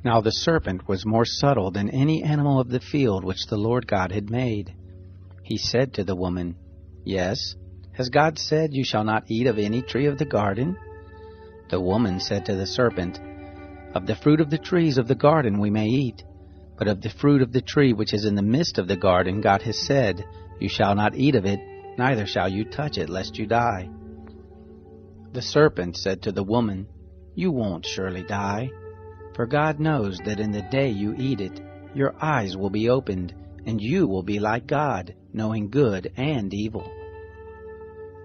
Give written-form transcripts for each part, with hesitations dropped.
Now the serpent was more subtle than any animal of the field which the Lord God had made. He said to the woman, Yes, has God said, You shall not eat of any tree of the garden? The woman said to the serpent, Of the fruit of the trees of the garden we may eat, but of the fruit of the tree which is in the midst of the garden God has said, You shall not eat of it, neither shall you touch it, lest you die. The serpent said to the woman, You won't surely die, for God knows that in the day you eat it, your eyes will be opened, and you will be like God, knowing good and evil.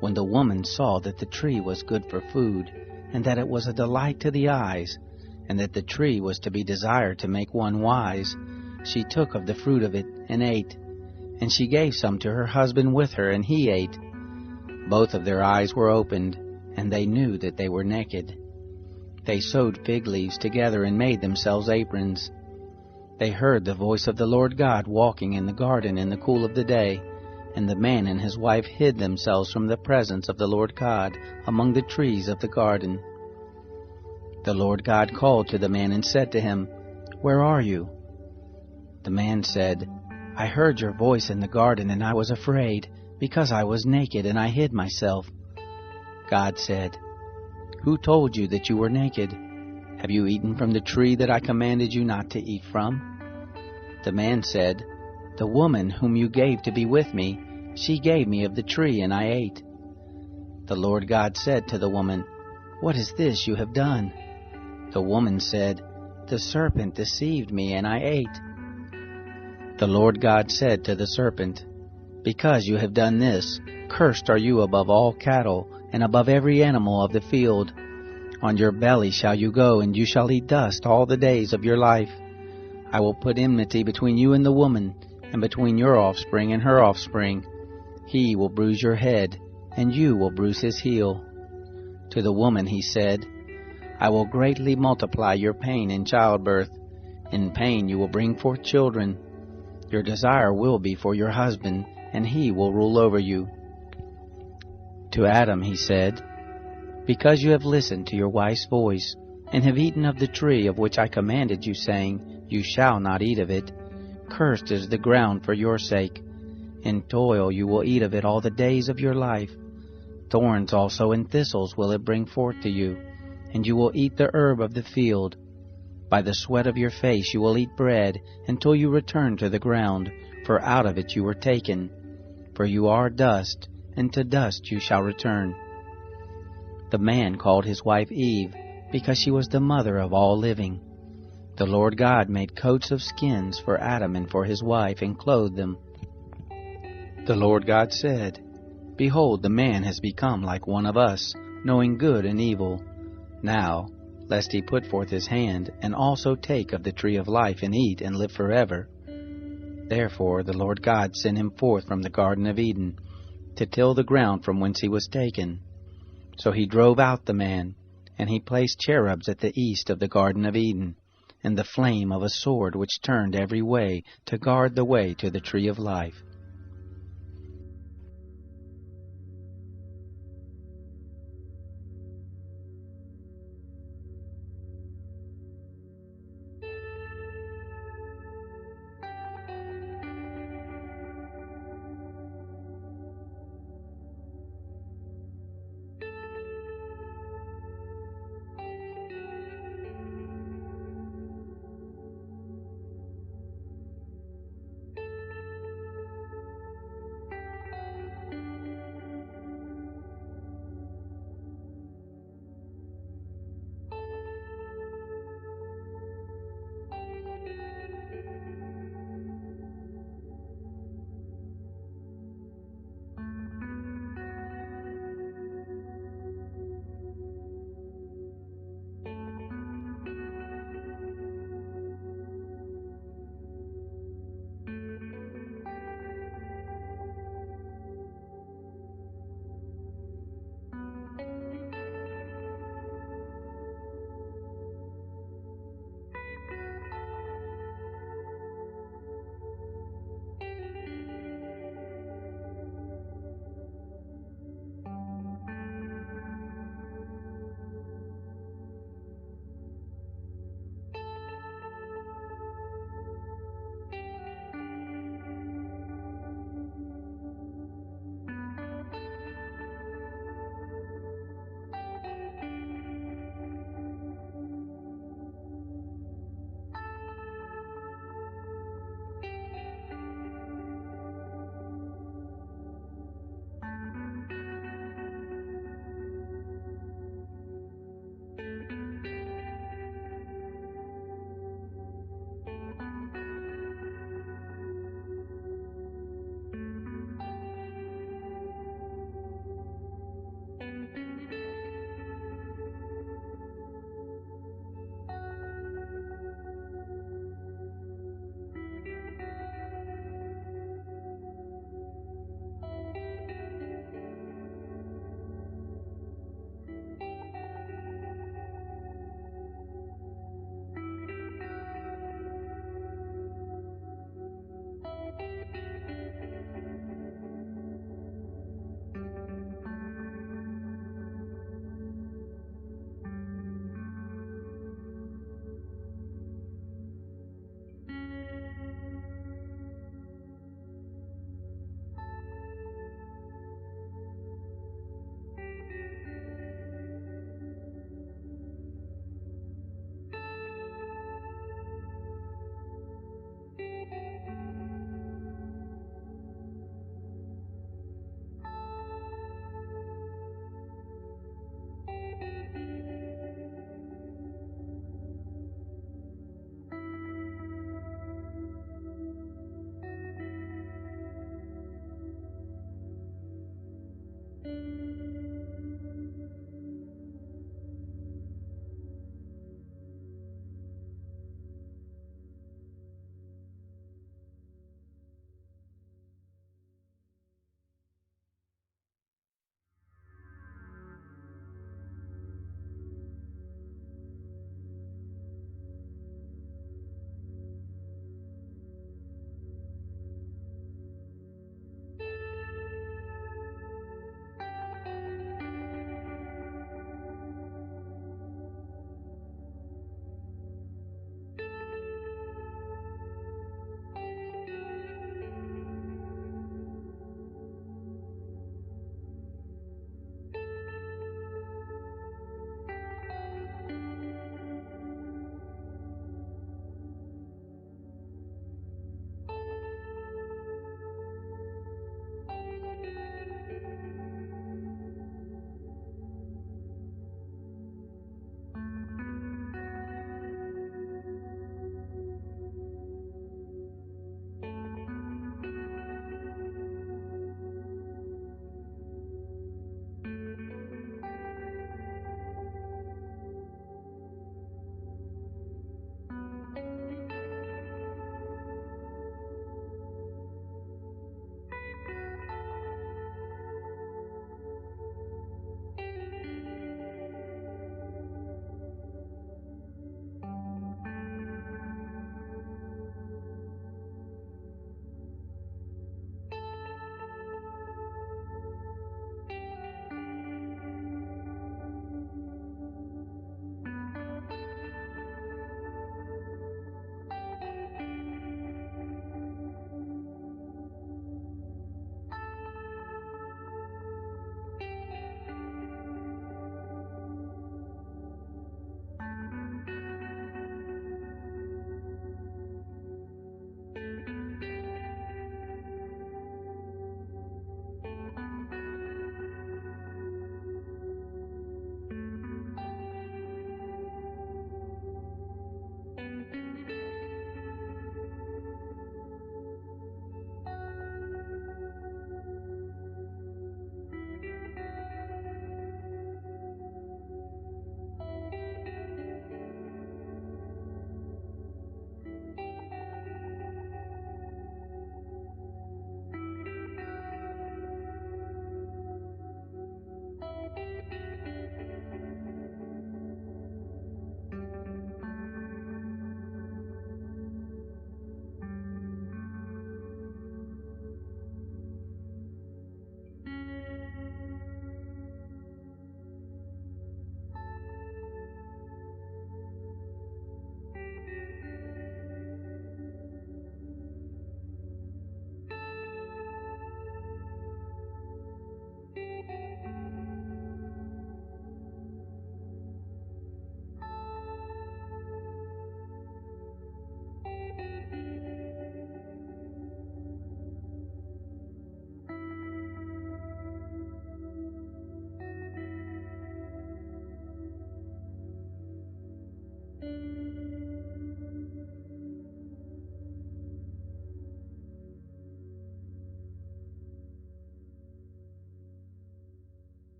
When the woman saw that the tree was good for food, and that it was a delight to the eyes, and that the tree was to be desired to make one wise, she took of the fruit of it and ate. And she gave some to her husband with her, and he ate. Both of their eyes were opened, and they knew that they were naked. They sewed fig leaves together and made themselves aprons. They heard the voice of the Lord God walking in the garden in the cool of the day, and the man and his wife hid themselves from the presence of the Lord God among the trees of the garden. The Lord God called to the man and said to him, Where are you? The man said, I heard your voice in the garden, and I was afraid, because I was naked, and I hid myself. God said, Who told you that you were naked? Have you eaten from the tree that I commanded you not to eat from? The man said, The woman whom you gave to be with me, she gave me of the tree, and I ate. The Lord God said to the woman, What is this you have done? The woman said, The serpent deceived me, and I ate. The Lord God said to the serpent, Because you have done this, cursed are you above all cattle, and above every animal of the field. On your belly shall you go, and you shall eat dust all the days of your life. I will put enmity between you and the woman, and between your offspring and her offspring. He will bruise your head, and you will bruise his heel. To the woman he said, I will greatly multiply your pain in childbirth. In pain you will bring forth children. Your desire will be for your husband, and he will rule over you. To Adam he said, Because you have listened to your wife's voice, and have eaten of the tree of which I commanded you, saying, You shall not eat of it, cursed is the ground for your sake. In toil you will eat of it all the days of your life. Thorns also and thistles will it bring forth to you, and you will eat the herb of the field. By the sweat of your face you will eat bread, until you return to the ground, for out of it you were taken. For you are dust, and to dust you shall return. The man called his wife Eve, because she was the mother of all living. The Lord God made coats of skins for Adam and for his wife, and clothed them. The Lord God said, Behold, the man has become like one of us, knowing good and evil. Now, lest he put forth his hand, and also take of the tree of life, and eat, and live forever. Therefore the Lord God sent him forth from the Garden of Eden, to till the ground from whence he was taken. So he drove out the man, and he placed cherubs at the east of the Garden of Eden, and the flame of a sword which turned every way, to guard the way to the tree of life.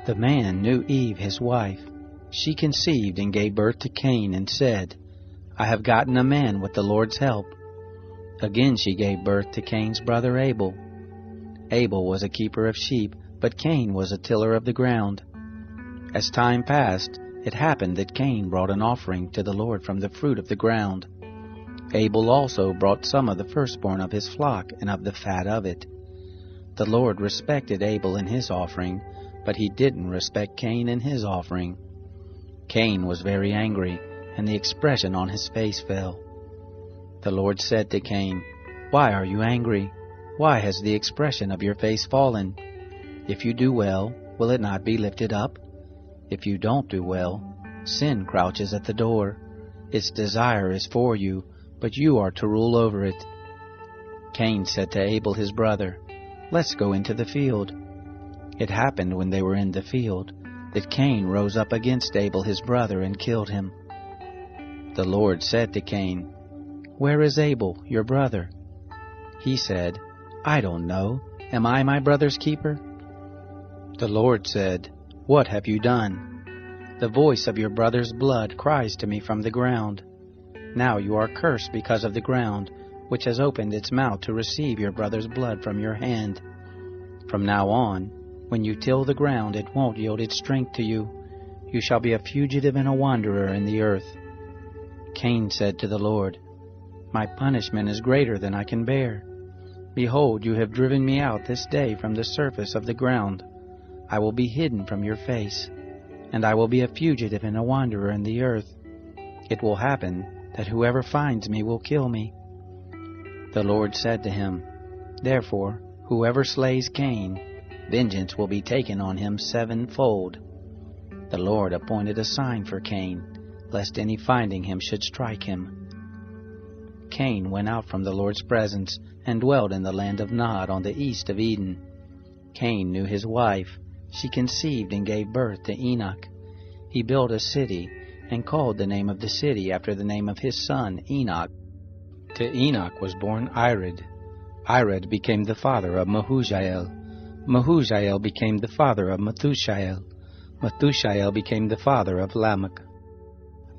The man knew Eve his wife. She conceived and gave birth to Cain and said, I have gotten a man with the Lord's help. Again she gave birth to Cain's brother Abel. Abel was a keeper of sheep, but Cain was a tiller of the ground. As time passed, it happened that Cain brought an offering to the Lord from the fruit of the ground. Abel also brought some of the firstborn of his flock and of the fat of it. The Lord respected Abel and his offering, but he didn't respect Cain and his offering. Cain was very angry, and the expression on his face fell. The Lord said to Cain, Why are you angry? Why has the expression of your face fallen? If you do well, will it not be lifted up? If you don't do well, sin crouches at the door. Its desire is for you, but you are to rule over it. Cain said to Abel his brother, Let's go into the field. It happened when they were in the field that Cain rose up against Abel his brother and killed him. The Lord said to Cain, Where is Abel, your brother? He said, I don't know. Am I my brother's keeper? The Lord said, What have you done? The voice of your brother's blood cries to me from the ground. Now you are cursed because of the ground, which has opened its mouth to receive your brother's blood from your hand. From now on, when you till the ground, it won't yield its strength to you. You shall be a fugitive and a wanderer in the earth. Cain said to the Lord, My punishment is greater than I can bear. Behold, you have driven me out this day from the surface of the ground. I will be hidden from your face, and I will be a fugitive and a wanderer in the earth. It will happen that whoever finds me will kill me. The Lord said to him, Therefore, whoever slays Cain, vengeance will be taken on him sevenfold. The Lord appointed a sign for Cain, lest any finding him should strike him. Cain went out from the Lord's presence and dwelt in the land of Nod on the east of Eden. Cain knew his wife. She conceived and gave birth to Enoch. He built a city and called the name of the city after the name of his son Enoch. To Enoch was born Irad. Irad became the father of Mehujael. Mehujael became the father of Methushael. Methushael became the father of Lamech.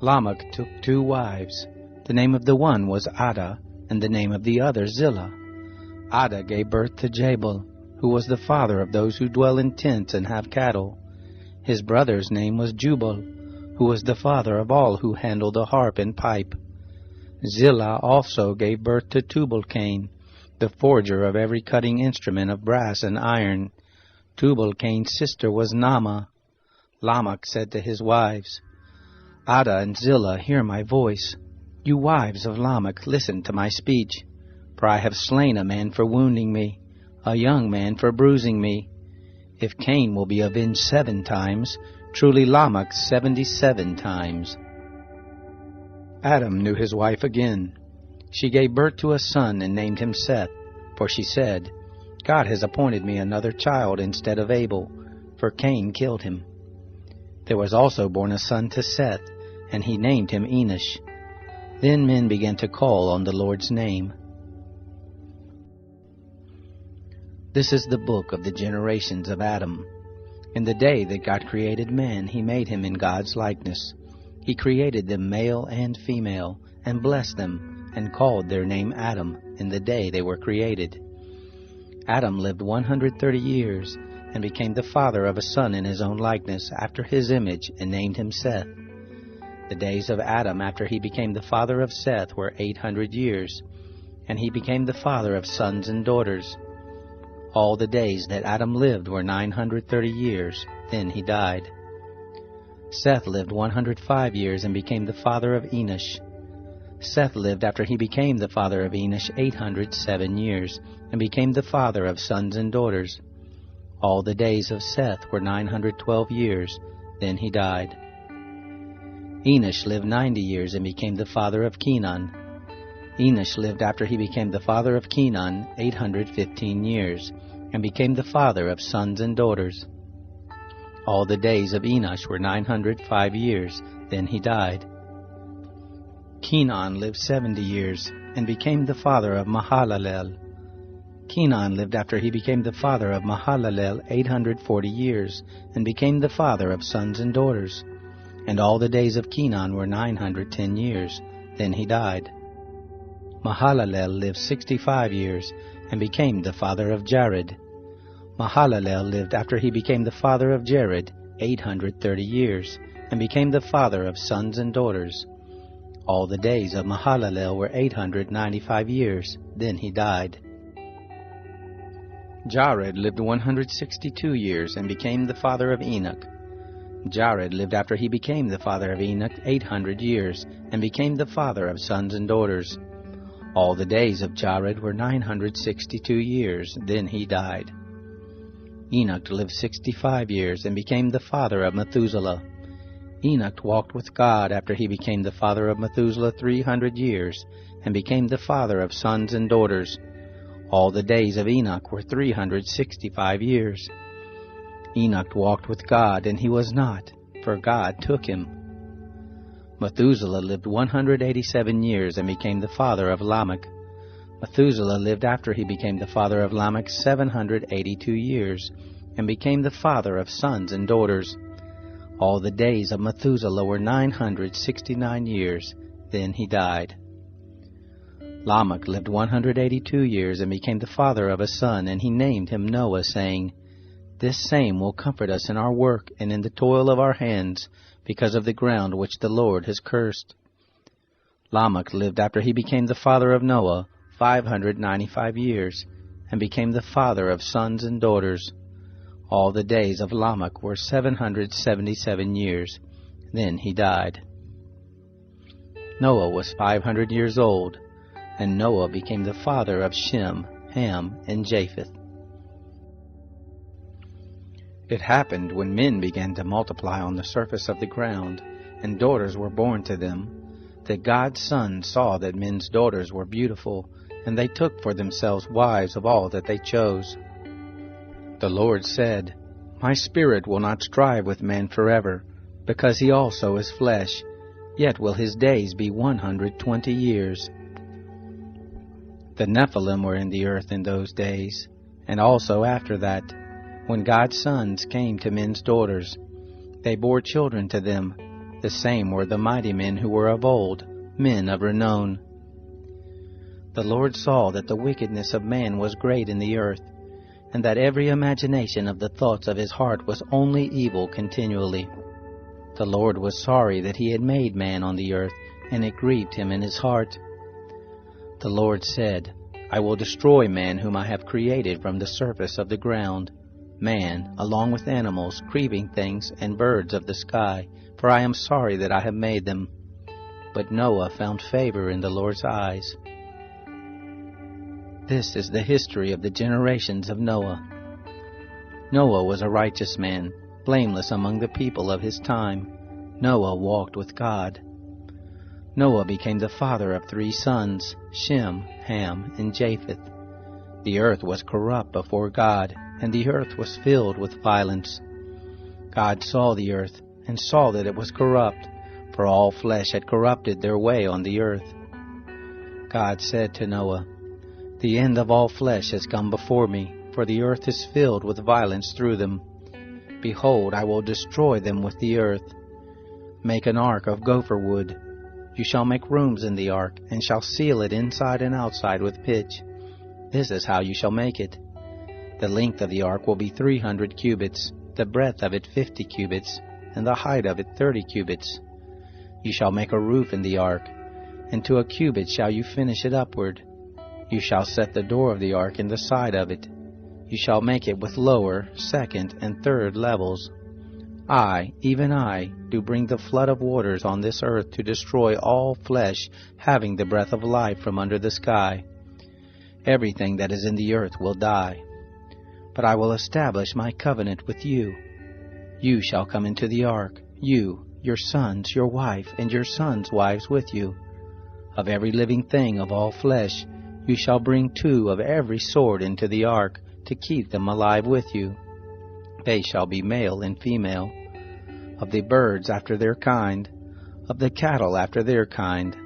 Lamech took 2 wives. The name of the one was Adah, and the name of the other Zillah. Adah gave birth to Jabal, who was the father of those who dwell in tents and have cattle. His brother's name was Jubal, who was the father of all who handle the harp and pipe. Zillah also gave birth to Tubal-Cain, the forger of every cutting instrument of brass and iron. Tubal-Cain's sister was Naamah. Lamech said to his wives, Adah and Zillah, hear my voice. You wives of Lamech, listen to my speech. For I have slain a man for wounding me, a young man for bruising me. If Cain will be avenged 7 times, truly Lamech 77 times. Adam knew his wife again. She gave birth to a son and named him Seth, for she said, God has appointed me another child instead of Abel, for Cain killed him. There was also born a son to Seth, and he named him Enosh. Then men began to call on the Lord's name. This is the book of the generations of Adam. In the day that God created man, he made him in God's likeness. He created them male and female, and blessed them, and called their name Adam in the day they were created. Adam lived 130 years, and became the father of a son in his own likeness, after his image, and named him Seth. The days of Adam after he became the father of Seth were 800 years, and he became the father of sons and daughters. All the days that Adam lived were 930 years, then he died. Seth lived 105 years and became the father of Enosh. Seth lived after he became the father of Enosh 807 years, and became the father of sons and daughters. All the days of Seth were 912 years, then he died. Enosh lived 90 years and became the father of Kenan. Enosh lived after he became the father of Kenan 815 years, and became the father of sons and daughters. All the days of Enosh were 905 years, then he died. Kenan lived 70 years, and became the father of Mahalalel. Kenan lived after he became the father of Mahalalel 840 years, and became the father of sons and daughters. And all the days of Kenan were 910 years. Then he died. Mahalalel lived 65 years, and became the father of Jared. Mahalalel lived after he became the father of Jared 830 years, and became the father of sons and daughters. All the days of Mahalalel were 895 years. Then he died. Jared lived 162 years, and became the father of Enoch. Jared lived after he became the father of Enoch 800 years, and became the father of sons and daughters. All the days of Jared were 962 years. Then he died. Enoch lived 65 years, and became the father of Methuselah. Enoch walked with God after he became the father of Methuselah 300 years, and became the father of sons and daughters. All the days of Enoch were 365 years. Enoch walked with God, and he was not, for God took him. Methuselah lived 187 years, and became the father of Lamech. Methuselah lived after he became the father of Lamech 782 years, and became the father of sons and daughters. All the days of Methuselah were 969 years. Then he died. Lamech lived 182 years, and became the father of a son, and he named him Noah, saying, This same will comfort us in our work and in the toil of our hands, because of the ground which the Lord has cursed. Lamech lived after he became the father of Noah 595 years, and became the father of sons and daughters. All the days of Lamech were 777 years. Then he died. Noah was 500 years old, and Noah became the father of Shem, Ham, and Japheth. It happened when men began to multiply on the surface of the ground, and daughters were born to them, that God's sons saw that men's daughters were beautiful, and they took for themselves wives of all that they chose. The Lord said, My spirit will not strive with man forever, because he also is flesh, yet will his days be 120 years. The Nephilim were in the earth in those days, and also after that, when God's sons came to men's daughters. They bore children to them. The same were the mighty men who were of old, men of renown. The Lord saw that the wickedness of man was great in the earth, and that every imagination of the thoughts of his heart was only evil continually. The Lord was sorry that he had made man on the earth, and it grieved him in his heart. The Lord said, I will destroy man whom I have created from the surface of the ground, man, along with animals, creeping things, and birds of the sky, for I am sorry that I have made them. But Noah found favor in the Lord's eyes. This is the history of the generations of Noah. Noah was a righteous man, blameless among the people of his time. Noah walked with God. Noah became the father of 3 sons, Shem, Ham, and Japheth. The earth was corrupt before God, and the earth was filled with violence. God saw the earth, and saw that it was corrupt, for all flesh had corrupted their way on the earth. God said to Noah, The end of all flesh has come before me, for the earth is filled with violence through them. Behold, I will destroy them with the earth. Make an ark of gopher wood. You shall make rooms in the ark, and shall seal it inside and outside with pitch. This is how you shall make it. The length of the ark will be 300 cubits, the breadth of it 50 cubits, and the height of it 30 cubits. You shall make a roof in the ark, and to a cubit shall you finish it upward. You shall set the door of the ark in the side of it. You shall make it with lower, second, and third levels. I, even I, do bring the flood of waters on this earth to destroy all flesh having the breath of life from under the sky. Everything that is in the earth will die. But I will establish my covenant with you. You shall come into the ark, you, your sons, your wife, and your sons' wives with you. Of every living thing of all flesh, you shall bring 2 of every sort into the ark, to keep them alive with you. They shall be male and female. Of the birds after their kind, of the cattle after their kind,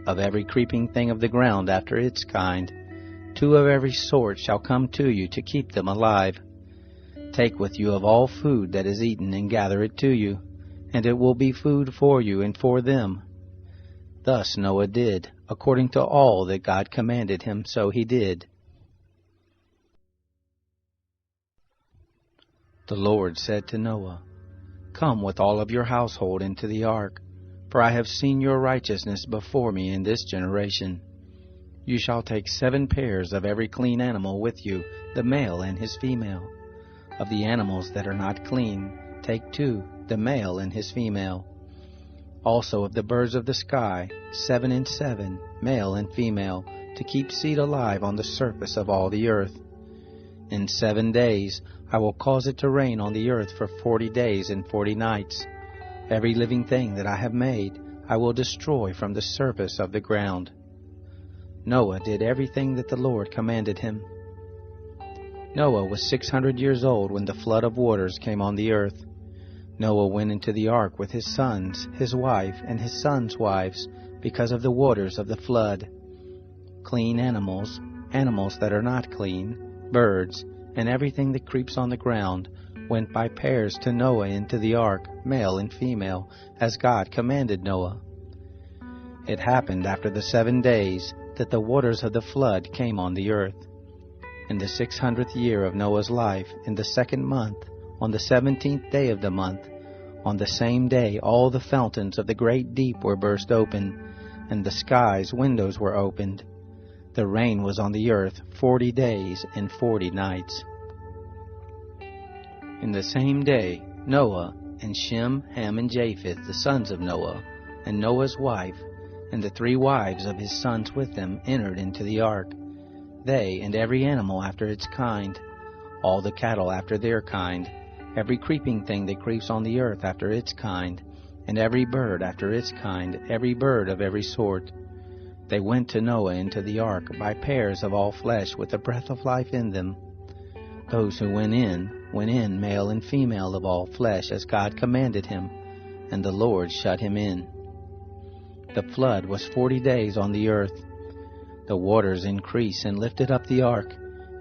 of every creeping thing of the ground after its kind, 2 of every sort shall come to you to keep them alive. Take with you of all food that is eaten, and gather it to you, and it will be food for you and for them. Thus Noah did, according to all that God commanded him, so he did. The Lord said to Noah, Come with all of your household into the ark, for I have seen your righteousness before me in this generation. You shall take 7 pairs of every clean animal with you, the male and his female. Of the animals that are not clean, take 2, the male and his female. Also of the birds of the sky, 7 and 7, male and female, to keep seed alive on the surface of all the earth. In 7 days I will cause it to rain on the earth for 40 days and 40 nights. Every living thing that I have made I will destroy from the surface of the ground. Noah did everything that the Lord commanded him. Noah was 600 years old when the flood of waters came on the earth. Noah went into the ark with his sons, his wife, and his sons' wives, because of the waters of the flood. Clean animals, animals that are not clean, birds, and everything that creeps on the ground, went by pairs to Noah into the ark, male and female, as God commanded Noah. It happened after the 7 days that the waters of the flood came on the earth. In the 600th year of Noah's life, in the 2nd month, on the 17th day of the month, on the same day all the fountains of the great deep were burst open, and the sky's windows were opened. The rain was on the earth 40 days and 40 nights. In the same day Noah and Shem, Ham, and Japheth, the sons of Noah, and Noah's wife, and the 3 wives of his sons with them, entered into the ark, they and every animal after its kind, all the cattle after their kind, every creeping thing that creeps on the earth after its kind, and every bird after its kind, every bird of every sort. They went to Noah into the ark by pairs of all flesh with the breath of life in them. Those who went in, male and female of all flesh, as God commanded him, and the Lord shut him in. The flood was 40 days on the earth. The waters increased and lifted up the ark,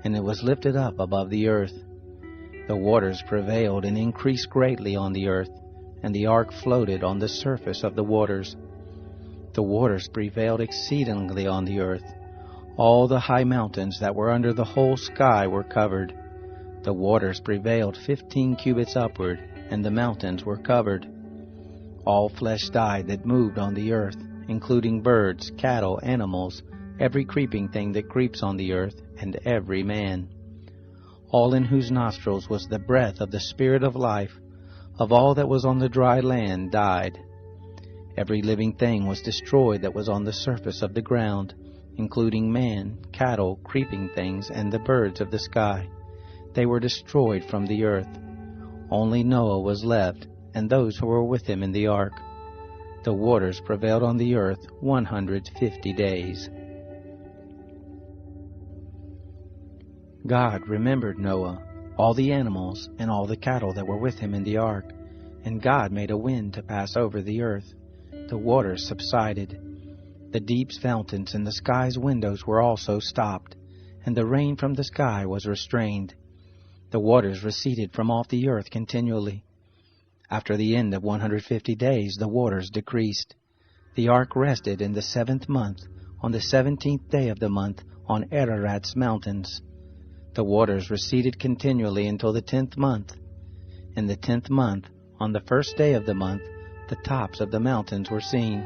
and it was lifted up above the earth. The waters prevailed and increased greatly on the earth, and the ark floated on the surface of the waters. The waters prevailed exceedingly on the earth. All the high mountains that were under the whole sky were covered. The waters prevailed 15 cubits upward, and the mountains were covered. All flesh died that moved on the earth, including birds, cattle, animals, every creeping thing that creeps on the earth, and every man. All in whose nostrils was the breath of the Spirit of life, of all that was on the dry land, died. Every living thing was destroyed that was on the surface of the ground, including man, cattle, creeping things, and the birds of the sky. They were destroyed from the earth. Only Noah was left, and those who were with him in the ark. The waters prevailed on the earth 150 days. God remembered Noah, all the animals, and all the cattle that were with him in the ark. And God made a wind to pass over the earth. The waters subsided. The deep's fountains and the sky's windows were also stopped, and the rain from the sky was restrained. The waters receded from off the earth continually. After the end of 150 days the waters decreased. The ark rested in the 7th month, on the 17th day of the month, on Ararat's mountains. The waters receded continually until the 10th month. In the 10th month, on the 1st day of the month, the tops of the mountains were seen.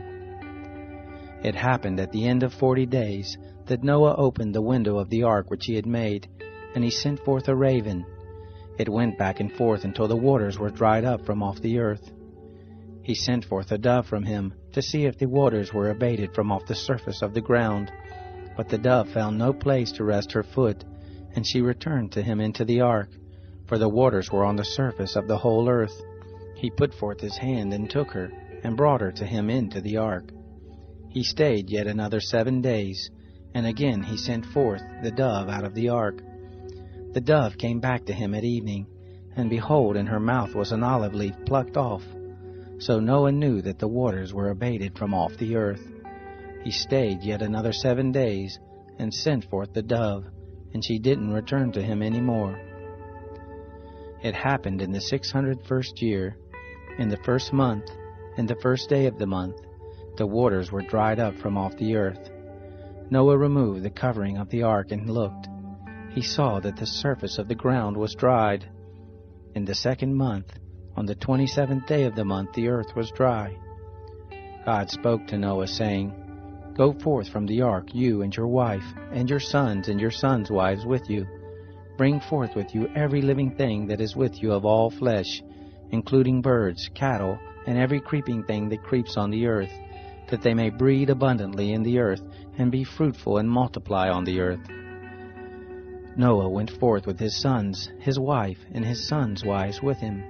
It happened at the end of 40 days that Noah opened the window of the ark which he had made, and he sent forth a raven. It went back and forth until the waters were dried up from off the earth. He sent forth a dove from him to see if the waters were abated from off the surface of the ground. But the dove found no place to rest her foot, and she returned to him into the ark, for the waters were on the surface of the whole earth. He put forth his hand and took her, and brought her to him into the ark. He stayed yet another 7 days, and again he sent forth the dove out of the ark. The dove came back to him at evening, and behold, in her mouth was an olive leaf plucked off. So Noah knew that the waters were abated from off the earth. He stayed yet another 7 days, and sent forth the dove, and she didn't return to him any more. It happened in the 601st year, in the 1st month, in the 1st day of the month, the waters were dried up from off the earth. Noah removed the covering of the ark and looked. He saw that the surface of the ground was dried. In the 2nd month, on the 27th day of the month, the earth was dry. God spoke to Noah, saying, Go forth from the ark, you and your wife, and your sons' wives with you. Bring forth with you every living thing that is with you of all flesh, including birds, cattle, and every creeping thing that creeps on the earth, that they may breed abundantly in the earth, and be fruitful and multiply on the earth. Noah went forth with his sons, his wife, and his sons' wives with him.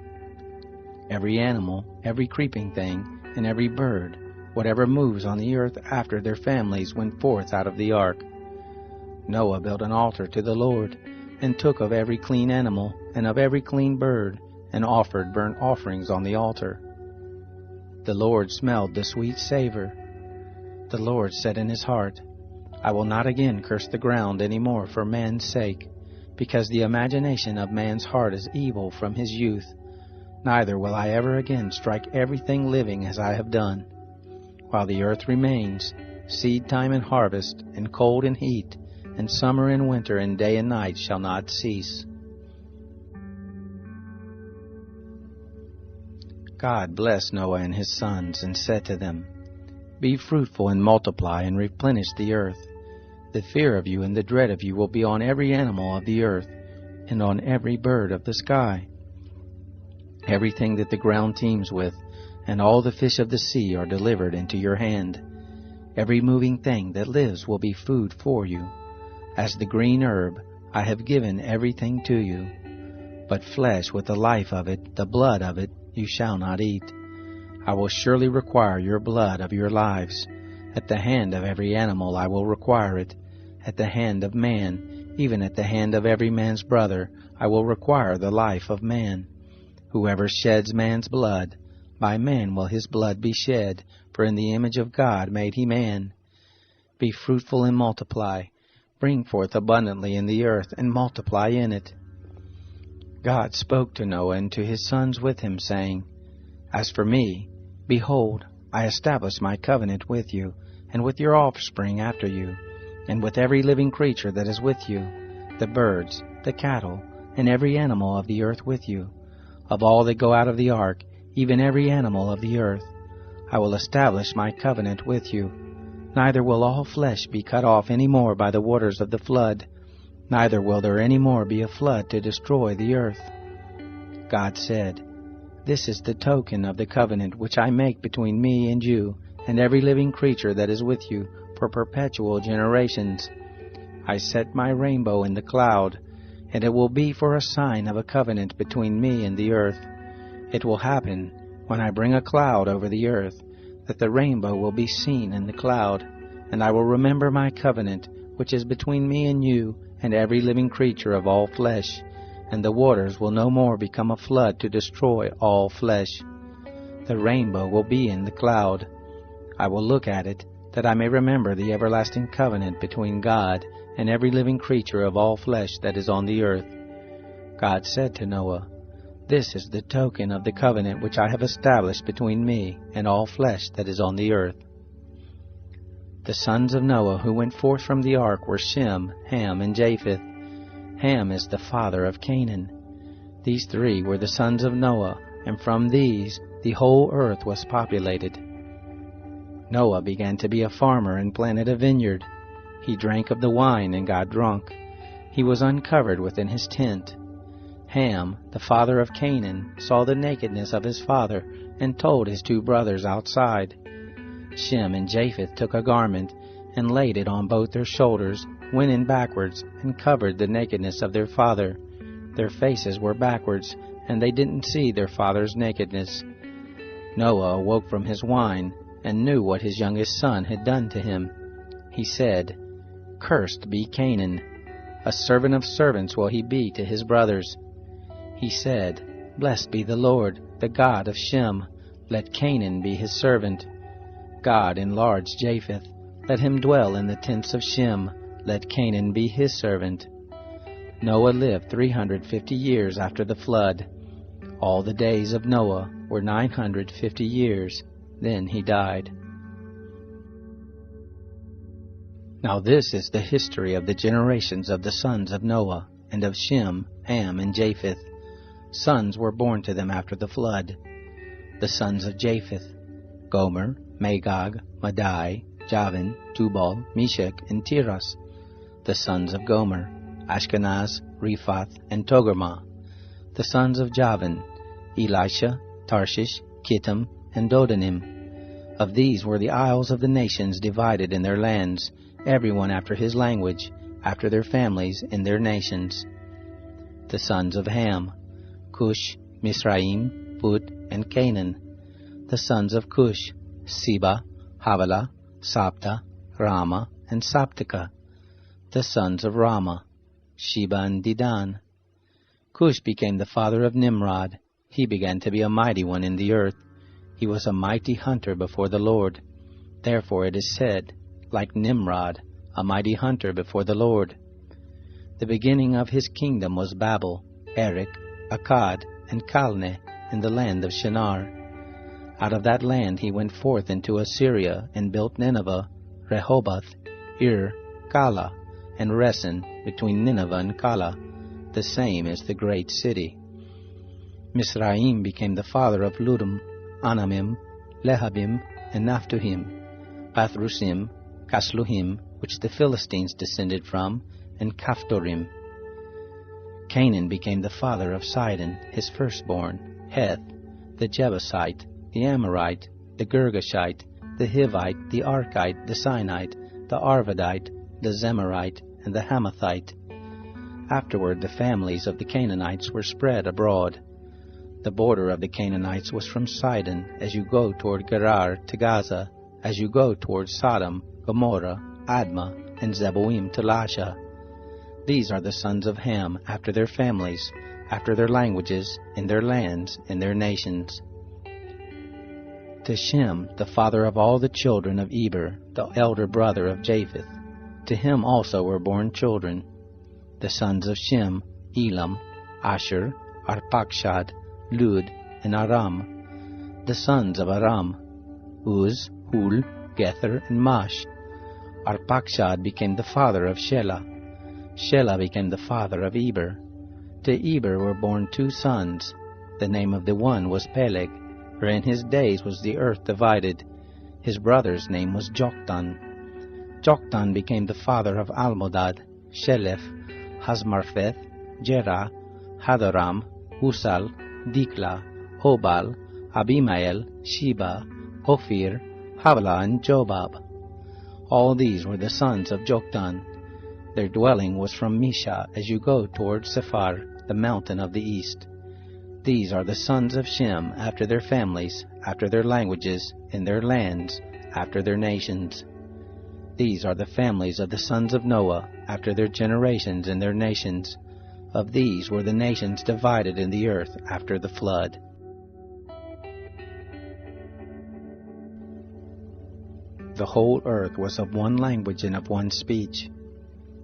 Every animal, every creeping thing, and every bird, whatever moves on the earth after their families, went forth out of the ark. Noah built an altar to the Lord, and took of every clean animal, and of every clean bird, and offered burnt offerings on the altar. The Lord smelled the sweet savor. The Lord said in his heart, I will not again curse the ground any more for man's sake, because the imagination of man's heart is evil from his youth. Neither will I ever again strike everything living as I have done. While the earth remains, seed time and harvest, and cold and heat, and summer and winter, and day and night shall not cease. God blessed Noah and his sons, and said to them, Be fruitful and multiply, and replenish the earth. The fear of you and the dread of you will be on every animal of the earth, and on every bird of the sky. Everything that the ground teems with, and all the fish of the sea are delivered into your hand. Every moving thing that lives will be food for you. As the green herb, I have given everything to you. But flesh with the life of it, the blood of it, you shall not eat. I will surely require your blood of your lives. At the hand of every animal I will require it. At the hand of man, even at the hand of every man's brother, I will require the life of man. Whoever sheds man's blood, by man will his blood be shed, for in the image of God made he man. Be fruitful and multiply. Bring forth abundantly in the earth, and multiply in it. God spoke to Noah and to his sons with him, saying, As for me, behold, I establish my covenant with you, and with your offspring after you, and with every living creature that is with you, the birds, the cattle, and every animal of the earth with you. Of all that go out of the ark, even every animal of the earth, I will establish my covenant with you. Neither will all flesh be cut off any more by the waters of the flood, neither will there any more be a flood to destroy the earth. God said, This is the token of the covenant which I make between me and you, and every living creature that is with you, for perpetual generations. I set my rainbow in the cloud, and it will be for a sign of a covenant between me and the earth. It will happen, when I bring a cloud over the earth, that the rainbow will be seen in the cloud, and I will remember my covenant, which is between me and you, and every living creature of all flesh, and the waters will no more become a flood to destroy all flesh. The rainbow will be in the cloud. I will look at it, that I may remember the everlasting covenant between God and every living creature of all flesh that is on the earth. God said to Noah, This is the token of the covenant which I have established between me and all flesh that is on the earth. The sons of Noah who went forth from the ark were Shem, Ham, and Japheth. Ham is the father of Canaan. These three were the sons of Noah, and from these the whole earth was populated. Noah began to be a farmer and planted a vineyard. He drank of the wine and got drunk. He was uncovered within his tent. Ham, the father of Canaan, saw the nakedness of his father and told his two brothers outside. Shem and Japheth took a garment and laid it on both their shoulders, went in backwards, and covered the nakedness of their father. Their faces were backwards, and they didn't see their father's nakedness. Noah awoke from his wine and knew what his youngest son had done to him. He said, Cursed be Canaan. A servant of servants will he be to his brothers. He said, Blessed be the Lord, the God of Shem. Let Canaan be his servant. God enlarged Japheth. Let him dwell in the tents of Shem. let Canaan be his servant. Noah lived 350 years after the flood. All the days of Noah were 950 years. Then he died. Now this is the history of the generations of the sons of Noah, and of Shem, Ham, and Japheth. Sons were born to them after the flood. The sons of Japheth: Gomer, Magog, Madai, Javan, Tubal, Meshech, and Tiras. The sons of Gomer: Ashkenaz, Rephath, and Togarmah. The sons of Javan: Elisha, Tarshish, Kittim, and Dodanim. Of these were the isles of the nations divided in their lands, every one after his language, after their families in their nations. The sons of Ham: Cush, Mizraim, Put, and Canaan. The sons of Cush: Seba, Havilah, Sabta, Rama, and Sabteka. The sons of Rama: Sheba and Dedan. Cush became the father of Nimrod. He began to be a mighty one in the earth. He was a mighty hunter before the Lord. Therefore it is said, like Nimrod, a mighty hunter before the Lord. The beginning of his kingdom was Babel, Erech, Akkad, and Calneh, in the land of Shinar. Out of that land he went forth into Assyria, and built Nineveh, Rehoboth, Ir, Calah, and Resen, between Nineveh and Calah. The same is the great city. Mizraim became the father of Ludum, Anamim, Lehabim, and Naphtuhim, Pathrusim, Casluhim, which the Philistines descended from, and Caphtorim. Canaan became the father of Sidon, his firstborn, Heth, the Jebusite, the Amorite, the Girgashite, the Hivite, the Archite, the Sinite, the Arvadite, the Zemarite, and the Hamathite. Afterward the families of the Canaanites were spread abroad. The border of the Canaanites was from Sidon, as you go toward Gerar to Gaza, as you go toward Sodom, Gomorrah, Admah, and Zeboim to Lasha. These are the sons of Ham, after their families, after their languages, in their lands, in their nations. To Shem, the father of all the children of Eber, the elder brother of Japheth, to him also were born children. The sons of Shem: Elam, Asher, Arpachshad, Lud, and Aram. The sons of Aram: Uz, Hul, Gether, and Mash. Arpachshad became the father of Shelah. Shelah became the father of Eber. To Eber were born 2 sons. The name of the one was Peleg, for in his days was the earth divided. His brother's name was Joktan. Joktan became the father of Almodad, Shelef, Hazmarpheth, Jerah, Hadoram, Usal, Dikla, Obal, Abimael, Sheba, Ophir, Havilah, and Jobab. All these were the sons of Joktan. Their dwelling was from Misha, as you go toward Sephar, the mountain of the east. These are the sons of Shem, after their families, after their languages, in their lands, after their nations. These are the families of the sons of Noah, after their generations in their nations. Of these were the nations divided in the earth after the flood. The whole earth was of one language and of one speech.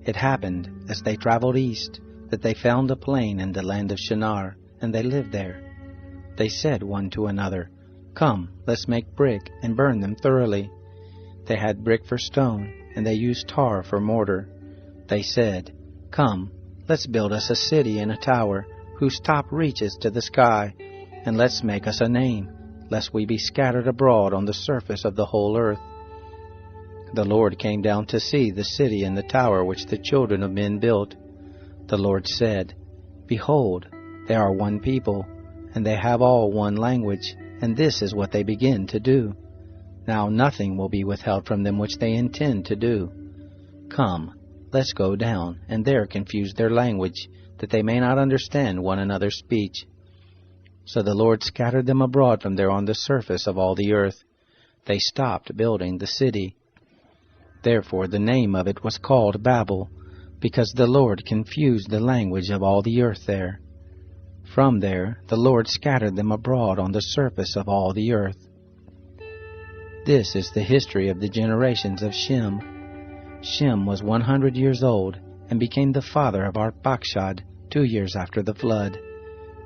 It happened, as they traveled east, that they found a plain in the land of Shinar, and they lived there. They said one to another, "Come, let's make brick, and burn them thoroughly." They had brick for stone, and they used tar for mortar. They said, "Come, let's build us a city and a tower, whose top reaches to the sky, and let's make us a name, lest we be scattered abroad on the surface of the whole earth." The Lord came down to see the city and the tower which the children of men built. The Lord said, "Behold, they are one people, and they have all one language, and this is what they begin to do. Now nothing will be withheld from them which they intend to do. Come, let's go down, and there confuse their language, that they may not understand one another's speech." So the Lord scattered them abroad from there on the surface of all the earth. They stopped building the city. Therefore the name of it was called Babel, because the Lord confused the language of all the earth there. From there the Lord scattered them abroad on the surface of all the earth. This is the history of the generations of Shem. Shem was 100 years old, and became the father of Arpachshad 2 years after the flood.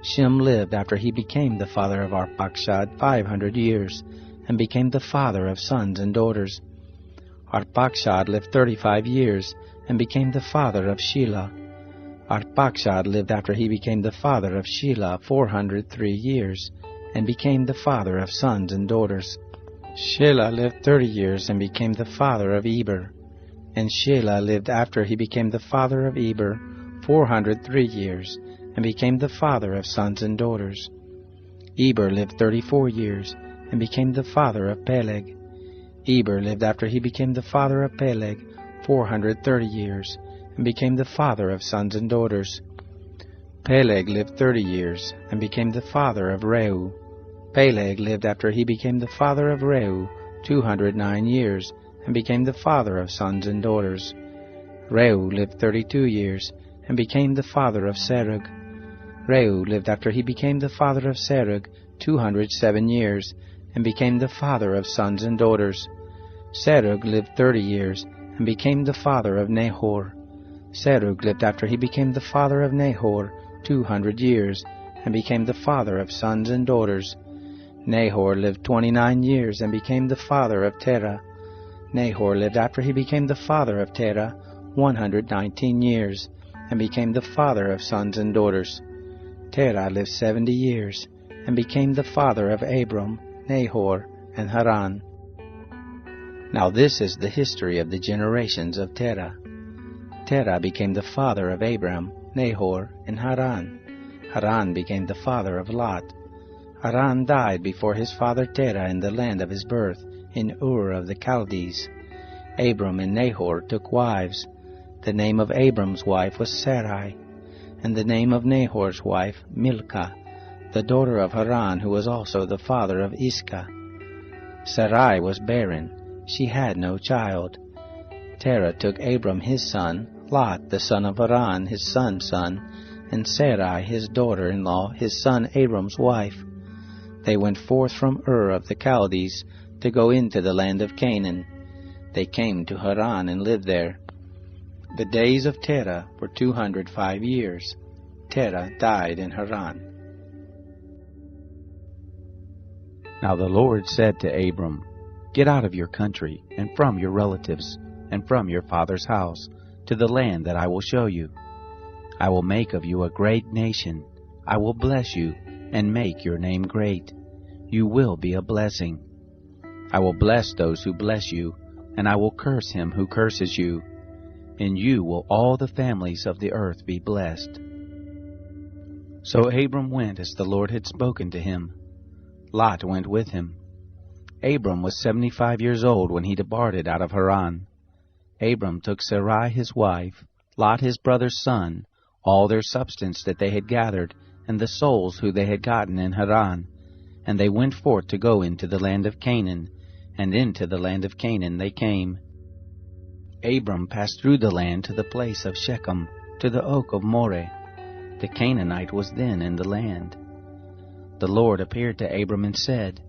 Shem lived after he became the father of Arpachshad 500 years, and became the father of sons and daughters. Arpachshad lived 35 years, and became the father of Shelah. Arpachshad lived after he became the father of Shelah 403 years, and became the father of sons and daughters. Shelah lived 30 years, and became the father of Eber. And Shelah lived after he became the father of Eber 403 years, and became the father of sons and daughters. Eber lived 34 years, and became the father of Peleg. Eber lived after he became the father of Peleg 430 years, and became the father of sons and daughters. Peleg lived 30 years, and became the father of Reu. Peleg lived after he became the father of Reu 209 years, and became the father of sons and daughters. Reu lived 32 years, and became the father of Serug. Reu lived after he became the father of Serug 207 years, and became the father of sons and daughters. Serug lived 30 years, and became the father of Nahor. Serug lived after he became the father of Nahor 200 years, and became the father of sons and daughters. Nahor lived 29 years, and became the father of Terah. Nahor lived after he became the father of Terah 119 years, and became the father of sons and daughters. Terah lived 70 years, and became the father of Abram, Nahor, and Haran. Now this is the history of the generations of Terah. Terah became the father of Abram, Nahor, and Haran. Haran became the father of Lot. Haran died before his father Terah in the land of his birth, in Ur of the Chaldees. Abram and Nahor took wives. The name of Abram's wife was Sarai, and the name of Nahor's wife Milcah, the daughter of Haran, who was also the father of Iscah. Sarai was barren; she had no child. Terah took Abram his son, Lot the son of Haran his son's son, and Sarai his daughter-in-law, his son Abram's wife. They went forth from Ur of the Chaldees to go into the land of Canaan. They came to Haran and lived there. The days of Terah were 205 years. Terah died in Haran. Now the Lord said to Abram, "Get out of your country, and from your relatives, and from your father's house, to the land that I will show you. I will make of you a great nation. I will bless you, and make your name great. You will be a blessing. I will bless those who bless you, and I will curse him who curses you. In you will all the families of the earth be blessed." So Abram went as the Lord had spoken to him. Lot went with him. Abram was 75 years old when he departed out of Haran. Abram took Sarai his wife, Lot his brother's son, all their substance that they had gathered, and the souls who they had gotten in Haran, and they went forth to go into the land of Canaan, and into the land of Canaan they came. Abram passed through the land to the place of Shechem, to the oak of Moreh. The Canaanite was then in the land. The Lord appeared to Abram and said,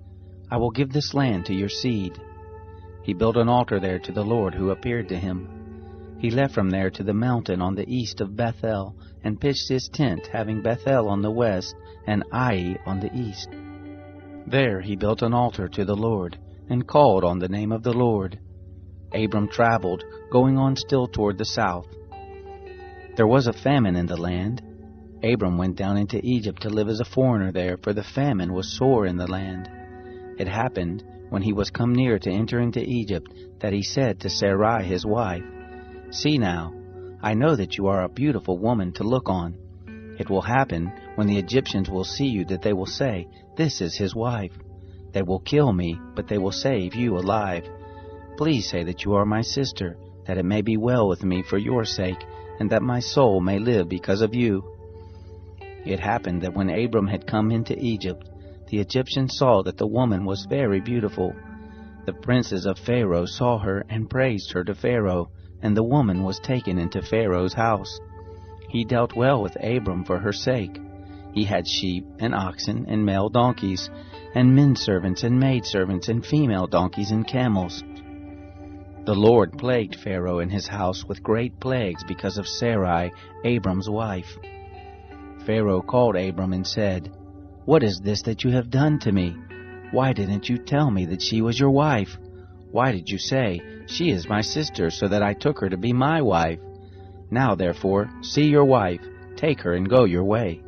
"I will give this land to your seed." He built an altar there to the Lord who appeared to him. He left from there to the mountain on the east of Bethel, and pitched his tent, having Bethel on the west and Ai on the east. There he built an altar to the Lord, and called on the name of the Lord. Abram traveled, going on still toward the south. There was a famine in the land. Abram went down into Egypt to live as a foreigner there, for the famine was sore in the land. It happened, when he was come near to enter into Egypt, that he said to Sarai his wife, "See now, I know that you are a beautiful woman to look on. It will happen, when the Egyptians will see you, that they will say, 'This is his wife.' They will kill me, but they will save you alive. Please say that you are my sister, that it may be well with me for your sake, and that my soul may live because of you." It happened that when Abram had come into Egypt, the Egyptians saw that the woman was very beautiful. The princes of Pharaoh saw her and praised her to Pharaoh, and the woman was taken into Pharaoh's house. He dealt well with Abram for her sake. He had sheep and oxen and male donkeys, and men servants and maid servants and female donkeys and camels. The Lord plagued Pharaoh and his house with great plagues because of Sarai, Abram's wife. Pharaoh called Abram and said, "What is this that you have done to me? Why didn't you tell me that she was your wife? Why did you say, 'She is my sister,' so that I took her to be my wife? Now therefore, see your wife, take her and go your way."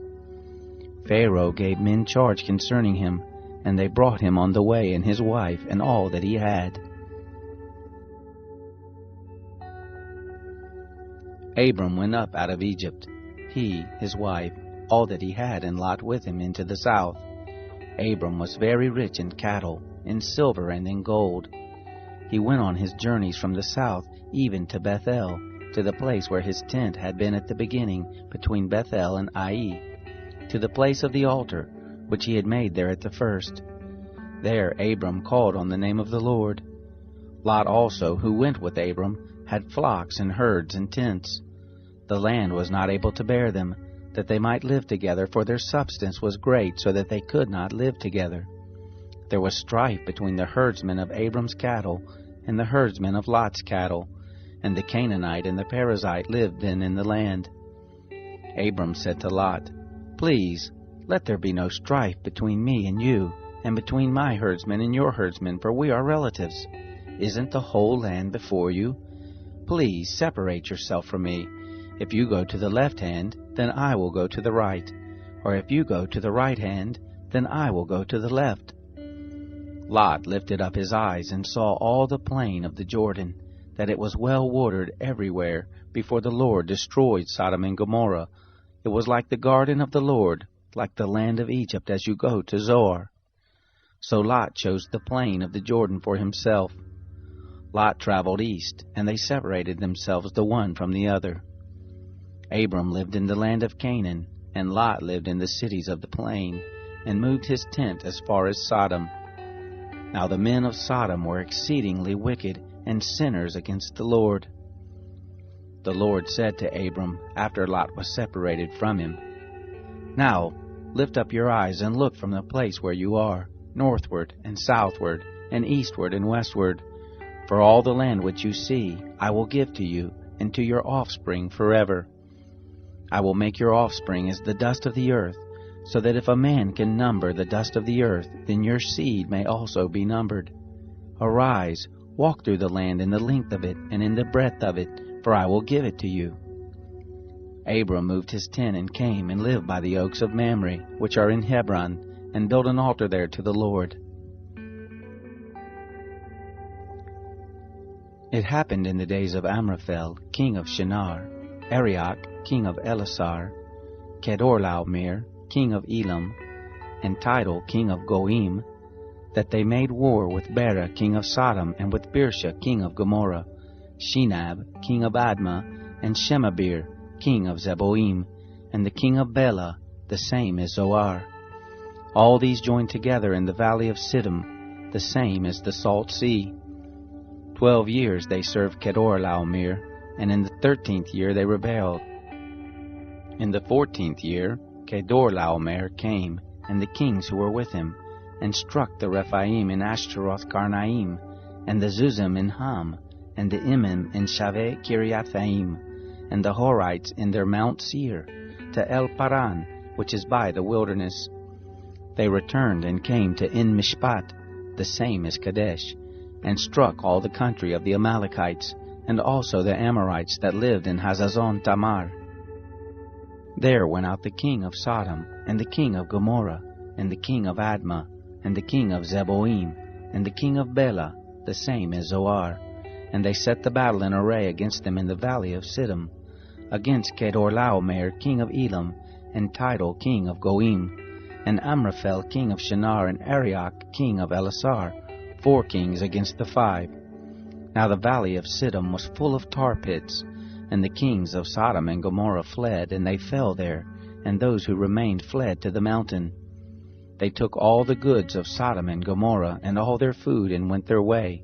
Pharaoh gave men charge concerning him, and they brought him on the way and his wife and all that he had. Abram went up out of Egypt, he, his wife, all that he had, and Lot with him, into the south. Abram was very rich in cattle, in silver, and in gold. He went on his journeys from the south even to Bethel, to the place where his tent had been at the beginning, between Bethel and Ai, to the place of the altar, which he had made there at the first. There Abram called on the name of the Lord. Lot also, who went with Abram, had flocks and herds and tents. The land was not able to bear them, that they might live together, for their substance was great, so that they could not live together. There was strife between the herdsmen of Abram's cattle and the herdsmen of Lot's cattle, and the Canaanite and the Perizzite lived then in the land. Abram said to Lot, "Please, let there be no strife between me and you, and between my herdsmen and your herdsmen, for we are relatives. Isn't the whole land before you? Please separate yourself from me. If you go to the left hand, then I will go to the right, or if you go to the right hand, then I will go to the left." Lot lifted up his eyes and saw all the plain of the Jordan, that it was well watered everywhere, before the Lord destroyed Sodom and Gomorrah. It was like the garden of the Lord, like the land of Egypt as you go to Zoar. So Lot chose the plain of the Jordan for himself. Lot traveled east, and they separated themselves the one from the other. Abram lived in the land of Canaan, and Lot lived in the cities of the plain, and moved his tent as far as Sodom. Now the men of Sodom were exceedingly wicked, and sinners against the Lord. The Lord said to Abram, after Lot was separated from him, "Now lift up your eyes and look from the place where you are, northward and southward, and eastward and westward. For all the land which you see I will give to you, and to your offspring forever. I will make your offspring as the dust of the earth, so that if a man can number the dust of the earth, then your seed may also be numbered. Arise, walk through the land in the length of it and in the breadth of it, for I will give it to you." Abram moved his tent and came and lived by the oaks of Mamre, which are in Hebron, and built an altar there to the Lord. It happened in the days of Amraphel, king of Shinar, Arioch, king of Elasar, Kedorlaomer, king of Elam, and Tidal, king of Goim, that they made war with Bera, king of Sodom, and with Birsha, king of Gomorrah, Shinab, king of Admah, and Shemabir, king of Zeboim, and the king of Bela, the same is Zoar. All these joined together in the valley of Siddim, the same is the Salt Sea. 12 years they served Kedorlaomer, and in the 13th year they rebelled. In the 14th year Kedorlaomer came, and the kings who were with him, and struck the Rephaim in Ashtaroth Karnaim, and the Zuzim in Ham, and the Imim in Shaveh Kiriathaim, and the Horites in their Mount Seir, to El Paran, which is by the wilderness. They returned and came to En Mishpat, the same is Kadesh, and struck all the country of the Amalekites, and also the Amorites that lived in Hazazon Tamar. There went out the king of Sodom, and the king of Gomorrah, and the king of Admah, and the king of Zeboim, and the king of Bela, the same is Zoar, and they set the battle in array against them in the valley of Siddim, against Kedorlaomer king of Elam, and Tidal king of Goim, and Amraphel king of Shinar, and Arioch king of Elasar, 4 kings against the 5. Now the valley of Siddim was full of tar pits, and the kings of Sodom and Gomorrah fled, and they fell there, and those who remained fled to the mountain. They took all the goods of Sodom and Gomorrah, and all their food, and went their way.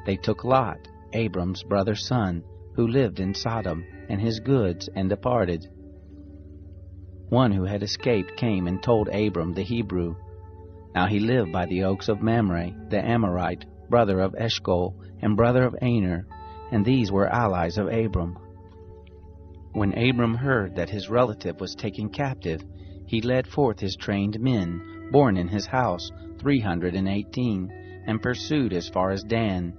They took Lot, Abram's brother's son, who lived in Sodom, and his goods, and departed. One who had escaped came and told Abram the Hebrew. Now he lived by the oaks of Mamre, the Amorite, brother of Eshcol, and brother of Aner, and these were allies of Abram. When Abram heard that his relative was taken captive, he led forth his trained men, born in his house, 318, and pursued as far as Dan.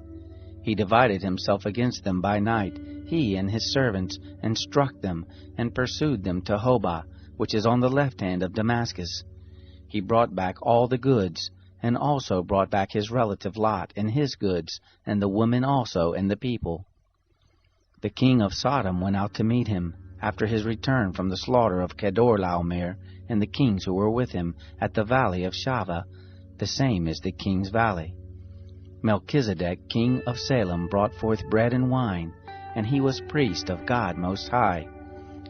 He divided himself against them by night, he and his servants, and struck them, and pursued them to Hobah, which is on the left hand of Damascus. He brought back all the goods, and also brought back his relative Lot and his goods, and the women also and the people. The king of Sodom went out to meet him, after his return from the slaughter of Kedorlaomer, and the kings who were with him, at the valley of Shaveh, the same is the king's valley. Melchizedek, king of Salem, brought forth bread and wine, and he was priest of God Most High.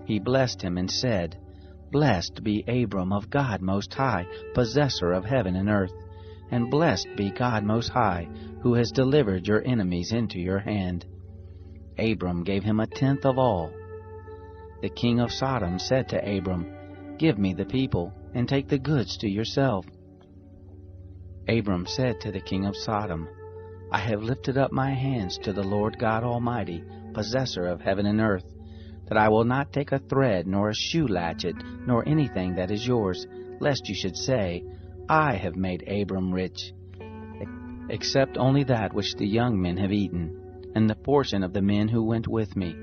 He blessed him and said, Blessed be Abram of God Most High, possessor of heaven and earth, and blessed be God Most High, who has delivered your enemies into your hand. Abram gave him 1/10 of all. The king of Sodom said to Abram, Give me the people, and take the goods to yourself. Abram said to the king of Sodom, I have lifted up my hands to the Lord God Almighty, possessor of heaven and earth, that I will not take a thread, nor a shoe latchet, nor anything that is yours, lest you should say, I have made Abram rich, except only that which the young men have eaten, and the portion of the men who went with me,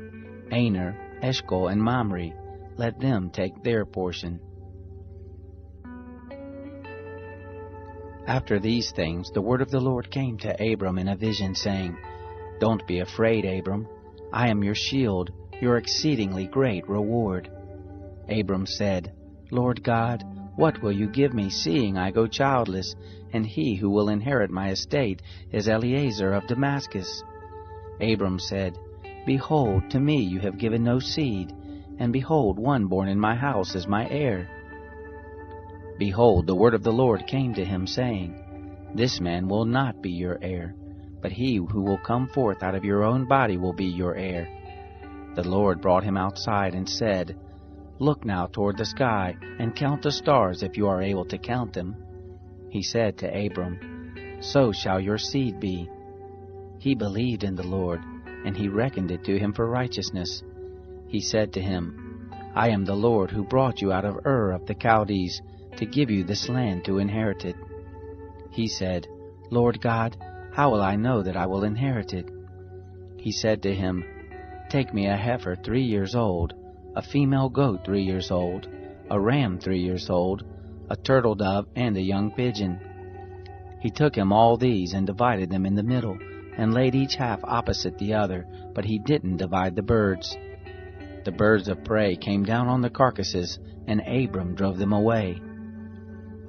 Aner, Eshcol, and Mamre, let them take their portion. After these things the word of the Lord came to Abram in a vision, saying, Don't be afraid, Abram. I am your shield, your exceedingly great reward. Abram said, Lord God, what will you give me, seeing I go childless, and he who will inherit my estate is Eliezer of Damascus? Abram said, Behold, to me you have given no seed, and behold, one born in my house is my heir. Behold, the word of the Lord came to him, saying, This man will not be your heir, but he who will come forth out of your own body will be your heir. The Lord brought him outside and said, Look now toward the sky, and count the stars if you are able to count them. He said to Abram, So shall your seed be. He believed in the Lord, and he reckoned it to him for righteousness. He said to him, I am the Lord who brought you out of Ur of the Chaldees, to give you this land to inherit it. He said, Lord God, how will I know that I will inherit it? He said to him, Take me a heifer 3 years old, a female goat 3 years old, a ram 3 years old, a turtle dove, and a young pigeon. He took him all these and divided them in the middle, and laid each half opposite the other, but he didn't divide the birds. The birds of prey came down on the carcasses, and Abram drove them away.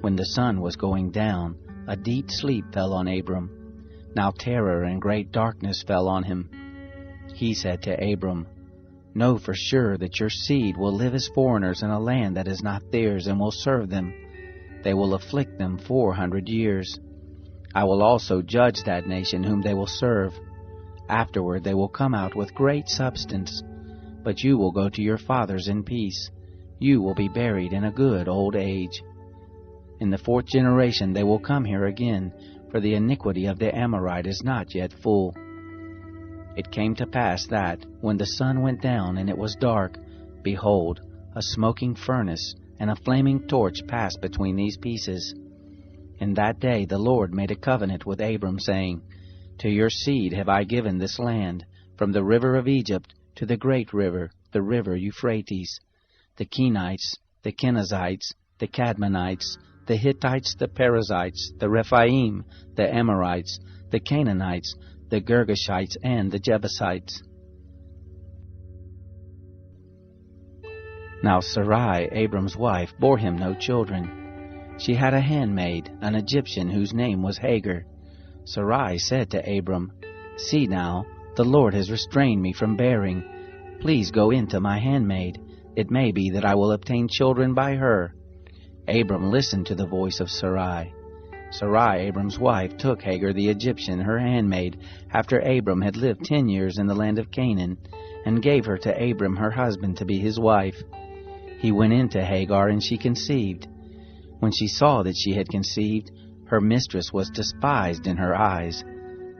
When the sun was going down, a deep sleep fell on Abram. Now terror and great darkness fell on him. He said to Abram, Know for sure that your seed will live as foreigners in a land that is not theirs, and will serve them. They will afflict them 400 years. I will also judge that nation whom they will serve. Afterward they will come out with great substance. But you will go to your fathers in peace. You will be buried in a good old age. In the 4th generation they will come here again, for the iniquity of the Amorite is not yet full. It came to pass that, when the sun went down and it was dark, behold, a smoking furnace and a flaming torch passed between these pieces. In that day the Lord made a covenant with Abram, saying, To your seed have I given this land, from the river of Egypt to the great river, the river Euphrates, the Kenites, the Kenizzites, the Cadmonites, the Hittites, the Perizzites, the Rephaim, the Amorites, the Canaanites, the Girgashites, and the Jebusites. Now Sarai, Abram's wife, bore him no children. She had a handmaid, an Egyptian, whose name was Hagar. Sarai said to Abram, See now, the Lord has restrained me from bearing. Please go in to my handmaid. It may be that I will obtain children by her. Abram listened to the voice of Sarai. Sarai, Abram's wife, took Hagar the Egyptian, her handmaid, after Abram had lived 10 years in the land of Canaan, and gave her to Abram her husband to be his wife. He went in to Hagar, and she conceived. When she saw that she had conceived, her mistress was despised in her eyes.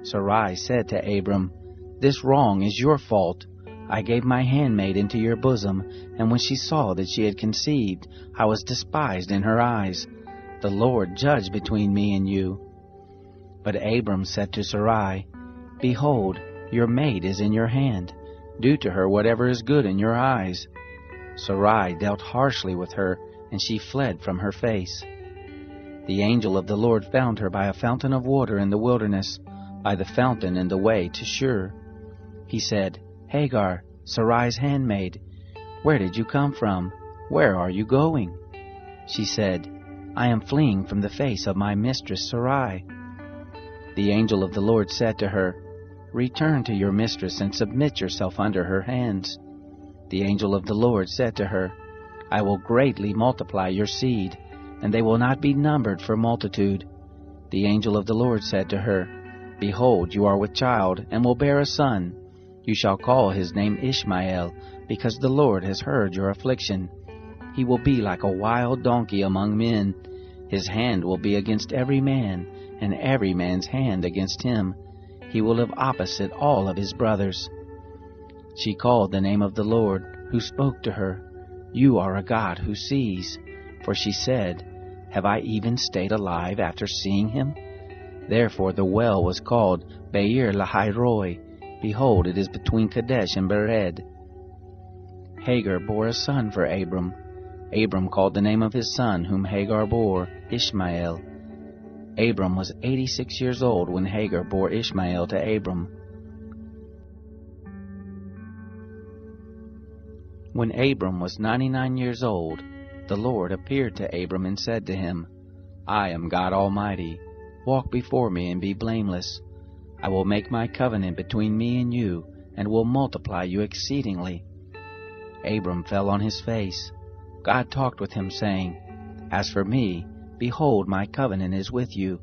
Sarai said to Abram, "This wrong is your fault. I gave my handmaid into your bosom, and when she saw that she had conceived, I was despised in her eyes. The Lord judge between me and you." But Abram said to Sarai, "Behold, your maid is in your hand. Do to her whatever is good in your eyes." Sarai dealt harshly with her, and she fled from her face. The angel of the Lord found her by a fountain of water in the wilderness, by the fountain in the way to Shur. He said, "Hagar, Sarai's handmaid, where did you come from? Where are you going?" She said, "I am fleeing from the face of my mistress Sarai." The angel of the Lord said to her, "Return to your mistress and submit yourself under her hands." The angel of the Lord said to her, "I will greatly multiply your seed, and they will not be numbered for multitude." The angel of the Lord said to her, "Behold, you are with child, and will bear a son. You shall call his name Ishmael, because the Lord has heard your affliction. He will be like a wild donkey among men. His hand will be against every man, and every man's hand against him. He will live opposite all of his brothers." She called the name of the Lord, who spoke to her, "You are a God who sees." For she said, "Have I even stayed alive after seeing him?" Therefore the well was called Beer Lahai Roi. Behold, it is between Kadesh and Bered. Hagar bore a son for Abram. Abram called the name of his son, whom Hagar bore, Ishmael. Abram was 86 years old when Hagar bore Ishmael to Abram. When Abram was 99 years old, the Lord appeared to Abram and said to him, "I am God Almighty. Walk before me and be blameless. I will make my covenant between me and you, and will multiply you exceedingly." Abram fell on his face. God talked with him, saying, "As for me, behold, my covenant is with you.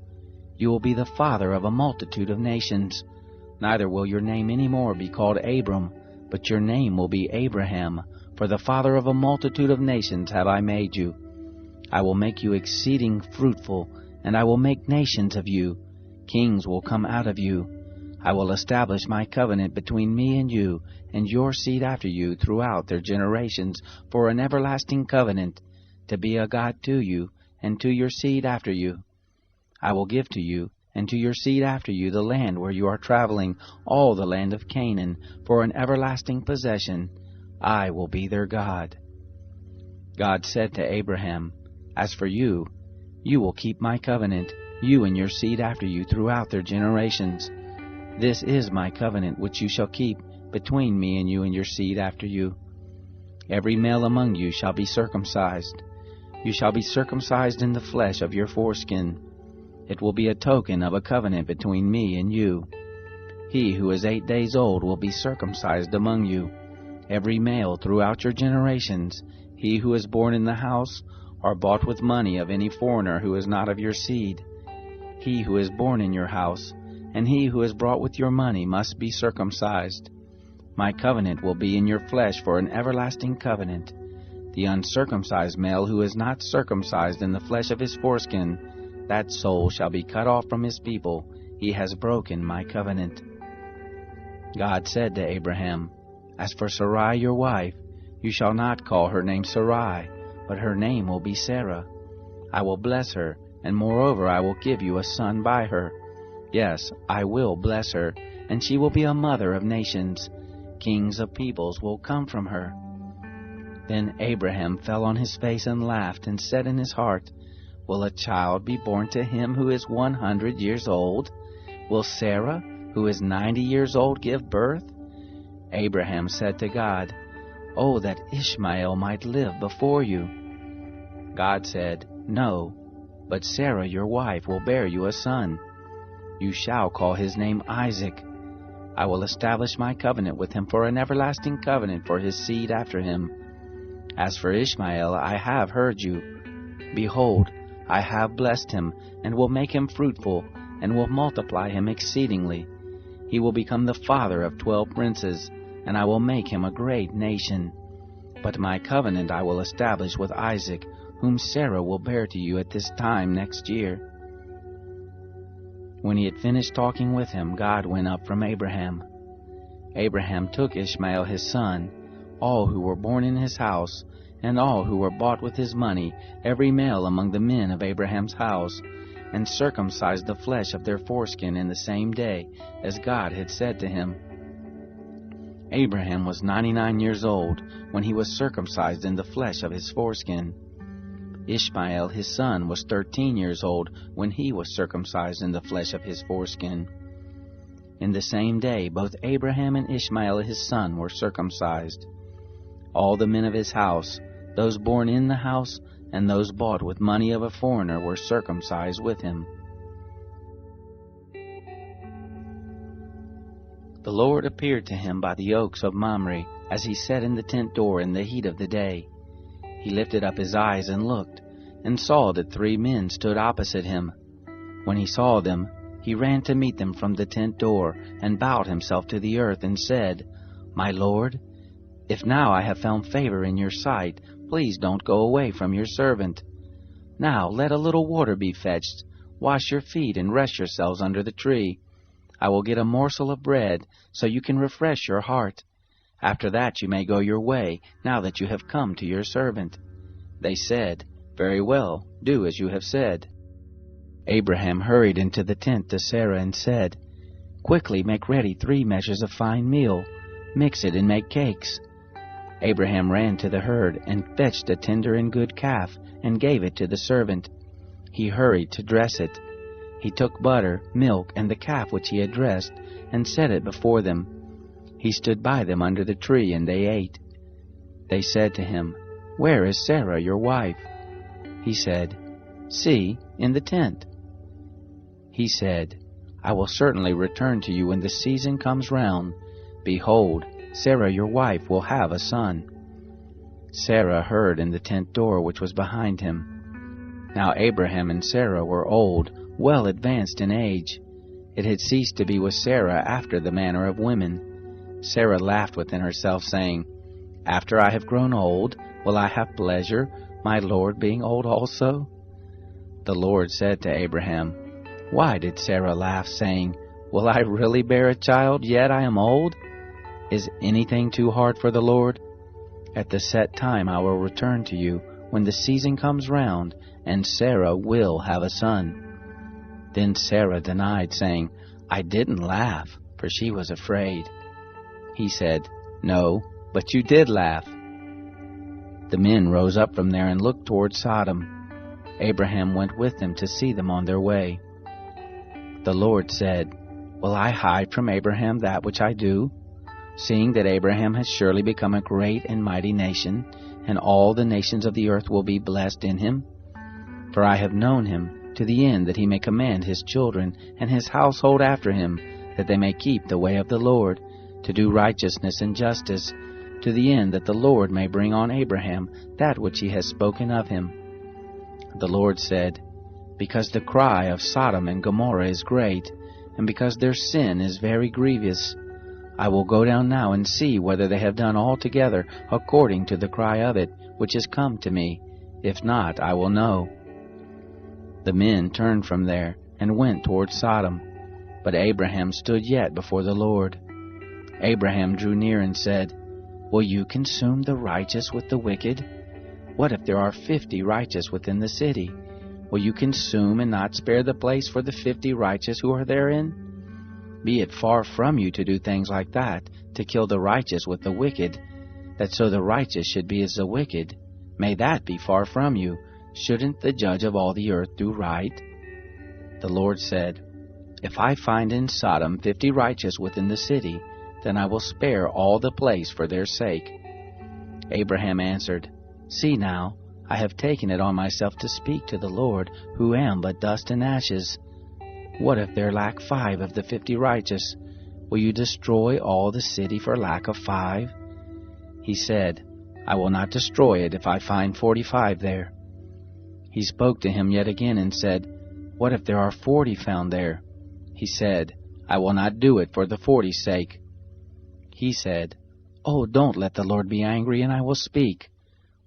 You will be the father of a multitude of nations. Neither will your name any more be called Abram, but your name will be Abraham, for the father of a multitude of nations have I made you. I will make you exceeding fruitful, and I will make nations of you. Kings will come out of you. I will establish my covenant between me and you, and your seed after you throughout their generations, for an everlasting covenant, to be a God to you, and to your seed after you. I will give to you, and to your seed after you, the land where you are traveling, all the land of Canaan, for an everlasting possession. I will be their God." God said to Abraham, "As for you, you will keep my covenant, you and your seed after you throughout their generations. This is my covenant which you shall keep between me and you and your seed after you. Every male among you shall be circumcised. You shall be circumcised in the flesh of your foreskin. It will be a token of a covenant between me and you. He who is 8 days old will be circumcised among you, every male throughout your generations, he who is born in the house or bought with money of any foreigner who is not of your seed. He who is born in your house, and he who is brought with your money must be circumcised. My covenant will be in your flesh for an everlasting covenant. The uncircumcised male who is not circumcised in the flesh of his foreskin, that soul shall be cut off from his people. He has broken my covenant." God said to Abraham, "As for Sarai your wife, you shall not call her name Sarai, but her name will be Sarah. I will bless her, and moreover I will give you a son by her. Yes, I will bless her, and she will be a mother of nations. Kings of peoples will come from her." Then Abraham fell on his face and laughed, and said in his heart, "Will a child be born to him who is 100 years old? Will Sarah, who is 90 years old, give birth?" Abraham said to God, "Oh, that Ishmael might live before you." God said, "No, but Sarah your wife will bear you a son. You shall call his name Isaac. I will establish my covenant with him for an everlasting covenant for his seed after him. As for Ishmael, I have heard you. Behold, I have blessed him, and will make him fruitful, and will multiply him exceedingly. He will become the father of 12 princes, and I will make him a great nation. But my covenant I will establish with Isaac, whom Sarah will bear to you at this time next year." When he had finished talking with him, God went up from Abraham. Abraham took Ishmael his son, all who were born in his house, and all who were bought with his money, every male among the men of Abraham's house, and circumcised the flesh of their foreskin in the same day, as God had said to him. Abraham was 99 years old when he was circumcised in the flesh of his foreskin. Ishmael his son was 13 years old when he was circumcised in the flesh of his foreskin. In the same day both Abraham and Ishmael his son were circumcised. All the men of his house, those born in the house and those bought with money of a foreigner, were circumcised with him. The Lord appeared to him by the oaks of Mamre, as he sat in the tent door in the heat of the day. He lifted up his eyes and looked, and saw that 3 men stood opposite him. When he saw them, he ran to meet them from the tent door, and bowed himself to the earth, and said, "My Lord, if now I have found favor in your sight, please don't go away from your servant. Now let a little water be fetched. Wash your feet and rest yourselves under the tree. I will get a morsel of bread, so you can refresh your heart. After that you may go your way, now that you have come to your servant." They said, "Very well, do as you have said." Abraham hurried into the tent to Sarah and said, "Quickly make ready 3 measures of fine meal. Mix it and make cakes." Abraham ran to the herd and fetched a tender and good calf and gave it to the servant. He hurried to dress it. He took butter, milk, and the calf which he had dressed, and set it before them. He stood by them under the tree, and they ate. They said to him, "Where is Sarah, your wife?" He said, "See, in the tent." He said, "I will certainly return to you when the season comes round. Behold, Sarah your wife will have a son." Sarah heard in the tent door which was behind him. Now Abraham and Sarah were old, well advanced in age. It had ceased to be with Sarah after the manner of women. Sarah laughed within herself, saying, "After I have grown old, will I have pleasure, my Lord being old also?" The Lord said to Abraham, "Why did Sarah laugh, saying, 'Will I really bear a child, yet I am old?' Is anything too hard for the Lord? At the set time I will return to you, when the season comes round, and Sarah will have a son." Then Sarah denied, saying, "I didn't laugh," for she was afraid. He said, "No, but you did laugh." The men rose up from there and looked toward Sodom. Abraham went with them to see them on their way. The Lord said, "Will I hide from Abraham that which I do? Seeing that Abraham has surely become a great and mighty nation, and all the nations of the earth will be blessed in him. For I have known him, to the end that he may command his children and his household after him, that they may keep the way of the Lord, to do righteousness and justice, to the end that the Lord may bring on Abraham that which he has spoken of him." The Lord said, "Because the cry of Sodom and Gomorrah is great, and because their sin is very grievous, I will go down now and see whether they have done altogether according to the cry of it, which is come to me. If not, I will know." The men turned from there and went toward Sodom, but Abraham stood yet before the Lord. Abraham drew near and said, "Will you consume the righteous with the wicked? What if there are 50 righteous within the city? Will you consume and not spare the place for the 50 righteous who are therein? Be it far from you to do things like that, to kill the righteous with the wicked, that so the righteous should be as the wicked. May that be far from you. Shouldn't the judge of all the earth do right?" The Lord said, "If I find in Sodom 50 righteous within the city, then I will spare all the place for their sake." Abraham answered, "See now, I have taken it on myself to speak to the Lord, who am but dust and ashes. What if there lack 5 of the 50 righteous? Will you destroy all the city for lack of 5? He said, "I will not destroy it if I find 45 there." He spoke to him yet again and said, "What if there are 40 found there?" He said, "I will not do it for the 40's sake." He said, "Oh, don't let the Lord be angry, and I will speak.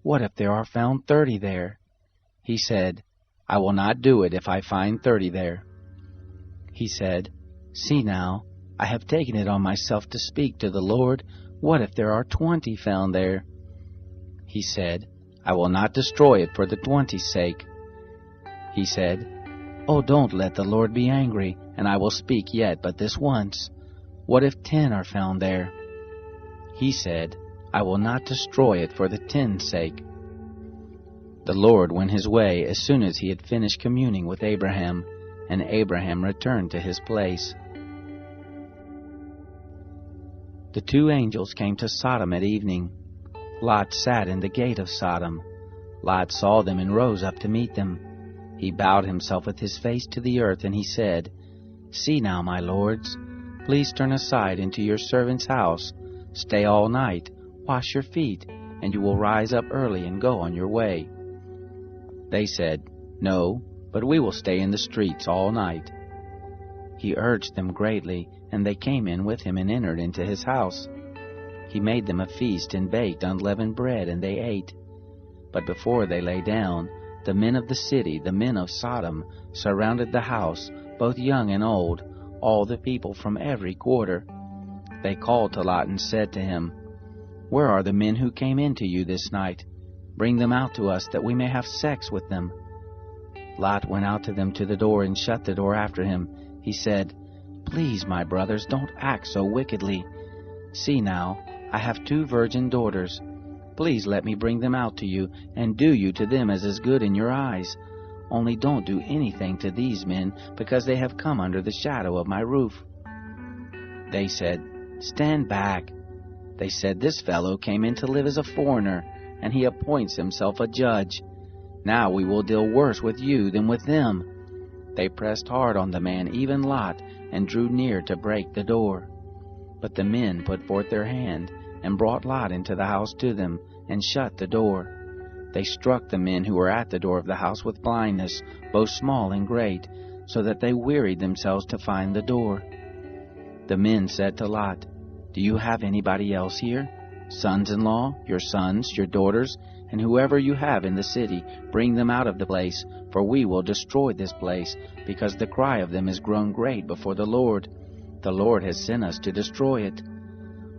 What if there are found 30 there?" He said, "I will not do it if I find 30 there." He said, "See now, I have taken it on myself to speak to the Lord. What if there are 20 found there?" He said, "I will not destroy it for the 20's sake." He said, "Oh, don't let the Lord be angry, and I will speak yet but this once. What if 10 are found there?" He said, "I will not destroy it for the 10's sake." The Lord went his way as soon as he had finished communing with Abraham, and Abraham returned to his place. The 2 angels came to Sodom at evening. Lot sat in the gate of Sodom. Lot saw them and rose up to meet them. He bowed himself with his face to the earth, and he said, "See now, my lords, please turn aside into your servant's house. Stay all night, wash your feet, and you will rise up early and go on your way." They said, "No, but we will stay in the streets all night." He urged them greatly, and they came in with him and entered into his house. He made them a feast and baked unleavened bread, and they ate. But before they lay down, the men of the city, the men of Sodom, surrounded the house, both young and old, all the people from every quarter. They called to Lot and said to him, "Where are the men who came in to you this night? Bring them out to us, that we may have sex with them." Lot went out to them to the door and shut the door after him. He said, "Please, my brothers, don't act so wickedly. See now, I have 2 virgin daughters. Please let me bring them out to you, and do you to them as is good in your eyes. Only don't do anything to these men, because they have come under the shadow of my roof." They said, "Stand back." They said, "This fellow came in to live as a foreigner, and he appoints himself a judge. Now we will deal worse with you than with them." They pressed hard on the man, even Lot, and drew near to break the door. But the men put forth their hand, and brought Lot into the house to them, and shut the door. They struck the men who were at the door of the house with blindness, both small and great, so that they wearied themselves to find the door. The men said to Lot, "Do you have anybody else here? Sons-in-law, your sons, your daughters, and whoever you have in the city, bring them out of the place, for we will destroy this place, because the cry of them is grown great before the Lord. The Lord has sent us to destroy it."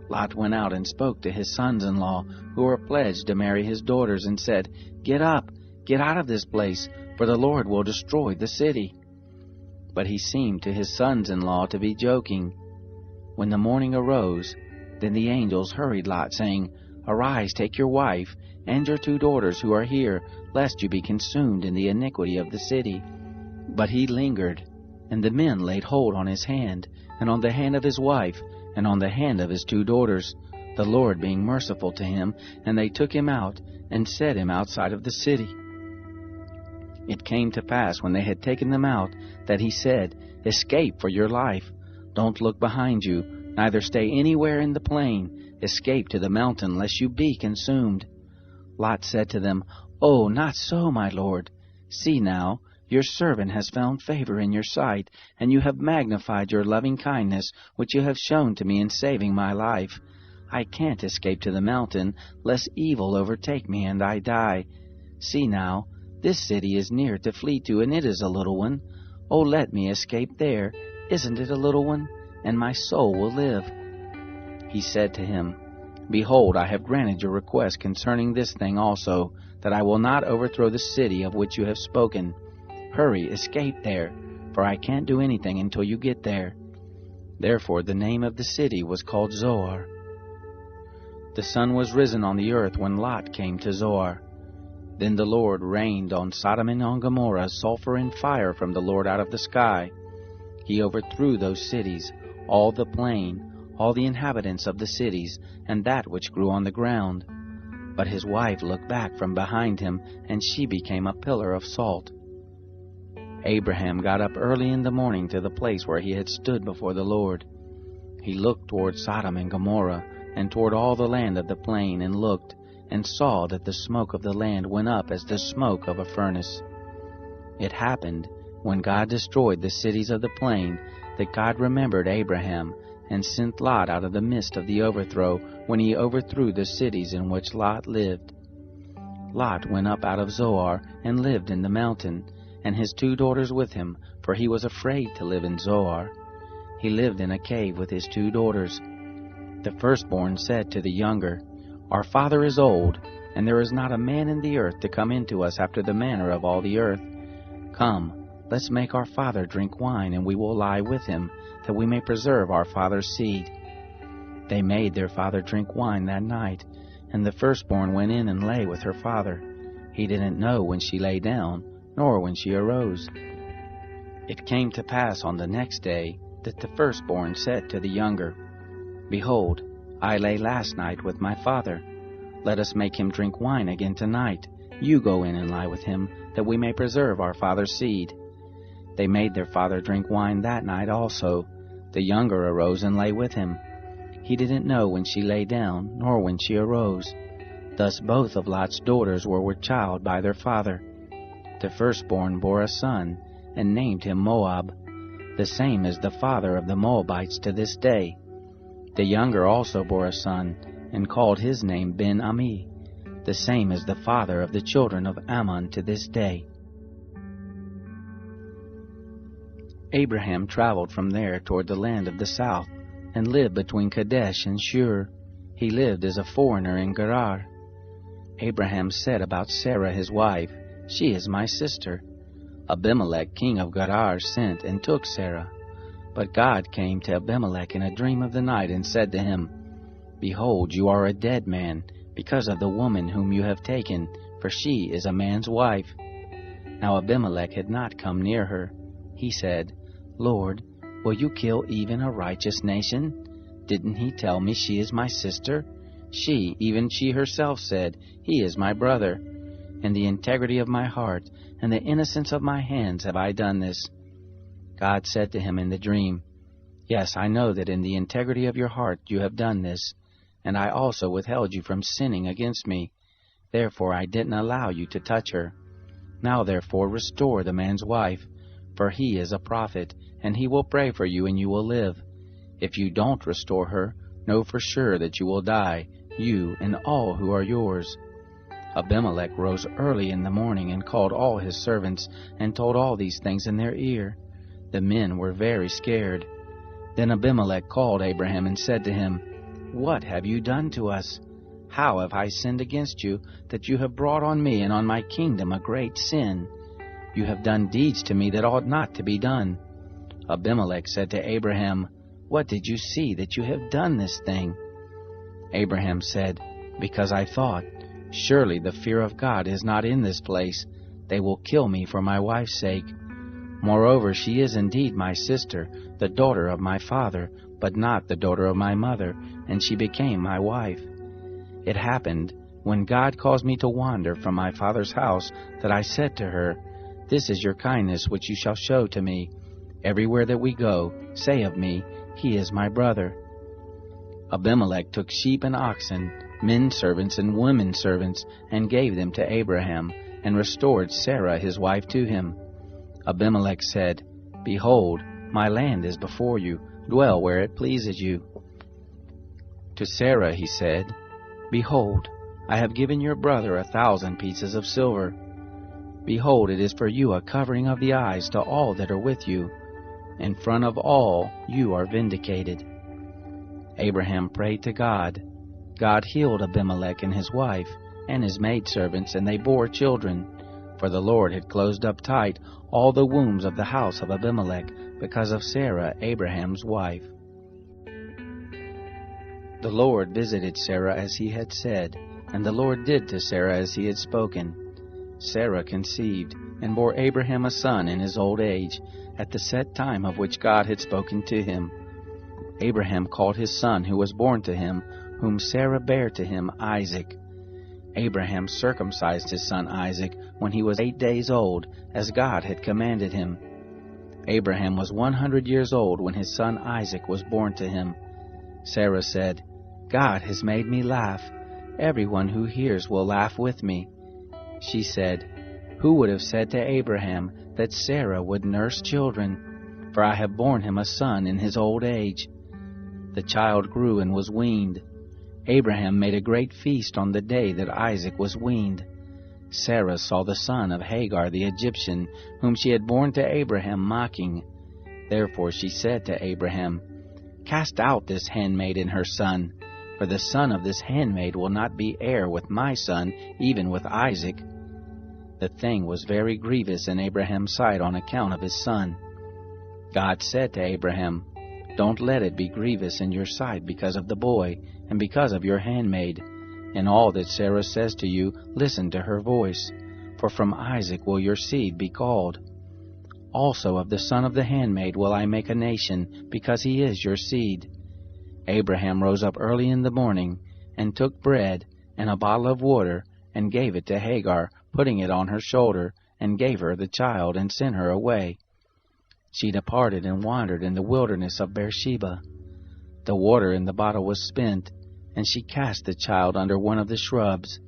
Lot went out and spoke to his sons-in-law, who were pledged to marry his daughters, and said, "Get up, get out of this place, for the Lord will destroy the city." But he seemed to his sons-in-law to be joking. When the morning arose, then the angels hurried Lot, saying, "Arise, take your wife, and your 2 daughters who are here, lest you be consumed in the iniquity of the city." But he lingered, and the men laid hold on his hand, and on the hand of his wife, and on the hand of his 2 daughters, the Lord being merciful to him, and they took him out, and set him outside of the city. It came to pass, when they had taken them out, that he said, "Escape for your life. Don't look behind you, neither stay anywhere in the plain. Escape to the mountain, lest you be consumed." Lot said to them, "Oh, not so, my lord. See now, your servant has found favor in your sight, and you have magnified your loving kindness, which you have shown to me in saving my life. I can't escape to the mountain, lest evil overtake me and I die. See now, this city is near to flee to, and it is a little one. Oh, let me escape there. Isn't it a little one? And my soul will live." He said to him, "Behold, I have granted your request concerning this thing also, that I will not overthrow the city of which you have spoken. Hurry, escape there, for I can't do anything until you get there." Therefore the name of the city was called Zoar. The sun was risen on the earth when Lot came to Zoar. Then the Lord rained on Sodom and on Gomorrah sulfur and fire from the Lord out of the sky. He overthrew those cities, all the plain, all the inhabitants of the cities, and that which grew on the ground. But his wife looked back from behind him, and she became a pillar of salt. Abraham got up early in the morning to the place where he had stood before the Lord. He looked toward Sodom and Gomorrah, and toward all the land of the plain, and looked, and saw that the smoke of the land went up as the smoke of a furnace. It happened, when God destroyed the cities of the plain, that God remembered Abraham, and sent Lot out of the midst of the overthrow, when he overthrew the cities in which Lot lived. Lot went up out of Zoar, and lived in the mountain, and his 2 daughters with him, for he was afraid to live in Zoar. He lived in a cave with his 2 daughters. The firstborn said to the younger, Our father is old, and there is not a man in the earth to come into us after the manner of all the earth. Come, let's make our father drink wine, and we will lie with him, that we may preserve our father's seed. They made their father drink wine that night, and the firstborn went in and lay with her father. He didn't know when she lay down, nor when she arose. It came to pass on the next day that the firstborn said to the younger, Behold, I lay last night with my father. Let us make him drink wine again tonight. You go in and lie with him, that we may preserve our father's seed. They made their father drink wine that night also. The younger arose and lay with him. He didn't know when she lay down, nor when she arose. Thus both of Lot's daughters were with child by their father. The firstborn bore a son, and named him Moab. The same is the father of the Moabites to this day. The younger also bore a son, and called his name Ben-Ammi. The same is the father of the children of Ammon to this day. Abraham traveled from there toward the land of the south, and lived between Kadesh and Shur. He lived as a foreigner in Gerar. Abraham said about Sarah his wife, She is my sister. Abimelech king of Gerar sent and took Sarah. But God came to Abimelech in a dream of the night and said to him, Behold, you are a dead man, because of the woman whom you have taken, for she is a man's wife. Now Abimelech had not come near her. He said, Lord, will you kill even a righteous nation? Didn't he tell me she is my sister? She, even she herself, said, He is my brother. In the integrity of my heart and the innocence of my hands have I done this. God said to him in the dream, Yes, I know that in the integrity of your heart you have done this, and I also withheld you from sinning against me. Therefore I didn't allow you to touch her. Now therefore restore the man's wife, for he is a prophet, and he will pray for you and you will live. If you don't restore her, know for sure that you will die, you and all who are yours. Abimelech rose early in the morning and called all his servants, and told all these things in their ear. The men were very scared. Then Abimelech called Abraham and said to him, What have you done to us? How have I sinned against you, that you have brought on me and on my kingdom a great sin? You have done deeds to me that ought not to be done. Abimelech said to Abraham, What did you see that you have done this thing? Abraham said, Because I thought, Surely the fear of God is not in this place. They will kill me for my wife's sake. Moreover, she is indeed my sister, the daughter of my father, but not the daughter of my mother, and she became my wife. It happened, when God caused me to wander from my father's house, that I said to her, This is your kindness which you shall show to me. Everywhere that we go, say of me, He is my brother. Abimelech took sheep and oxen, men servants and women servants, and gave them to Abraham, and restored Sarah his wife to him. Abimelech said, Behold, my land is before you, dwell where it pleases you. To Sarah he said, Behold, I have given your brother 1,000 pieces of silver. Behold, it is for you a covering of the eyes to all that are with you. In front of all you are vindicated. Abraham prayed to God. God healed Abimelech and his wife, and his maidservants, and they bore children. For the Lord had closed up tight all the wombs of the house of Abimelech, because of Sarah, Abraham's wife. The Lord visited Sarah as he had said, and the Lord did to Sarah as he had spoken. Sarah conceived, and bore Abraham a son in his old age, at the set time of which God had spoken to him. Abraham called his son who was born to him, whom Sarah bare to him, Isaac. Abraham circumcised his son Isaac when he was 8 days old, as God had commanded him. Abraham was 100 years old when his son Isaac was born to him. Sarah said, God has made me laugh. Everyone who hears will laugh with me. She said, Who would have said to Abraham that Sarah would nurse children? For I have borne him a son in his old age. The child grew and was weaned. Abraham made a great feast on the day that Isaac was weaned. Sarah saw the son of Hagar the Egyptian, whom she had borne to Abraham, mocking. Therefore she said to Abraham, Cast out this handmaid and her son, for the son of this handmaid will not be heir with my son, even with Isaac. The thing was very grievous in Abraham's sight on account of his son. God said to Abraham, Don't let it be grievous in your sight because of the boy, and because of your handmaid. In all that Sarah says to you, listen to her voice, for from Isaac will your seed be called. Also of the son of the handmaid will I make a nation, because he is your seed. Abraham rose up early in the morning, and took bread and a bottle of water, and gave it to Hagar, putting it on her shoulder, and gave her the child, and sent her away. She departed and wandered in the wilderness of Beersheba. The water in the bottle was spent, and she cast the child under one of the shrubs.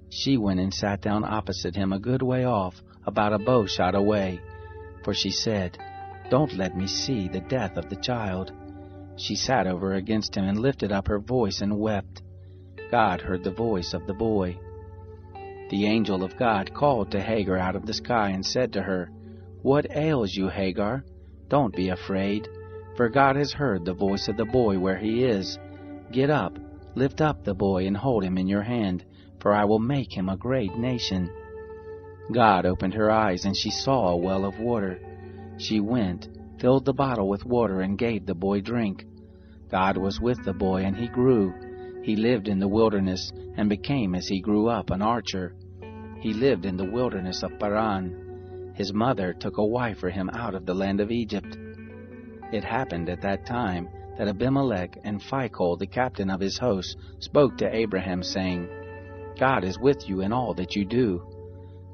She went and sat down opposite him a good way off, about a bow shot away. For she said, Don't let me see the death of the child. She sat over against him and lifted up her voice and wept. God heard the voice of the boy. The angel of God called to Hagar out of the sky and said to her, What ails you, Hagar? Don't be afraid, for God has heard the voice of the boy where he is. Get up, lift up the boy and hold him in your hand, for I will make him a great nation. God opened her eyes, and she saw a well of water. She went, filled the bottle with water, and gave the boy drink. God was with the boy, and he grew. He lived in the wilderness, and became, as he grew up, an archer. He lived in the wilderness of Paran. His mother took a wife for him out of the land of Egypt. It happened at that time that Abimelech and Phicol, the captain of his host, spoke to Abraham, saying, God is with you in all that you do.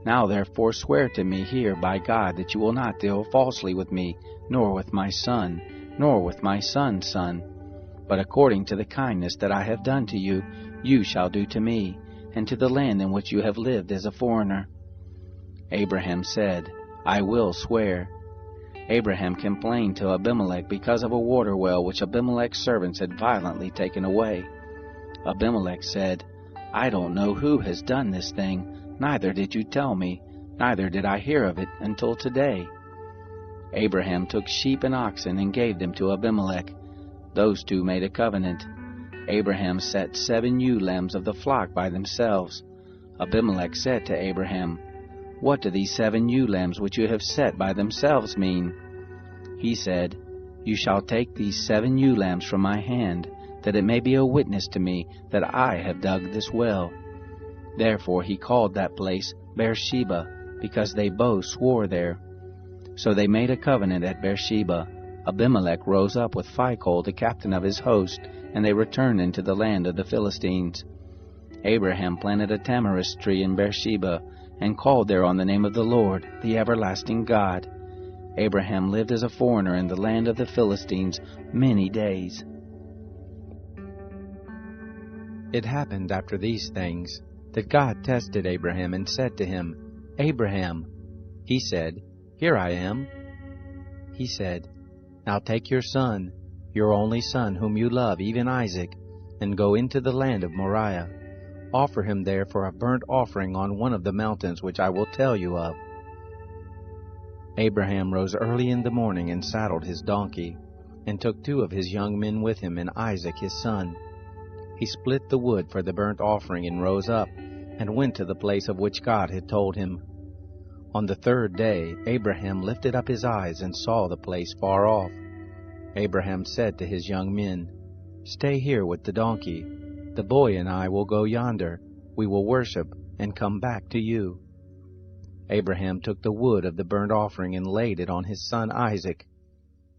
Now therefore swear to me here by God that you will not deal falsely with me, nor with my son, nor with my son's son. But according to the kindness that I have done to you, you shall do to me, and to the land in which you have lived as a foreigner. Abraham said, I will swear. Abraham complained to Abimelech because of a water well which Abimelech's servants had violently taken away. Abimelech said, I don't know who has done this thing, neither did you tell me, neither did I hear of it until today. Abraham took sheep and oxen and gave them to Abimelech. Those two made a covenant. Abraham set 7 ewe lambs of the flock by themselves. Abimelech said to Abraham, What do these 7 ewe lambs which you have set by themselves mean? He said, You shall take these 7 ewe lambs from my hand, that it may be a witness to me that I have dug this well. Therefore he called that place Beersheba, because they both swore there. So they made a covenant at Beersheba. Abimelech rose up with Phicol, the captain of his host, and they returned into the land of the Philistines. Abraham planted a tamarisk tree in Beersheba, and called there on the name of the Lord, the everlasting God. Abraham lived as a foreigner in the land of the Philistines many days. It happened after these things that God tested Abraham and said to him, Abraham. He said, Here I am. He said, Now take your son, your only son whom you love, even Isaac, and go into the land of Moriah. Offer him there for a burnt offering on one of the mountains which I will tell you of. Abraham rose early in the morning and saddled his donkey, and took 2 of his young men with him and Isaac his son. He split the wood for the burnt offering and rose up, and went to the place of which God had told him. On the 3rd day Abraham lifted up his eyes and saw the place far off. Abraham said to his young men, Stay here with the donkey. The boy and I will go yonder. We will worship, and come back to you. Abraham took the wood of the burnt offering and laid it on his son Isaac.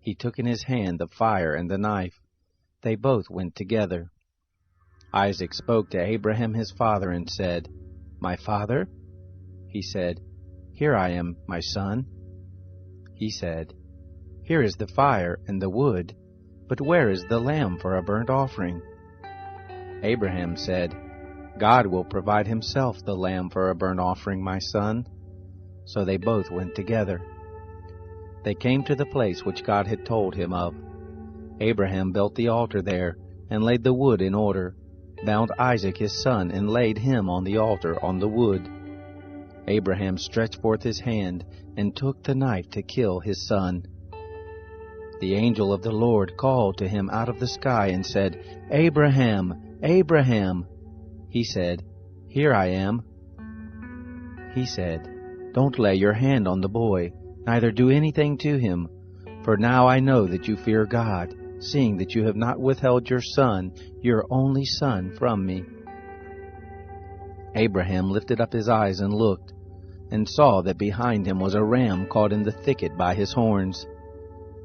He took in his hand the fire and the knife. They both went together. Isaac spoke to Abraham his father and said, My father? He said, Here I am, my son. He said, Here is the fire and the wood, but where is the lamb for a burnt offering? Abraham said, God will provide himself the lamb for a burnt offering, my son. So they both went together. They came to the place which God had told him of. Abraham built the altar there, and laid the wood in order, bound Isaac his son, and laid him on the altar on the wood. Abraham stretched forth his hand and took the knife to kill his son. The angel of the Lord called to him out of the sky and said, "Abraham, Abraham." He said, "Here I am." He said, "Don't lay your hand on the boy, neither do anything to him, for now I know that you fear God, seeing that you have not withheld your son, your only son, from me." Abraham lifted up his eyes and looked, and saw that behind him was a ram caught in the thicket by his horns.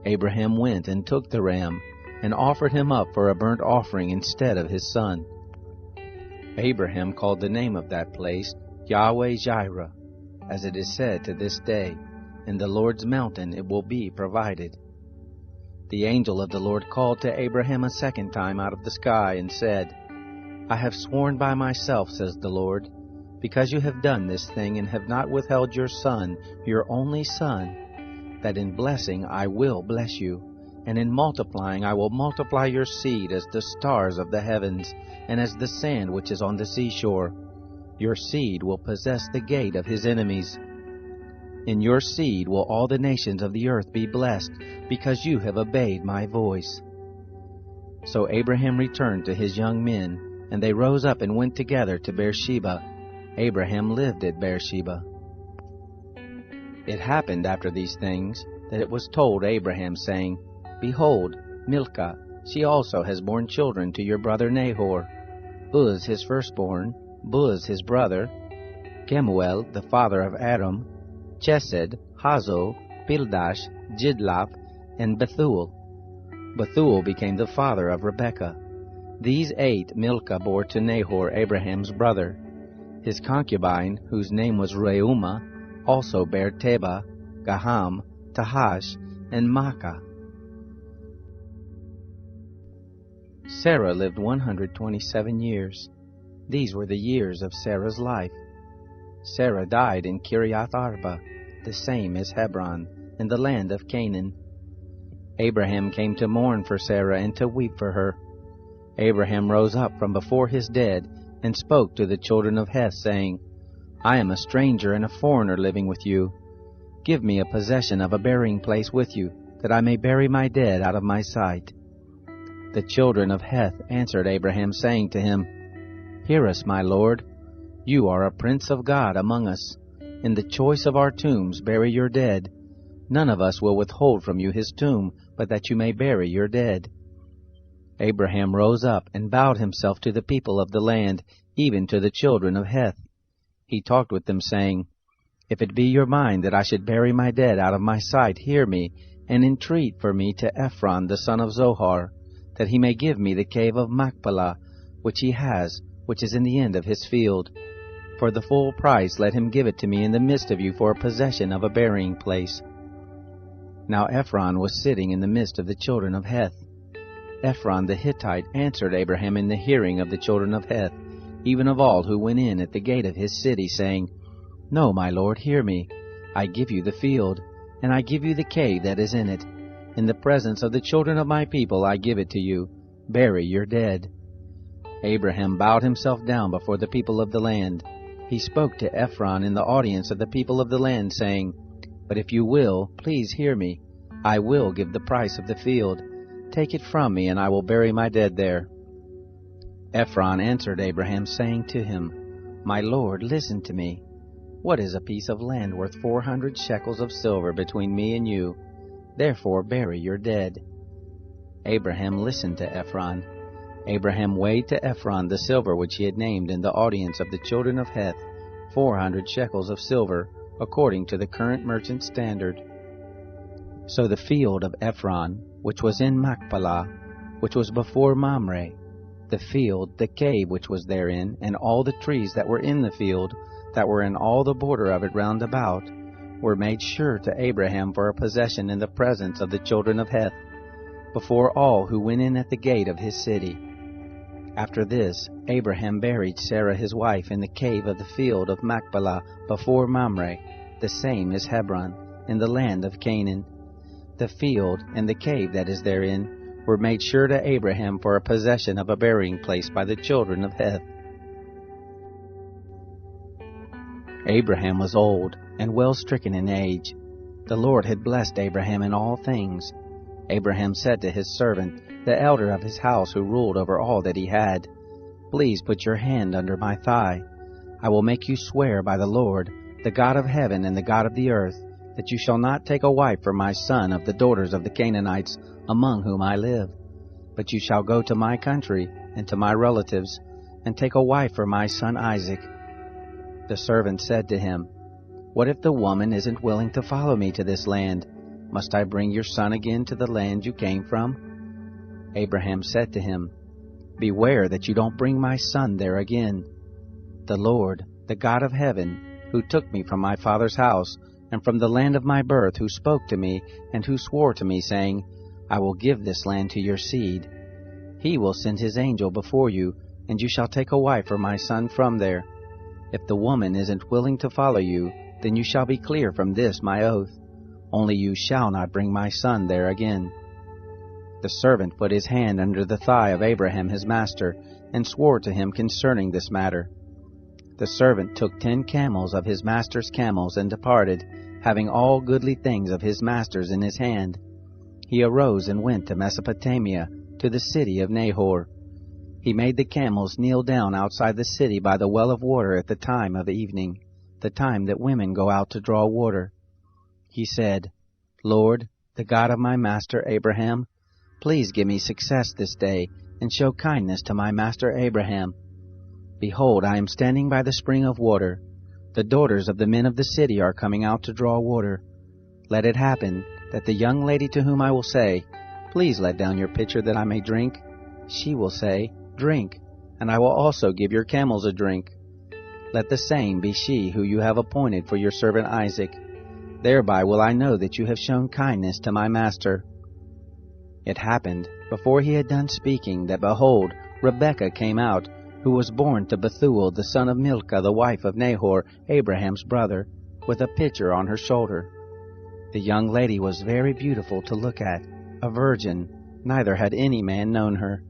Abraham went and took the ram, and offered him up for a burnt offering instead of his son. Abraham called the name of that place Yahweh-Jireh, as it is said to this day, "In the Lord's mountain it will be provided." The angel of the Lord called to Abraham a second time out of the sky and said, "I have sworn by myself, says the Lord, because you have done this thing and have not withheld your son, your only son, that in blessing I will bless you, and in multiplying I will multiply your seed as the stars of the heavens, and as the sand which is on the seashore. Your seed will possess the gate of his enemies. In your seed will all the nations of the earth be blessed, because you have obeyed my voice." So Abraham returned to his young men, and they rose up and went together to Beersheba. Abraham lived at Beersheba. It happened after these things that it was told Abraham, saying, "Behold, Milcah, she also has borne children to your brother Nahor, Uz his firstborn, Buz his brother, Kemuel the father of Aram, Chesed, Hazo, Pildash, Jidlaph, and Bethuel. Bethuel became the father of Rebekah. These 8 Milcah bore to Nahor, Abraham's brother. His concubine, whose name was Reumah, also bare Tebah, Gaham, Tahash, and Maacah. Sarah lived 127 years. These were the years of Sarah's life. Sarah died in Kiriath Arba, the same as Hebron, in the land of Canaan. Abraham came to mourn for Sarah and to weep for her. Abraham rose up from before his dead and spoke to the children of Heth, saying, "I am a stranger and a foreigner living with you. Give me a possession of a burying place with you, that I may bury my dead out of my sight." The children of Heth answered Abraham, saying to him, "Hear us, my lord. You are a prince of God among us. In the choice of our tombs bury your dead. None of us will withhold from you his tomb, but that you may bury your dead." Abraham rose up and bowed himself to the people of the land, even to the children of Heth. He talked with them, saying, "If it be your mind that I should bury my dead out of my sight, hear me, and entreat for me to Ephron the son of Zohar, that he may give me the cave of Machpelah, which he has, which is in the end of his field. For the full price let him give it to me in the midst of you for a possession of a burying place." Now Ephron was sitting in the midst of the children of Heth. Ephron the Hittite answered Abraham in the hearing of the children of Heth, even of all who went in at the gate of his city, saying, "No, my lord, hear me. I give you the field, and I give you the cave that is in it. In the presence of the children of my people I give it to you. Bury your dead." Abraham bowed himself down before the people of the land. He spoke to Ephron in the audience of the people of the land, saying, "But if you will, please hear me. I will give the price of the field. Take it from me, and I will bury my dead there." Ephron answered Abraham, saying to him, "My lord, listen to me. What is a piece of land worth 400 shekels of silver between me and you? Therefore bury your dead." Abraham listened to Ephron. Abraham weighed to Ephron the silver which he had named in the audience of the children of Heth, 400 shekels of silver, according to the current merchant standard. So the field of Ephron, which was in Machpelah, which was before Mamre, the field, the cave which was therein, and all the trees that were in the field, that were in all the border of it round about, were made sure to Abraham for a possession in the presence of the children of Heth, before all who went in at the gate of his city. After this, Abraham buried Sarah his wife in the cave of the field of Machpelah before Mamre, the same as Hebron, in the land of Canaan. The field and the cave that is therein were made sure to Abraham for a possession of a burying place by the children of Heth. Abraham was old and well stricken in age. The Lord had blessed Abraham in all things. Abraham said to his servant, the elder of his house who ruled over all that he had, "Please put your hand under my thigh. I will make you swear by the Lord, the God of heaven and the God of the earth, that you shall not take a wife for my son of the daughters of the Canaanites among whom I live. But you shall go to my country and to my relatives, and take a wife for my son Isaac." The servant said to him, "What if the woman isn't willing to follow me to this land? Must I bring your son again to the land you came from?" Abraham said to him, "Beware that you don't bring my son there again. The Lord, the God of heaven, who took me from my father's house and from the land of my birth, who spoke to me and who swore to me, saying, 'I will give this land to your seed,' he will send his angel before you, and you shall take a wife for my son from there. If the woman isn't willing to follow you, then you shall be clear from this my oath. Only you shall not bring my son there again." The servant put his hand under the thigh of Abraham his master, and swore to him concerning this matter. The servant took 10 camels of his master's camels and departed, having all goodly things of his master's in his hand. He arose and went to Mesopotamia, to the city of Nahor. He made the camels kneel down outside the city by the well of water at the time of evening, the time that women go out to draw water. He said, "Lord, the God of my master Abraham, please give me success this day, and show kindness to my master Abraham. Behold, I am standing by the spring of water. The daughters of the men of the city are coming out to draw water. Let it happen that the young lady to whom I will say, 'Please let down your pitcher that I may drink,' she will say, 'Drink, and I will also give your camels a drink.' Let the same be she who you have appointed for your servant Isaac. Thereby will I know that you have shown kindness to my master." It happened, before he had done speaking, that behold, Rebekah came out, who was born to Bethuel the son of Milcah, the wife of Nahor, Abraham's brother, with a pitcher on her shoulder. The young lady was very beautiful to look at, a virgin, neither had any man known her.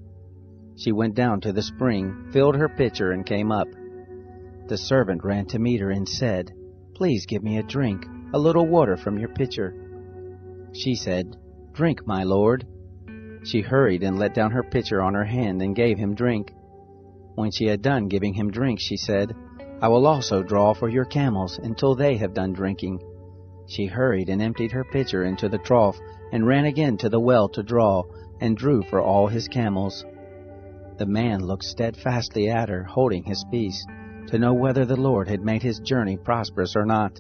She went down to the spring, filled her pitcher, and came up. The servant ran to meet her and said, "Please give me a drink, a little water from your pitcher." She said, "Drink, my lord." She hurried and let down her pitcher on her hand and gave him drink. When she had done giving him drink, she said, "I will also draw for your camels until they have done drinking." She hurried and emptied her pitcher into the trough, and ran again to the well to draw, and drew for all his camels. The man looked steadfastly at her, holding his peace, to know whether the Lord had made his journey prosperous or not.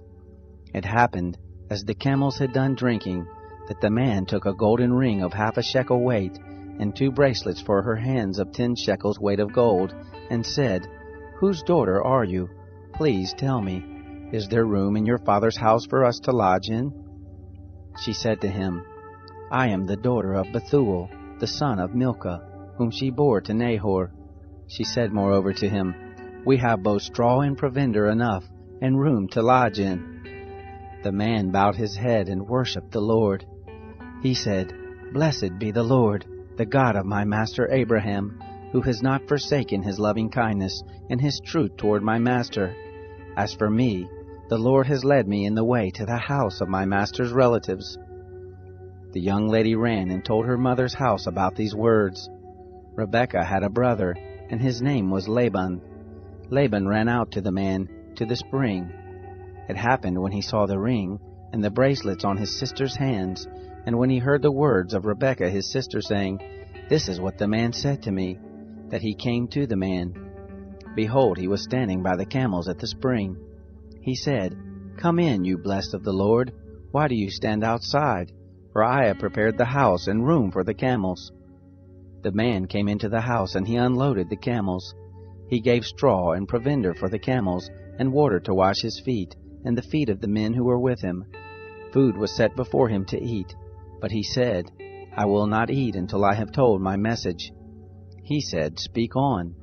It happened, as the camels had done drinking, that the man took a golden ring of 1/2 shekel weight, and 2 bracelets for her hands of 10 shekels weight of gold, and said, "Whose daughter are you? Please tell me. Is there room in your father's house for us to lodge in?" She said to him, "I am the daughter of Bethuel, the son of Milcah, whom she bore to Nahor." She said moreover to him, "We have both straw and provender enough, and room to lodge in." The man bowed his head and worshipped the Lord. He said, "Blessed be the Lord, the God of my master Abraham, who has not forsaken his loving kindness and his truth toward my master. As for me, the Lord has led me in the way to the house of my master's relatives." The young lady ran and told her mother's house about these words. Rebekah had a brother, and his name was Laban. Laban ran out to the man, to the spring. It happened when he saw the ring and the bracelets on his sister's hands, and when he heard the words of Rebekah his sister saying, "This is what the man said to me," that he came to the man. Behold, he was standing by the camels at the spring. He said, "Come in, you blessed of the Lord. Why do you stand outside? For I have prepared the house and room for the camels." The man came into the house, and he unloaded the camels. He gave straw and provender for the camels, and water to wash his feet, and the feet of the men who were with him. Food was set before him to eat, but he said, "I will not eat until I have told my message." He said, "Speak on."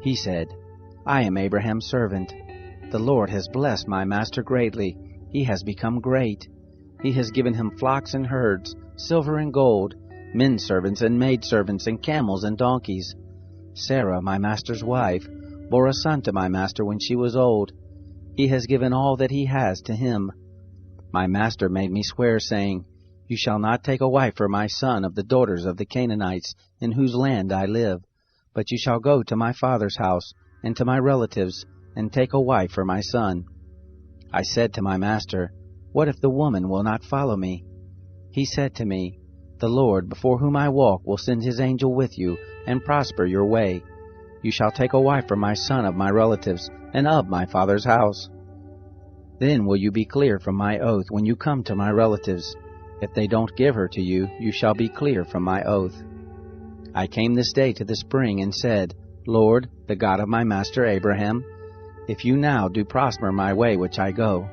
He said, "I am Abraham's servant. The Lord has blessed my master greatly. He has become great. He has given him flocks and herds, silver and gold, men servants and maid servants, and camels and donkeys. Sarah, my master's wife, bore a son to my master when she was old. He has given all that he has to him. My master made me swear, saying, You shall not take a wife for my son of the daughters of the Canaanites, in whose land I live, but you shall go to my father's house, and to my relatives, and take a wife for my son. I said to my master, What if the woman will not follow me? He said to me, The Lord, before whom I walk, will send his angel with you, and prosper your way. You shall take a wife for my son of my relatives, and of my father's house. Then will you be clear from my oath when you come to my relatives. If they don't give her to you, you shall be clear from my oath. I came this day to the spring, and said, Lord, the God of my master Abraham, if you now do prosper my way which I go,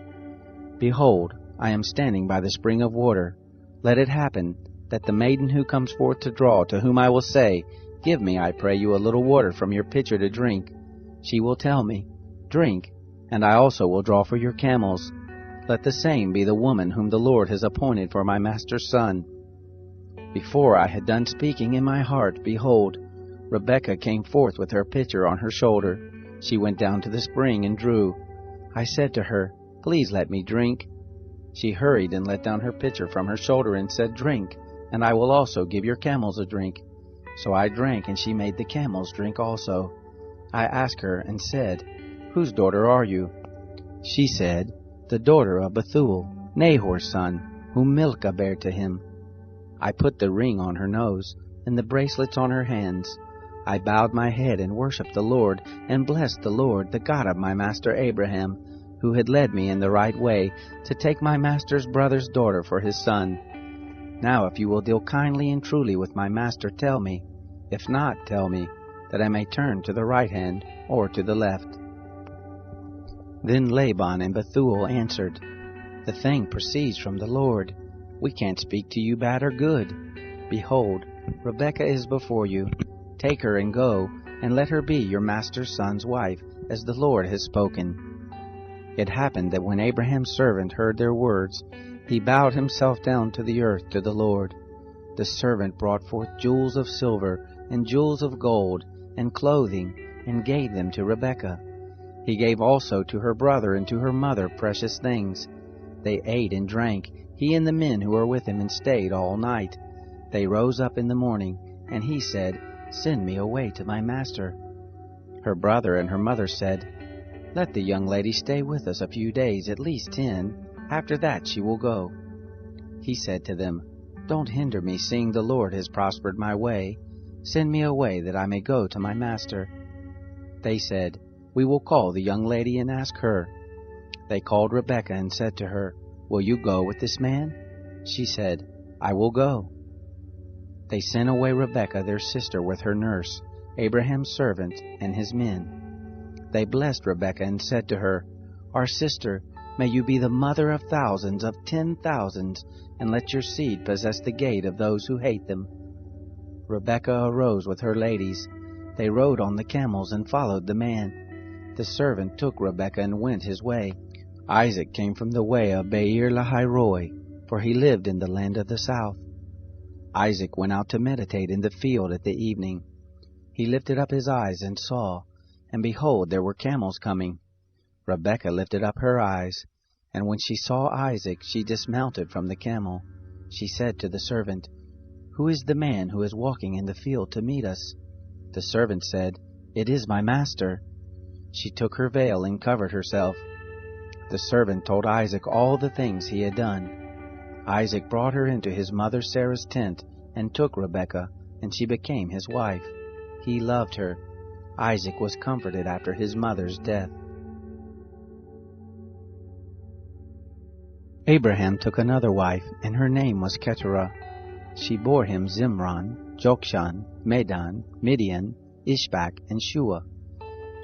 behold, I am standing by the spring of water. Let it happen, that the maiden who comes forth to draw, to whom I will say, Give me, I pray you, a little water from your pitcher to drink, she will tell me, Drink, and I also will draw for your camels. Let the same be the woman whom the Lord has appointed for my master's son. Before I had done speaking in my heart, behold, Rebekah came forth with her pitcher on her shoulder. She went down to the spring and drew. I said to her, Please let me drink. She hurried and let down her pitcher from her shoulder and said, Drink, and I will also give your camels a drink. So I drank, and she made the camels drink also. I asked her and said, Whose daughter are you? She said, The daughter of Bethuel, Nahor's son, whom Milcah bare to him. I put the ring on her nose, and the bracelets on her hands. I bowed my head and worshipped the Lord, and blessed the Lord, the God of my master Abraham, who had led me in the right way, to take my master's brother's daughter for his son. Now if you will deal kindly and truly with my master, tell me. If not, tell me, that I may turn to the right hand or to the left. Then Laban and Bethuel answered, The thing proceeds from the Lord. We can't speak to you bad or good. Behold, Rebekah is before you. Take her and go, and let her be your master's son's wife, as the Lord has spoken. It happened that when Abraham's servant heard their words, he bowed himself down to the earth to the Lord. The servant brought forth jewels of silver, and jewels of gold, and clothing, and gave them to Rebekah. He gave also to her brother and to her mother precious things. They ate and drank, he and the men who were with him, and stayed all night. They rose up in the morning, and he said, Send me away to my master. Her brother and her mother said, Let the young lady stay with us a few days, at least 10. After that she will go. He said to them, Don't hinder me, seeing the Lord has prospered my way. Send me away, that I may go to my master. They said, We will call the young lady and ask her. They called Rebekah and said to her, Will you go with this man? She said, I will go. They sent away Rebekah their sister with her nurse, Abraham's servant, and his men. They blessed Rebekah and said to her, Our sister, may you be the mother of thousands, of 10,000s, and let your seed possess the gate of those who hate them. Rebekah arose with her ladies. They rode on the camels and followed the man. The servant took Rebekah and went his way. Isaac came from the way of Beer Lahai-roi, for he lived in the land of the south. Isaac went out to meditate in the field at the evening. He lifted up his eyes and saw, and behold, there were camels coming. Rebekah lifted up her eyes, and when she saw Isaac, she dismounted from the camel. She said to the servant, Who is the man who is walking in the field to meet us? The servant said, It is my master. She took her veil and covered herself. The servant told Isaac all the things he had done. Isaac brought her into his mother Sarah's tent, and took Rebekah, and she became his wife. He loved her. Isaac was comforted after his mother's death. Abraham took another wife, and her name was Keturah. She bore him Zimran, Jokshan, Medan, Midian, Ishbak, and Shua.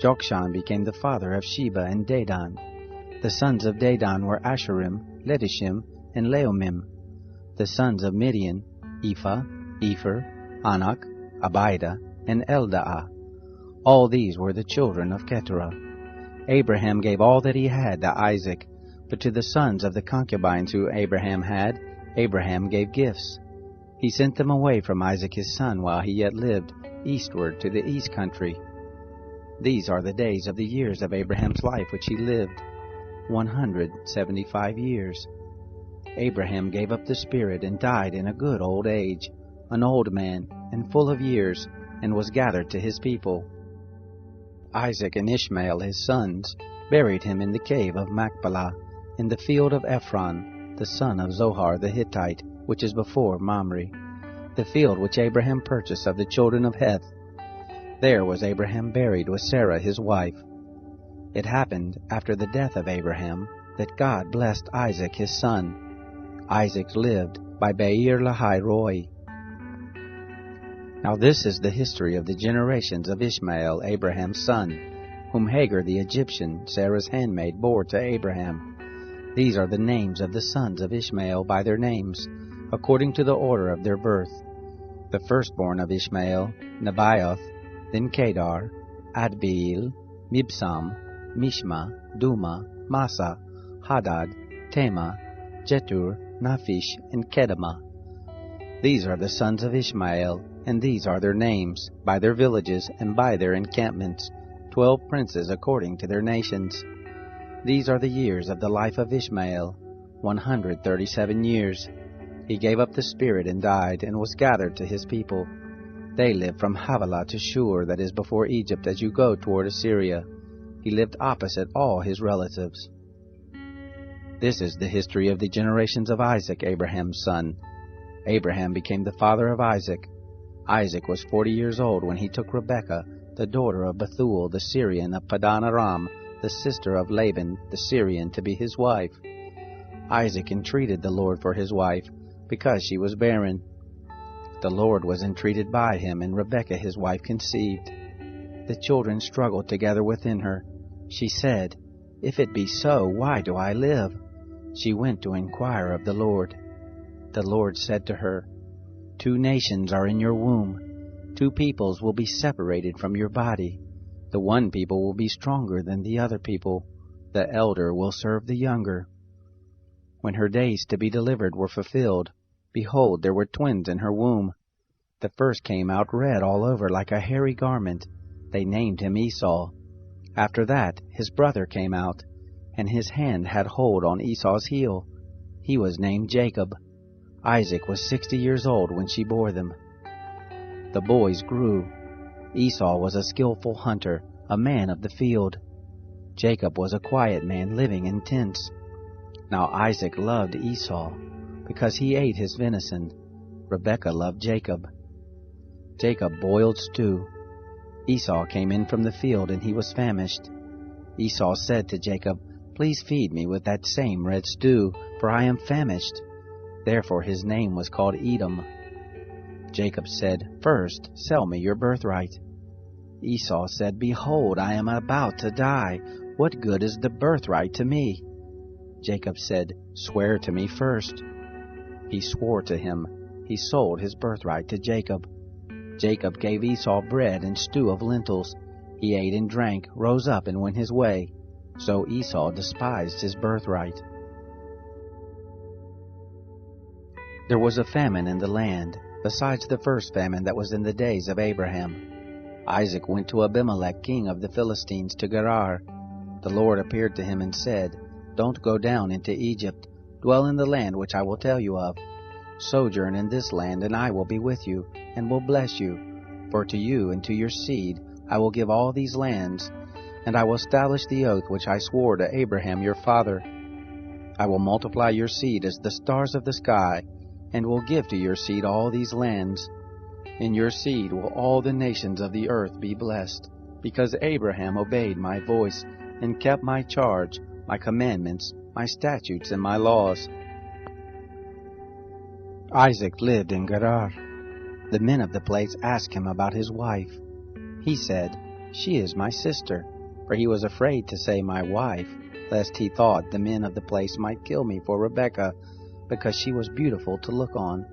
Jokshan became the father of Sheba and Dedan. The sons of Dedan were Asherim, Letishim, and Leomim. The sons of Midian, Ephah, Epher, Anak, Abida, and Eldaah. All these were the children of Keturah. Abraham gave all that he had to Isaac, but to the sons of the concubines who Abraham had, Abraham gave gifts. He sent them away from Isaac his son while he yet lived, eastward to the east country. These are the days of the years of Abraham's life which he lived, 175 years. Abraham gave up the spirit and died in a good old age, an old man and full of years, and was gathered to his people. Isaac and Ishmael his sons buried him in the cave of Machpelah, in the field of Ephron, the son of Zohar the Hittite, which is before Mamre, the field which Abraham purchased of the children of Heth. There was Abraham buried with Sarah his wife. It happened after the death of Abraham that God blessed Isaac his son. Isaac lived by Beer Lahai Roi. Now this is the history of the generations of Ishmael, Abraham's son, whom Hagar the Egyptian, Sarah's handmaid, bore to Abraham. These are the names of the sons of Ishmael by their names, according to the order of their birth. The firstborn of Ishmael, Nebaioth, then Kedar, Adbeel, Mibsam, Mishma, Duma, Massa, Hadad, Tema, Jetur, Naphish, and Kedemah. These are the sons of Ishmael, and these are their names, by their villages and by their encampments, 12 princes according to their nations. These are the years of the life of Ishmael, 137 years. He gave up the spirit and died, and was gathered to his people. They lived from Havilah to Shur, that is before Egypt, as you go toward Assyria. He lived opposite all his relatives. This is the history of the generations of Isaac, Abraham's son. Abraham became the father of Isaac. Isaac was 40 years old when he took Rebekah, the daughter of Bethuel the Syrian of Padan Aram, the sister of Laban the Syrian, to be his wife. Isaac entreated the Lord for his wife, because she was barren. The Lord was entreated by him, and Rebekah his wife conceived. The children struggled together within her. She said, "If it be so, why do I live?" She went to inquire of the Lord. The Lord said to her, "2 nations are in your womb. 2 peoples will be separated from your body. The one people will be stronger than the other people. The elder will serve the younger." When her days to be delivered were fulfilled, behold, there were twins in her womb. The first came out red all over like a hairy garment. They named him Esau. After that his brother came out, and his hand had hold on Esau's heel. He was named Jacob. Isaac was 60 years old when she bore them. The boys grew. Esau was a skillful hunter, a man of the field. Jacob was a quiet man living in tents. Now Isaac loved Esau, because he ate his venison. Rebekah loved Jacob. Jacob boiled stew. Esau came in from the field, and he was famished. Esau said to Jacob, "Please feed me with that same red stew, for I am famished." Therefore his name was called Edom. Jacob said, "First, sell me your birthright." Esau said, "Behold, I am about to die. What good is the birthright to me?" Jacob said, "Swear to me first." He swore to him. He sold his birthright to Jacob. Jacob gave Esau bread and stew of lentils. He ate and drank, rose up, and went his way. So Esau despised his birthright. There was a famine in the land, besides the first famine that was in the days of Abraham. Isaac went to Abimelech, king of the Philistines, to Gerar. The Lord appeared to him and said, "Don't go down into Egypt. Dwell in the land which I will tell you of. Sojourn in this land, and I will be with you, and will bless you. For to you and to your seed I will give all these lands, and I will establish the oath which I swore to Abraham your father. I will multiply your seed as the stars of the sky, and will give to your seed all these lands. In your seed will all the nations of the earth be blessed, because Abraham obeyed my voice, and kept my charge, my commandments, my statutes, and my laws." Isaac lived in Gerar. The men of the place asked him about his wife. He said, "She is my sister," for he was afraid to say my wife, lest he thought the men of the place might kill me for Rebekah, because she was beautiful to look on.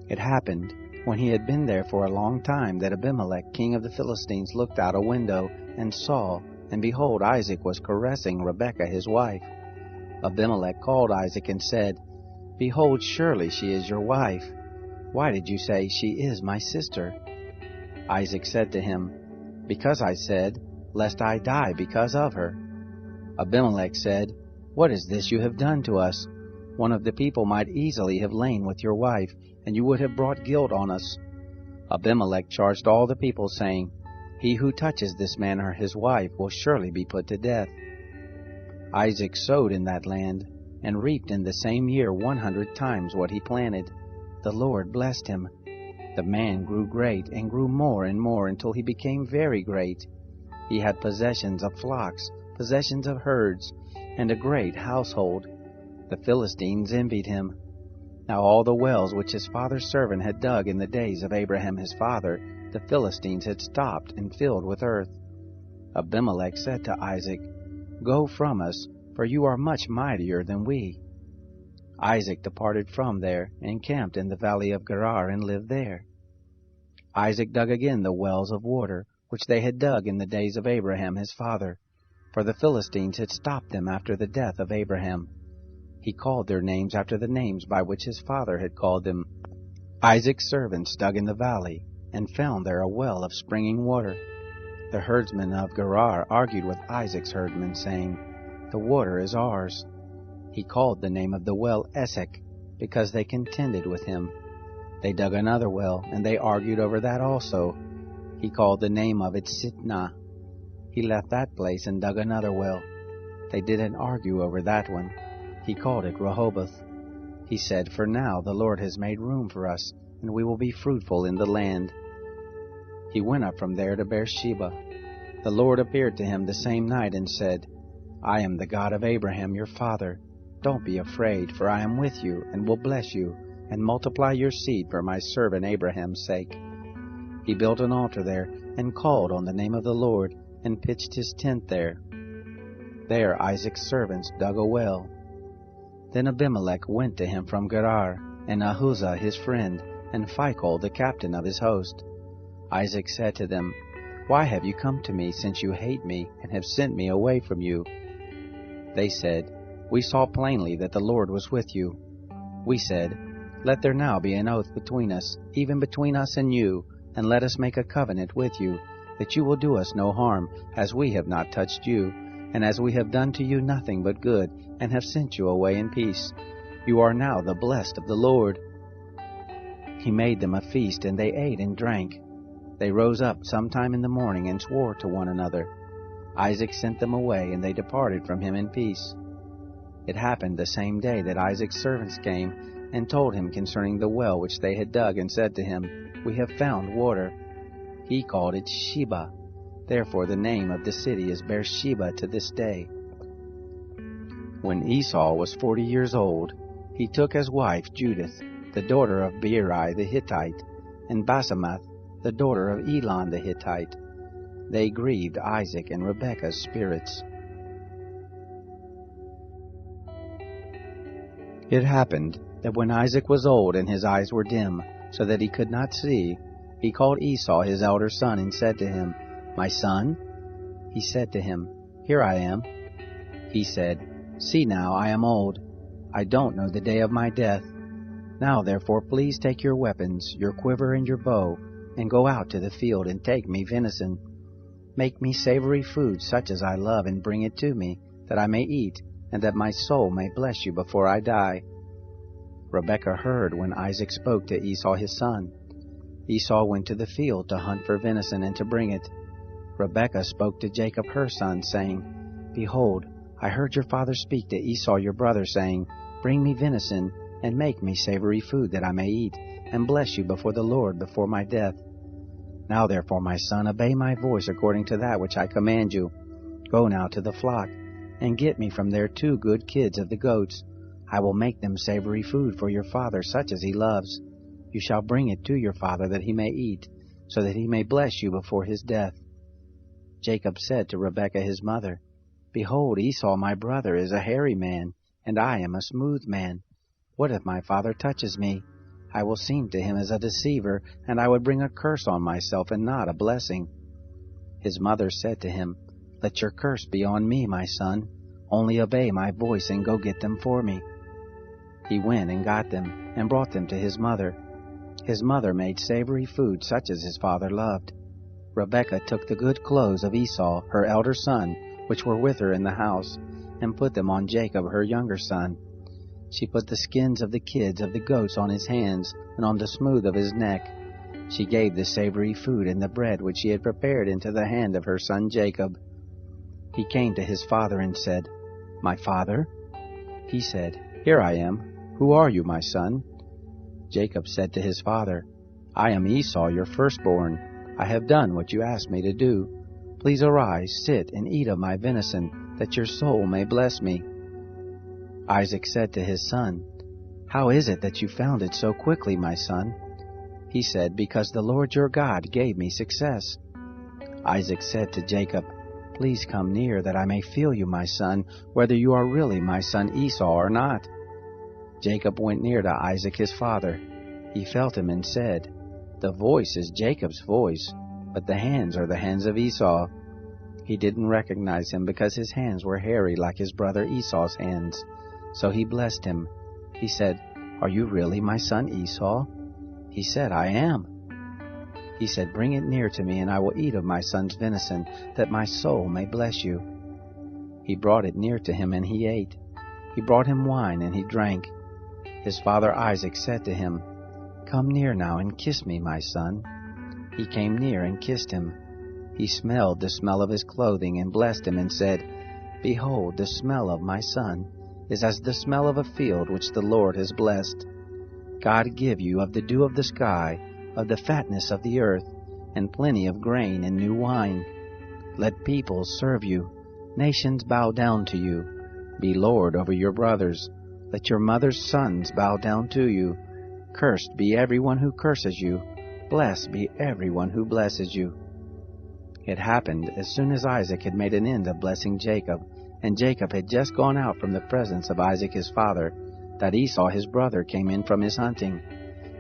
It happened, when he had been there for a long time, that Abimelech, king of the Philistines, looked out a window, and saw, and behold, Isaac was caressing Rebekah his wife. Abimelech called Isaac and said, "Behold, surely she is your wife. Why did you say, 'She is my sister'?" Isaac said to him, "Because I said, lest I die because of her." Abimelech said, "What is this you have done to us? One of the people might easily have lain with your wife, and you would have brought guilt on us." Abimelech charged all the people, saying, "He who touches this man or his wife will surely be put to death." Isaac sowed in that land, and reaped in the same year 100 times what he planted. The Lord blessed him. The man grew great, and grew more and more, until he became very great. He had possessions of flocks, possessions of herds, and a great household. The Philistines envied him. Now all the wells which his father's servant had dug in the days of Abraham his father, the Philistines had stopped and filled with earth. Abimelech said to Isaac, "Go from us, for you are much mightier than we." Isaac departed from there, and camped in the valley of Gerar, and lived there. Isaac dug again the wells of water, which they had dug in the days of Abraham his father, for the Philistines had stopped them after the death of Abraham. He called their names after the names by which his father had called them. Isaac's servants dug in the valley, and found there a well of springing water. The herdsmen of Gerar argued with Isaac's herdmen, saying, "The water is ours." He called the name of the well Esek, because they contended with him. They dug another well, and they argued over that also. He called the name of it Sitnah. He left that place and dug another well. They didn't argue over that one. He called it Rehoboth. He said, "For now the Lord has made room for us, and we will be fruitful in the land." He went up from there to Beersheba. The Lord appeared to him the same night and said, "I am the God of Abraham your father. Don't be afraid, for I am with you, and will bless you, and multiply your seed for my servant Abraham's sake." He built an altar there, and called on the name of the Lord, and pitched his tent there. There Isaac's servants dug a well. Then Abimelech went to him from Gerar, and Ahuzah his friend, and Phicol the captain of his host. Isaac said to them, "Why have you come to me, since you hate me, and have sent me away from you?" They said, "We saw plainly that the Lord was with you." We said, "Let there now be an oath between us, even between us and you, and let us make a covenant with you, that you will do us no harm, as we have not touched you, and as we have done to you nothing but good, and have sent you away in peace. You are now the blessed of the Lord." He made them a feast, and they ate and drank. They rose up sometime in the morning, and swore to one another. Isaac sent them away, and they departed from him in peace. It happened the same day that Isaac's servants came, and told him concerning the well which they had dug, and said to him, "We have found water." He called it Sheba. Therefore the name of the city is Beersheba to this day. When Esau was 40 years old, he took as wife Judith, the daughter of Beeri the Hittite, and Basemath, the daughter of Elon the Hittite. They grieved Isaac and Rebekah's spirits. It happened that when Isaac was old and his eyes were dim, so that he could not see, he called Esau his elder son and said to him, "My son?" He said to him, "Here I am." He said, "See now, I am old. I don't know the day of my death. Now therefore please take your weapons, your quiver and your bow, and go out to the field and take me venison. Make me savory food such as I love, and bring it to me, that I may eat, and that my soul may bless you before I die." Rebekah heard when Isaac spoke to Esau his son. Esau went to the field to hunt for venison and to bring it. Rebekah spoke to Jacob her son, saying, "Behold, I heard your father speak to Esau your brother, saying, Bring me venison, and make me savory food that I may eat, and bless you before the Lord before my death. Now therefore, my son, obey my voice according to that which I command you. Go now to the flock, and get me from there 2 good kids of the goats. I will make them savory food for your father, such as he loves. You shall bring it to your father, that he may eat, so that he may bless you before his death." Jacob said to Rebekah his mother, "Behold, Esau my brother is a hairy man, and I am a smooth man. What if my father touches me? I will seem to him as a deceiver, and I would bring a curse on myself and not a blessing." His mother said to him, "Let your curse be on me, my son. Only obey my voice and go get them for me." He went and got them, and brought them to his mother. His mother made savory food such as his father loved. Rebekah took the good clothes of Esau, her elder son, which were with her in the house, and put them on Jacob her younger son. She put the skins of the kids of the goats on his hands, and on the smooth of his neck. She gave the savory food and the bread which she had prepared into the hand of her son Jacob. He came to his father and said, "My father?" He said, "Here I am. Who are you, my son?" Jacob said to his father, "I am Esau, your firstborn. I have done what you asked me to do. Please arise, sit, and eat of my venison, that your soul may bless me." Isaac said to his son, "How is it that you found it so quickly, my son?" He said, "Because the Lord your God gave me success." Isaac said to Jacob, "Please come near, that I may feel you, my son, whether you are really my son Esau or not." Jacob went near to Isaac his father. He felt him and said, "The voice is Jacob's voice, but the hands are the hands of Esau." He didn't recognize him because his hands were hairy like his brother Esau's hands. So he blessed him. He said, "Are you really my son Esau?" He said, "I am." He said, "Bring it near to me, and I will eat of my son's venison, that my soul may bless you." He brought it near to him, and he ate. He brought him wine, and he drank. His father Isaac said to him, "Come near now and kiss me, my son." He came near and kissed him. He smelled the smell of his clothing and blessed him and said, "Behold, the smell of my son is as the smell of a field which the Lord has blessed. God give you of the dew of the sky, of the fatness of the earth, and plenty of grain and new wine. Let peoples serve you, nations bow down to you. Be lord over your brothers. Let your mother's sons bow down to you. Cursed be everyone who curses you. Blessed be everyone who blesses you." It happened as soon as Isaac had made an end of blessing Jacob, and Jacob had just gone out from the presence of Isaac his father, that Esau his brother came in from his hunting.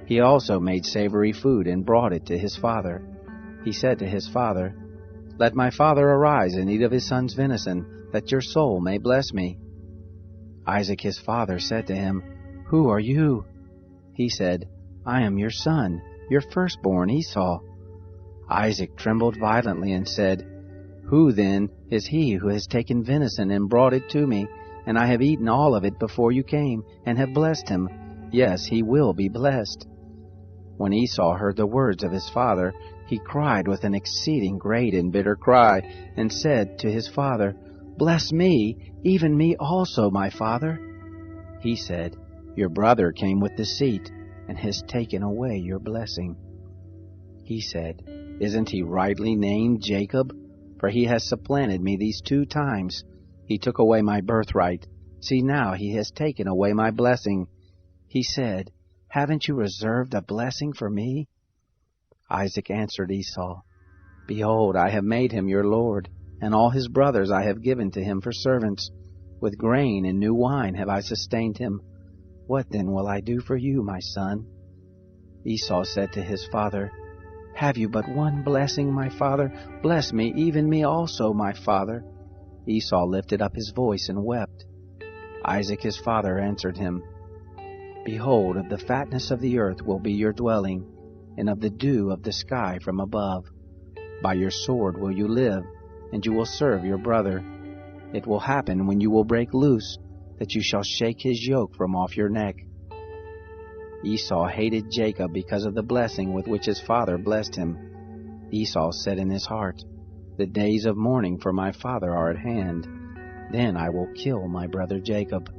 He also made savory food and brought it to his father. He said to his father, "Let my father arise and eat of his son's venison, that your soul may bless me." Isaac his father said to him, "Who are you?" He said, "I am your son, your firstborn Esau." Isaac trembled violently and said, "Who then is he who has taken venison and brought it to me, and I have eaten all of it before you came, and have blessed him? Yes, he will be blessed." When Esau heard the words of his father, he cried with an exceeding great and bitter cry, and said to his father, "Bless me, even me also, my father." He said, "Your brother came with deceit, and has taken away your blessing." He said, "Isn't he rightly named Jacob? For he has supplanted me these 2 times. He took away my birthright. See, now he has taken away my blessing." He said, "Haven't you reserved a blessing for me?" Isaac answered Esau, "Behold, I have made him your lord, and all his brothers I have given to him for servants. With grain and new wine have I sustained him. What then will I do for you, my son?" Esau said to his father, "Have you but one blessing, my father? Bless me, even me also, my father." Esau lifted up his voice and wept. Isaac his father answered him, "Behold, of the fatness of the earth will be your dwelling, and of the dew of the sky from above. By your sword will you live, and you will serve your brother. It will happen when you will break loose, that you shall shake his yoke from off your neck." Esau hated Jacob because of the blessing with which his father blessed him. Esau said in his heart, "The days of mourning for my father are at hand. Then I will kill my brother Jacob."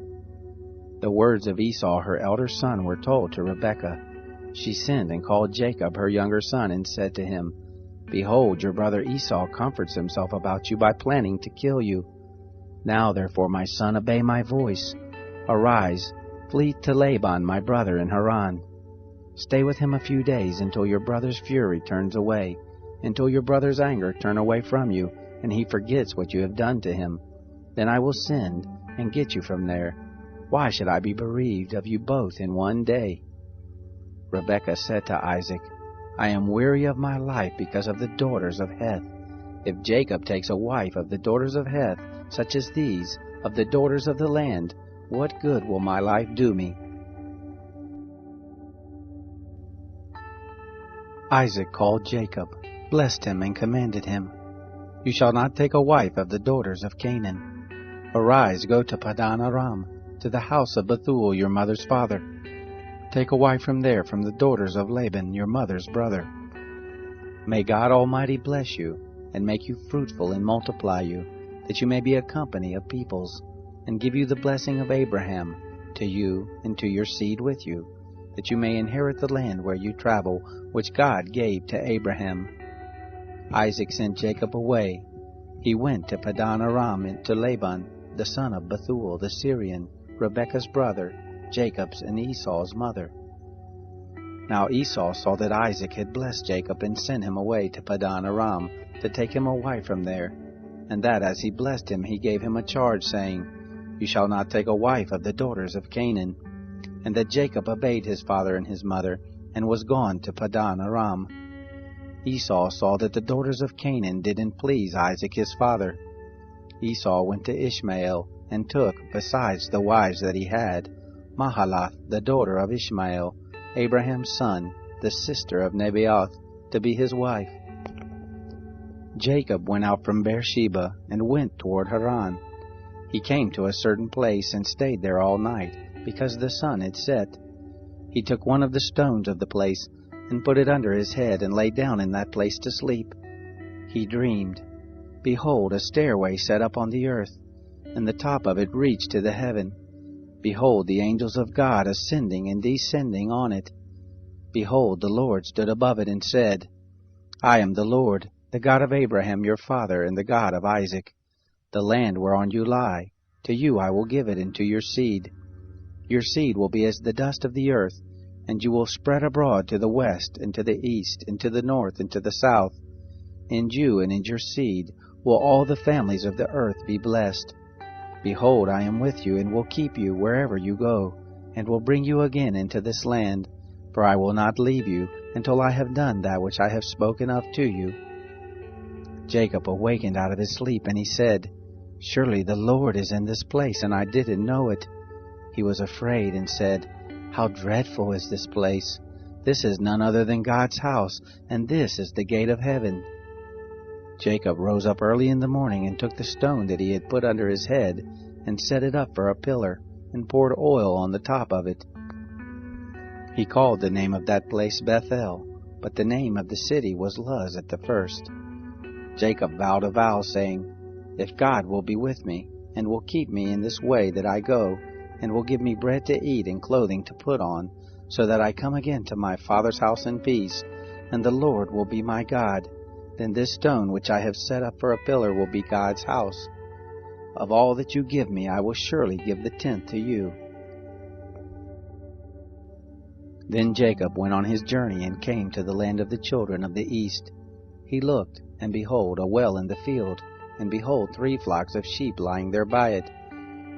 The words of Esau her elder son were told to Rebekah. She sent and called Jacob her younger son and said to him, "Behold, your brother Esau comforts himself about you by planning to kill you. Now therefore, my son, obey my voice. Arise, flee to Laban my brother in Haran. Stay with him a few days until your brother's fury turns away, until your brother's anger turn away from you, and he forgets what you have done to him. Then I will send and get you from there. Why should I be bereaved of you both in one day?" Rebekah said to Isaac, "I am weary of my life because of the daughters of Heth. If Jacob takes a wife of the daughters of Heth, such as these, of the daughters of the land, what good will my life do me?" Isaac called Jacob, blessed him, and commanded him, You shall not take a wife of the daughters of Canaan. Arise, go to Padan Aram, to the house of Bethuel your mother's father. Take a wife from there, from the daughters of Laban your mother's brother. May God Almighty bless you, and make you fruitful and multiply you, that you may be a company of peoples, and give you the blessing of Abraham, to you and to your seed with you, that you may inherit the land where you travel, which God gave to Abraham. Isaac sent Jacob away. He went to Padan Aram to Laban, the son of Bethuel the Syrian, Rebekah's brother, Jacob's and Esau's mother. Now Esau saw that Isaac had blessed Jacob and sent him away to Padan Aram to take him a wife from there, and that as he blessed him he gave him a charge, saying, You shall not take a wife of the daughters of Canaan. And that Jacob obeyed his father and his mother, and was gone to Padan Aram. Esau saw that the daughters of Canaan didn't please Isaac his father. Esau went to Ishmael, and took, besides the wives that he had, Mahalath, the daughter of Ishmael, Abraham's son, the sister of Nebaioth, to be his wife. Jacob went out from Beersheba, and went toward Haran. He came to a certain place, and stayed there all night, because the sun had set. He took one of the stones of the place, and put it under his head, and lay down in that place to sleep. He dreamed. Behold, a stairway set up on the earth, and the top of it reached to the heaven. Behold, the angels of God ascending and descending on it. Behold, the Lord stood above it, and said, I am the Lord, the God of Abraham your father, and the God of Isaac. The land whereon you lie, to you I will give it, and to your seed. Your seed will be as the dust of the earth, and you will spread abroad to the west, and to the east, and to the north, and to the south. In you and in your seed will all the families of the earth be blessed. Behold, I am with you, and will keep you wherever you go, and will bring you again into this land, for I will not leave you until I have done that which I have spoken of to you. Jacob awakened out of his sleep, and he said, Surely the Lord is in this place, and I didn't know it. He was afraid, and said, How dreadful is this place! This is none other than God's house, and this is the gate of heaven. Jacob rose up early in the morning, and took the stone that he had put under his head, and set it up for a pillar, and poured oil on the top of it. He called the name of that place Bethel, but the name of the city was Luz at the first. Jacob vowed a vow, saying, If God will be with me, and will keep me in this way that I go, and will give me bread to eat and clothing to put on, so that I come again to my father's house in peace, and the Lord will be my God, then this stone which I have set up for a pillar will be God's house. Of all that you give me, I will surely give the tenth to you. Then Jacob went on his journey, and came to the land of the children of the east. He looked, and behold, a well in the field, and behold, 3 flocks of sheep lying there by it.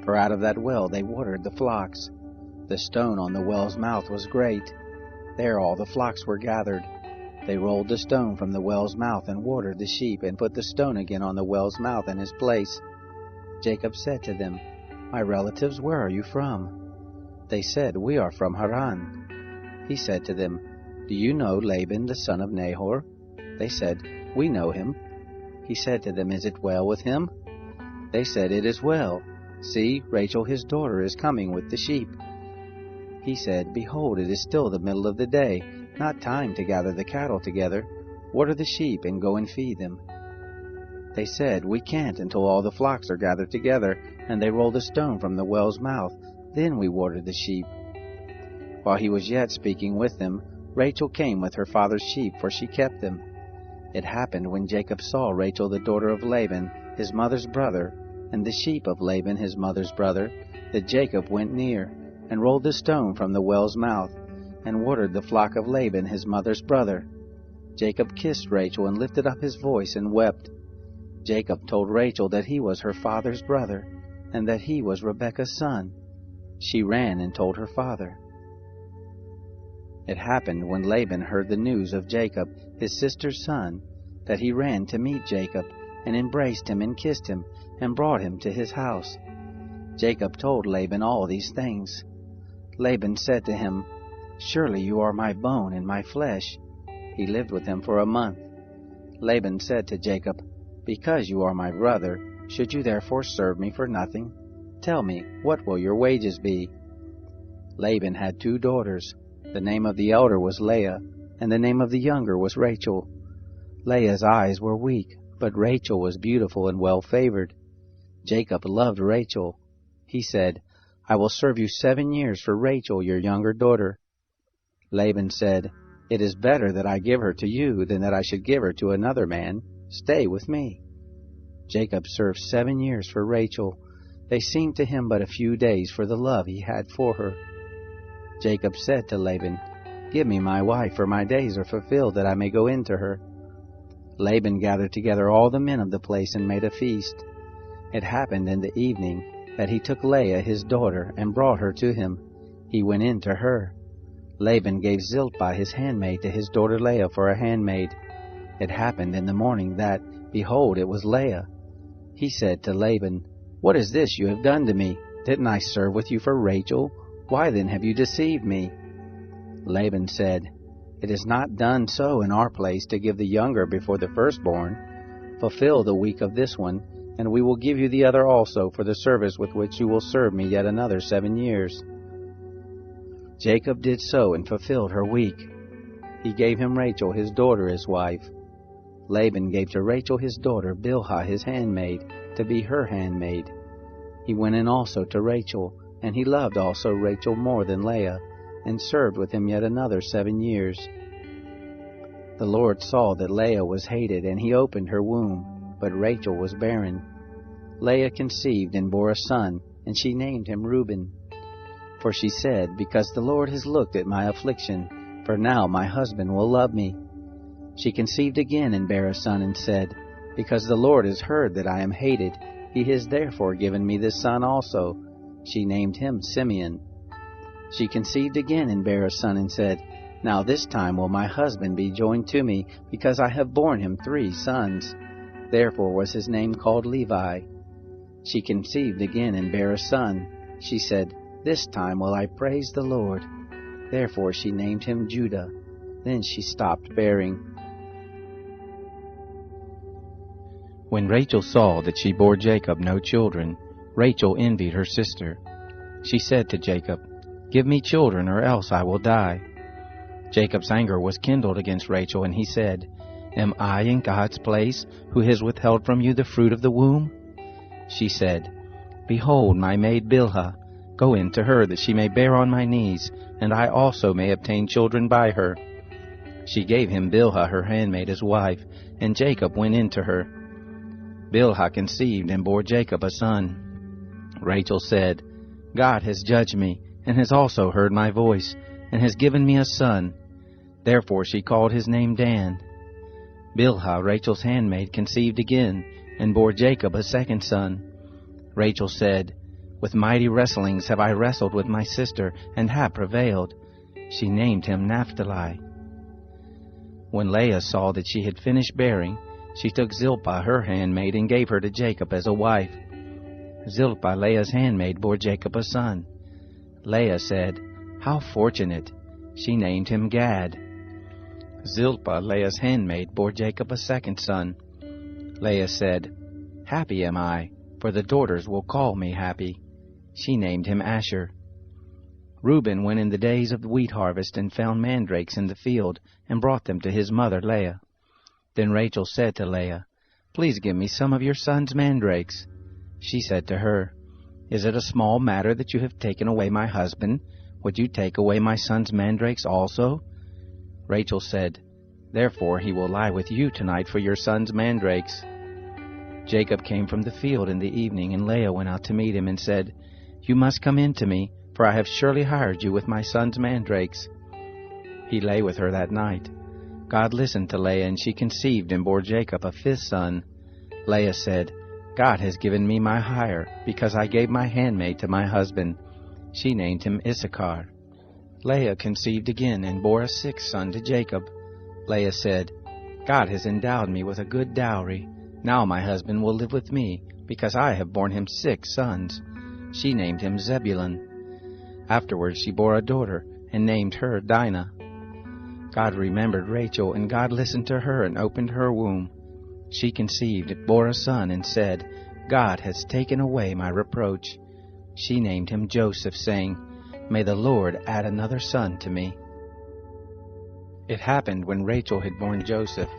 For out of that well they watered the flocks. The stone on the well's mouth was great. There all the flocks were gathered. They rolled the stone from the well's mouth, and watered the sheep, and put the stone again on the well's mouth in his place. Jacob said to them, My relatives, where are you from? They said, We are from Haran. He said to them, Do you know Laban the son of Nahor? They said, We know him. He said to them, Is it well with him? They said, It is well. See, Rachel his daughter is coming with the sheep. He said, Behold, it is still the middle of the day, not time to gather the cattle together. Water the sheep, and go and feed them. They said, We can't until all the flocks are gathered together, and they roll the stone from the well's mouth. Then we water the sheep. While he was yet speaking with them, Rachel came with her father's sheep, for she kept them. It happened when Jacob saw Rachel the daughter of Laban, his mother's brother, and the sheep of Laban his mother's brother, that Jacob went near, and rolled the stone from the well's mouth, and watered the flock of Laban his mother's brother. Jacob kissed Rachel, and lifted up his voice, and wept. Jacob told Rachel that he was her father's brother, and that he was Rebekah's son. She ran and told her father. It happened when Laban heard the news of Jacob, his sister's son, that he ran to meet Jacob, and embraced him and kissed him, and brought him to his house. Jacob told Laban all these things. Laban said to him, Surely you are my bone and my flesh. He lived with him for a month. Laban said to Jacob, Because you are my brother, should you therefore serve me for nothing? Tell me, what will your wages be?" Laban had 2 daughters. The name of the elder was Leah, and the name of the younger was Rachel. Leah's eyes were weak, but Rachel was beautiful and well-favored. Jacob loved Rachel. He said, "I will serve you 7 years for Rachel, your younger daughter." Laban said, "It is better that I give her to you than that I should give her to another man. Stay with me." Jacob served 7 years for Rachel. They seemed to him but a few days for the love he had for her. Jacob said to Laban, "Give me my wife, for my days are fulfilled, that I may go in to her." Laban gathered together all the men of the place and made a feast. It happened in the evening that he took Leah his daughter and brought her to him. He went in to her. Laban gave Zilpah his handmaid to his daughter Leah for a handmaid. It happened in the morning that, behold, it was Leah. He said to Laban, "What is this you have done to me? Didn't I serve with you for Rachel? Why then have you deceived me?" Laban said, "It is not done so in our place to give the younger before the firstborn. Fulfill the week of this one, and we will give you the other also for the service with which you will serve me yet another 7 years." Jacob did so and fulfilled her week. He gave him Rachel his daughter as wife. Laban gave to Rachel his daughter Bilhah his handmaid, to be her handmaid. He went in also to Rachel, and he loved also Rachel more than Leah, and served with him yet another 7 years. The Lord saw that Leah was hated, and he opened her womb, but Rachel was barren. Leah conceived and bore a son, and she named him Reuben. For she said, "Because the Lord has looked at my affliction, for now my husband will love me." She conceived again and bare a son, and said, "Because the Lord has heard that I am hated, he has therefore given me this son also." She named him Simeon. She conceived again and bare a son, and said, "Now this time will my husband be joined to me, because I have borne him 3 sons. Therefore was his name called Levi. She conceived again and bare a son. She said, "This time will I praise the Lord." Therefore she named him Judah. Then she stopped bearing. When Rachel saw that she bore Jacob no children, Rachel envied her sister. She said to Jacob, "Give me children, or else I will die." Jacob's anger was kindled against Rachel, and he said, "Am I in God's place, who has withheld from you the fruit of the womb?" She said, "Behold, my maid Bilhah, go in to her, that she may bear on my knees, and I also may obtain children by her." She gave him Bilhah her handmaid as wife, and Jacob went in to her. Bilhah conceived and bore Jacob a son. Rachel said, "God has judged me, and has also heard my voice, and has given me a son." Therefore she called his name Dan. Bilhah, Rachel's handmaid, conceived again, and bore Jacob a second son. Rachel said, "With mighty wrestlings have I wrestled with my sister, and have prevailed." She named him Naphtali. When Leah saw that she had finished bearing, she took Zilpah her handmaid, and gave her to Jacob as a wife. Zilpah, Leah's handmaid, bore Jacob a son. Leah said, "How fortunate!" She named him Gad. Zilpah, Leah's handmaid, bore Jacob a second son. Leah said, "Happy am I, for the daughters will call me happy." She named him Asher. Reuben went in the days of the wheat harvest, and found mandrakes in the field, and brought them to his mother Leah. Then Rachel said to Leah, "Please give me some of your son's mandrakes." She said to her, "Is it a small matter that you have taken away my husband? Would you take away my son's mandrakes also?" Rachel said, "Therefore he will lie with you tonight for your son's mandrakes." Jacob came from the field in the evening, and Leah went out to meet him and said, "You must come in to me, for I have surely hired you with my son's mandrakes." He lay with her that night. God listened to Leah, and she conceived and bore Jacob a 5th son. Leah said, "God has given me my hire, because I gave my handmaid to my husband." She named him Issachar. Leah conceived again and bore a 6th son to Jacob. Leah said, "God has endowed me with a good dowry. Now my husband will live with me, because I have borne him 6 sons. She named him Zebulun. Afterwards she bore a daughter, and named her Dinah. God remembered Rachel, and God listened to her and opened her womb. She conceived, bore a son, and said, God has taken away my reproach. She named him Joseph, saying, May the Lord add another son to me. It happened when Rachel had borne Joseph,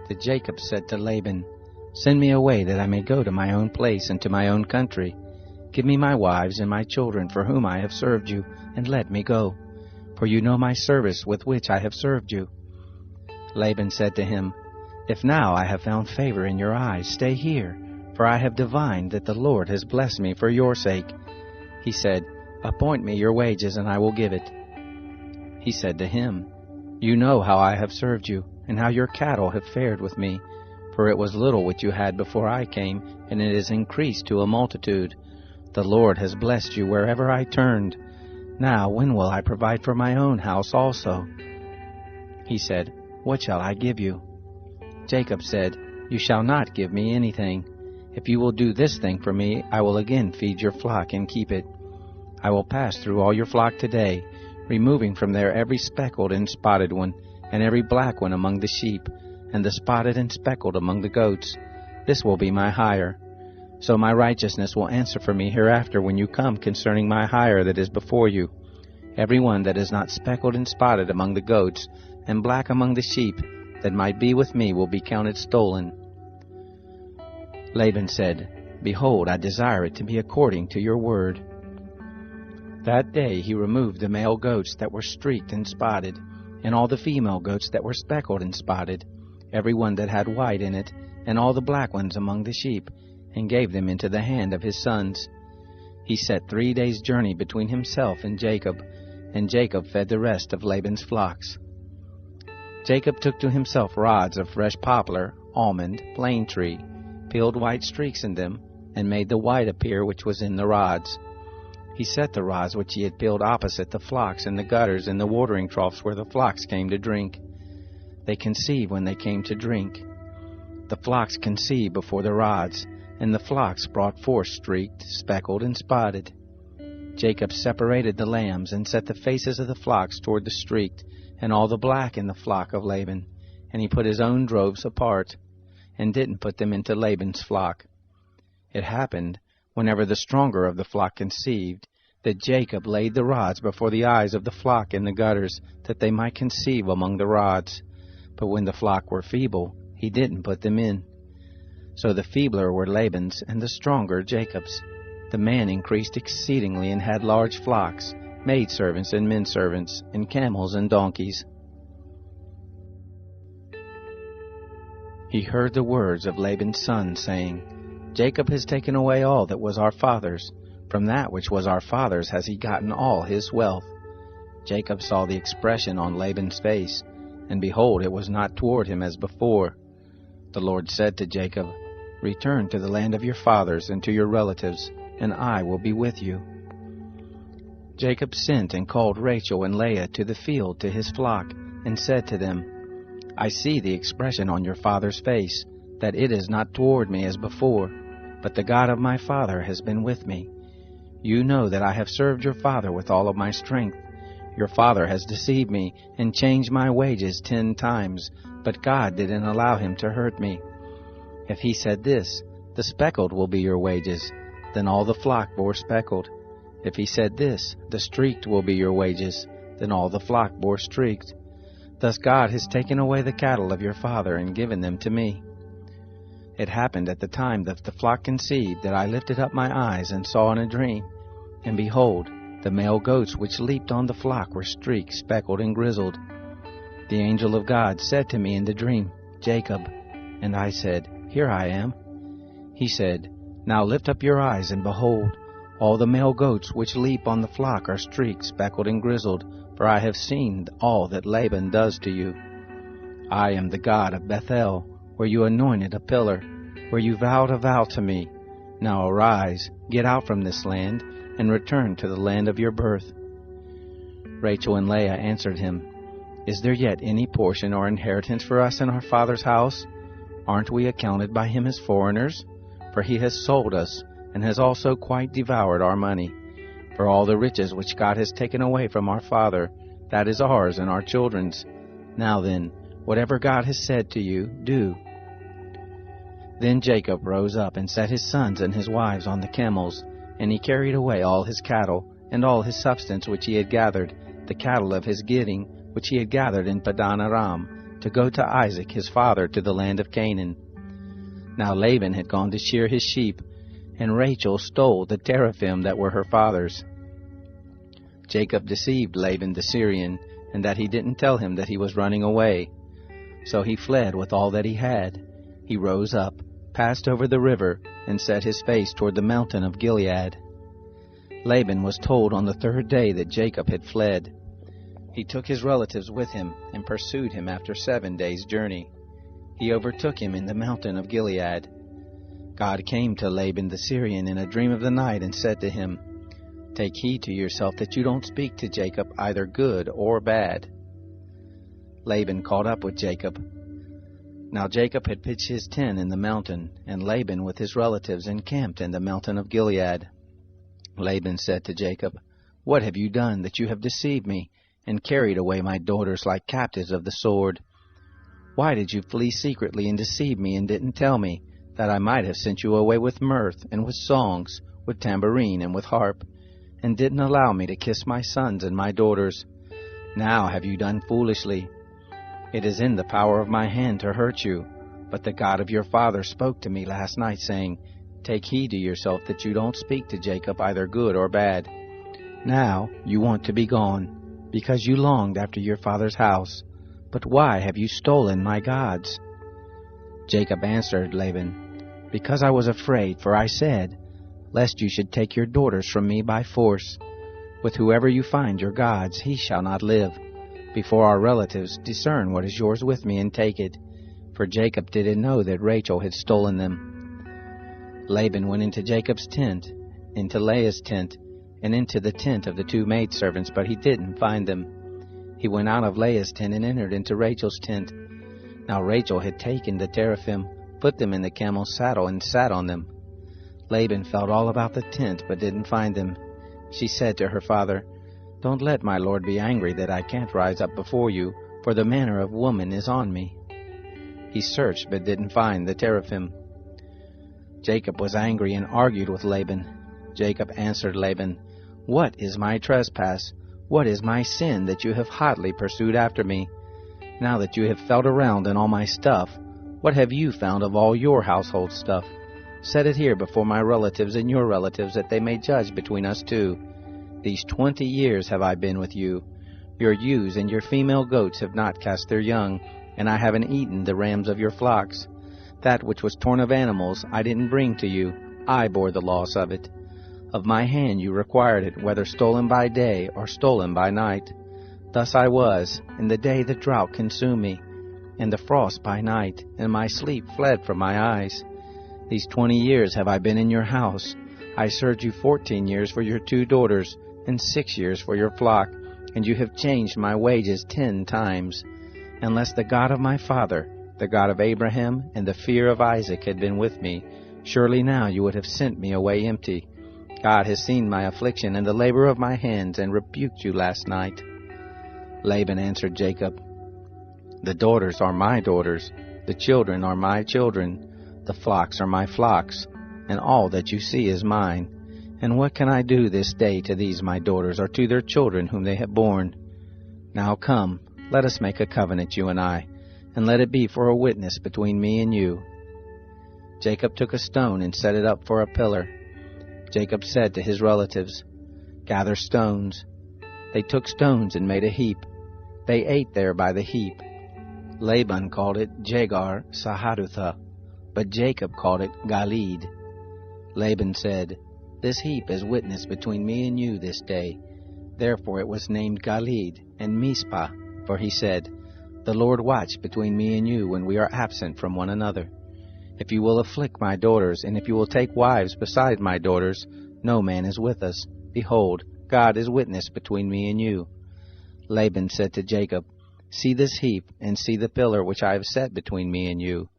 that Jacob said to Laban, Send me away that I may go to my own place and to my own country. Give me my wives and my children for whom I have served you, and let me go. For you know my service with which I have served you. Laban said to him, If now I have found favor in your eyes, stay here, for I have divined that the Lord has blessed me for your sake. He said, Appoint me your wages, and I will give it. He said to him, You know how I have served you, and how your cattle have fared with me. For it was little which you had before I came, and it is increased to a multitude. The Lord has blessed you wherever I turned. Now when will I provide for my own house also? He said, What shall I give you? Jacob said, You shall not give me anything. If you will do this thing for me, I will again feed your flock and keep it. I will pass through all your flock today, removing from there every speckled and spotted one, and every black one among the sheep, and the spotted and speckled among the goats. This will be my hire. So my righteousness will answer for me hereafter when you come concerning my hire that is before you. Every one that is not speckled and spotted among the goats, and black among the sheep, that might be with me will be counted stolen. Laban said, Behold, I desire it to be according to your word. That day he removed the male goats that were streaked and spotted, and all the female goats that were speckled and spotted, every one that had white in it, and all the black ones among the sheep, and gave them into the hand of his sons. He set 3 days' journey between himself and Jacob fed the rest of Laban's flocks. Jacob took to himself rods of fresh poplar, almond, plane tree, peeled white streaks in them, and made the white appear which was in the rods. He set the rods which he had peeled opposite the flocks in the gutters and the watering troughs where the flocks came to drink. They conceived when they came to drink. The flocks conceived before the rods, and the flocks brought forth streaked, speckled, and spotted. Jacob separated the lambs, and set the faces of the flocks toward the streaked, and all the black in the flock of Laban, and he put his own droves apart, and didn't put them into Laban's flock. It happened, whenever the stronger of the flock conceived, that Jacob laid the rods before the eyes of the flock in the gutters, that they might conceive among the rods. But when the flock were feeble, he didn't put them in. So the feebler were Laban's, and the stronger Jacob's. The man increased exceedingly, and had large flocks, maidservants and menservants, and camels and donkeys. He heard the words of Laban's son, saying, Jacob has taken away all that was our father's. From that which was our father's has he gotten all his wealth. Jacob saw the expression on Laban's face, and behold, it was not toward him as before. The Lord said to Jacob, Return to the land of your fathers and to your relatives, and I will be with you. Jacob sent and called Rachel and Leah to the field to his flock, and said to them, I see the expression on your father's face, that it is not toward me as before, but the God of my father has been with me. You know that I have served your father with all of my strength. Your father has deceived me, and changed my wages 10 times, but God didn't allow him to hurt me. If he said this, the speckled will be your wages, then all the flock bore speckled. If he said this, the streaked will be your wages, then all the flock bore streaked. Thus God has taken away the cattle of your father and given them to me. It happened at the time that the flock conceived that I lifted up my eyes and saw in a dream, and behold, the male goats which leaped on the flock were streaked, speckled, and grizzled. The angel of God said to me in the dream, Jacob. And I said, Here I am. He said, Now lift up your eyes, and behold, all the male goats which leap on the flock are streaked, speckled, and grizzled, for I have seen all that Laban does to you. I am the God of Bethel, where you anointed a pillar, where you vowed a vow to me. Now arise, get out from this land, and return to the land of your birth. Rachel and Leah answered him, Is there yet any portion or inheritance for us in our father's house? Aren't we accounted by him as foreigners? For he has sold us, and has also quite devoured our money. For all the riches which God has taken away from our father, that is ours and our children's. Now then, whatever God has said to you, do. Then Jacob rose up and set his sons and his wives on the camels, and he carried away all his cattle, and all his substance which he had gathered, the cattle of his getting, which he had gathered in Padan Aram, to go to Isaac his father to the land of Canaan. Now Laban had gone to shear his sheep, and Rachel stole the teraphim that were her father's. Jacob deceived Laban the Syrian, and that he didn't tell him that he was running away. So he fled with all that he had. He rose up, passed over the river, and set his face toward the mountain of Gilead. Laban was told on the third day that Jacob had fled. He took his relatives with him and pursued him after 7 days' journey. He overtook him in the mountain of Gilead. God came to Laban the Syrian in a dream of the night and said to him, "Take heed to yourself that you don't speak to Jacob either good or bad." Laban caught up with Jacob. Now Jacob had pitched his tent in the mountain, and Laban with his relatives encamped in the mountain of Gilead. Laban said to Jacob, "What have you done that you have deceived me, and carried away my daughters like captives of the sword? Why did you flee secretly and deceive me and didn't tell me, that I might have sent you away with mirth, and with songs, with tambourine, and with harp, and didn't allow me to kiss my sons and my daughters? Now have you done foolishly. It is in the power of my hand to hurt you, but the God of your father spoke to me last night, saying, 'Take heed to yourself that you don't speak to Jacob either good or bad.' Now you want to be gone, because you longed after your father's house. But why have you stolen my gods?" Jacob answered Laban, "Because I was afraid, for I said, 'Lest you should take your daughters from me by force. With whoever you find your gods, he shall not live. Before our relatives, discern what is yours with me, and take it.' For Jacob didn't know that Rachel had stolen them. Laban went into Jacob's tent, into Leah's tent, and into the tent of the 2 maidservants, but he didn't find them. He went out of Leah's tent and entered into Rachel's tent. Now Rachel had taken the teraphim, put them in the camel's saddle, and sat on them. Laban felt all about the tent, but didn't find them. She said to her father, "Don't let my lord be angry that I can't rise up before you, for the manner of woman is on me." He searched, but didn't find the teraphim. Jacob was angry and argued with Laban. Jacob answered Laban, "What is my trespass? What is my sin that you have hotly pursued after me? Now that you have felt around in all my stuff, what have you found of all your household stuff? Set it here before my relatives and your relatives, that they may judge between us two. These 20 years have I been with you. Your ewes and your female goats have not cast their young, and I haven't eaten the rams of your flocks. That which was torn of animals I didn't bring to you. I bore the loss of it. Of my hand you required it, whether stolen by day or stolen by night. Thus I was, in the day the drought consumed me, and the frost by night, and my sleep fled from my eyes. These 20 years have I been in your house. I served you 14 years for your 2 daughters, and 6 years for your flock, and you have changed my wages 10 times. Unless the God of my father, the God of Abraham, and the fear of Isaac had been with me, surely now you would have sent me away empty. God has seen my affliction and the labor of my hands, and rebuked you last night." Laban answered Jacob, "The daughters are my daughters, the children are my children, the flocks are my flocks, and all that you see is mine. And what can I do this day to these my daughters, or to their children whom they have borne? Now come, let us make a covenant, you and I, and let it be for a witness between me and you." Jacob took a stone and set it up for a pillar. Jacob said to his relatives, "Gather stones." They took stones and made a heap. They ate there by the heap. Laban called it Jegar Sahadutha, but Jacob called it Galeed. Laban said, "This heap is witness between me and you this day." Therefore it was named Galeed and Mizpah, for he said, "The Lord watch between me and you when we are absent from one another. If you will afflict my daughters, and if you will take wives beside my daughters, no man is with us. Behold, God is witness between me and you." Laban said to Jacob, "See this heap, and see the pillar which I have set between me and you.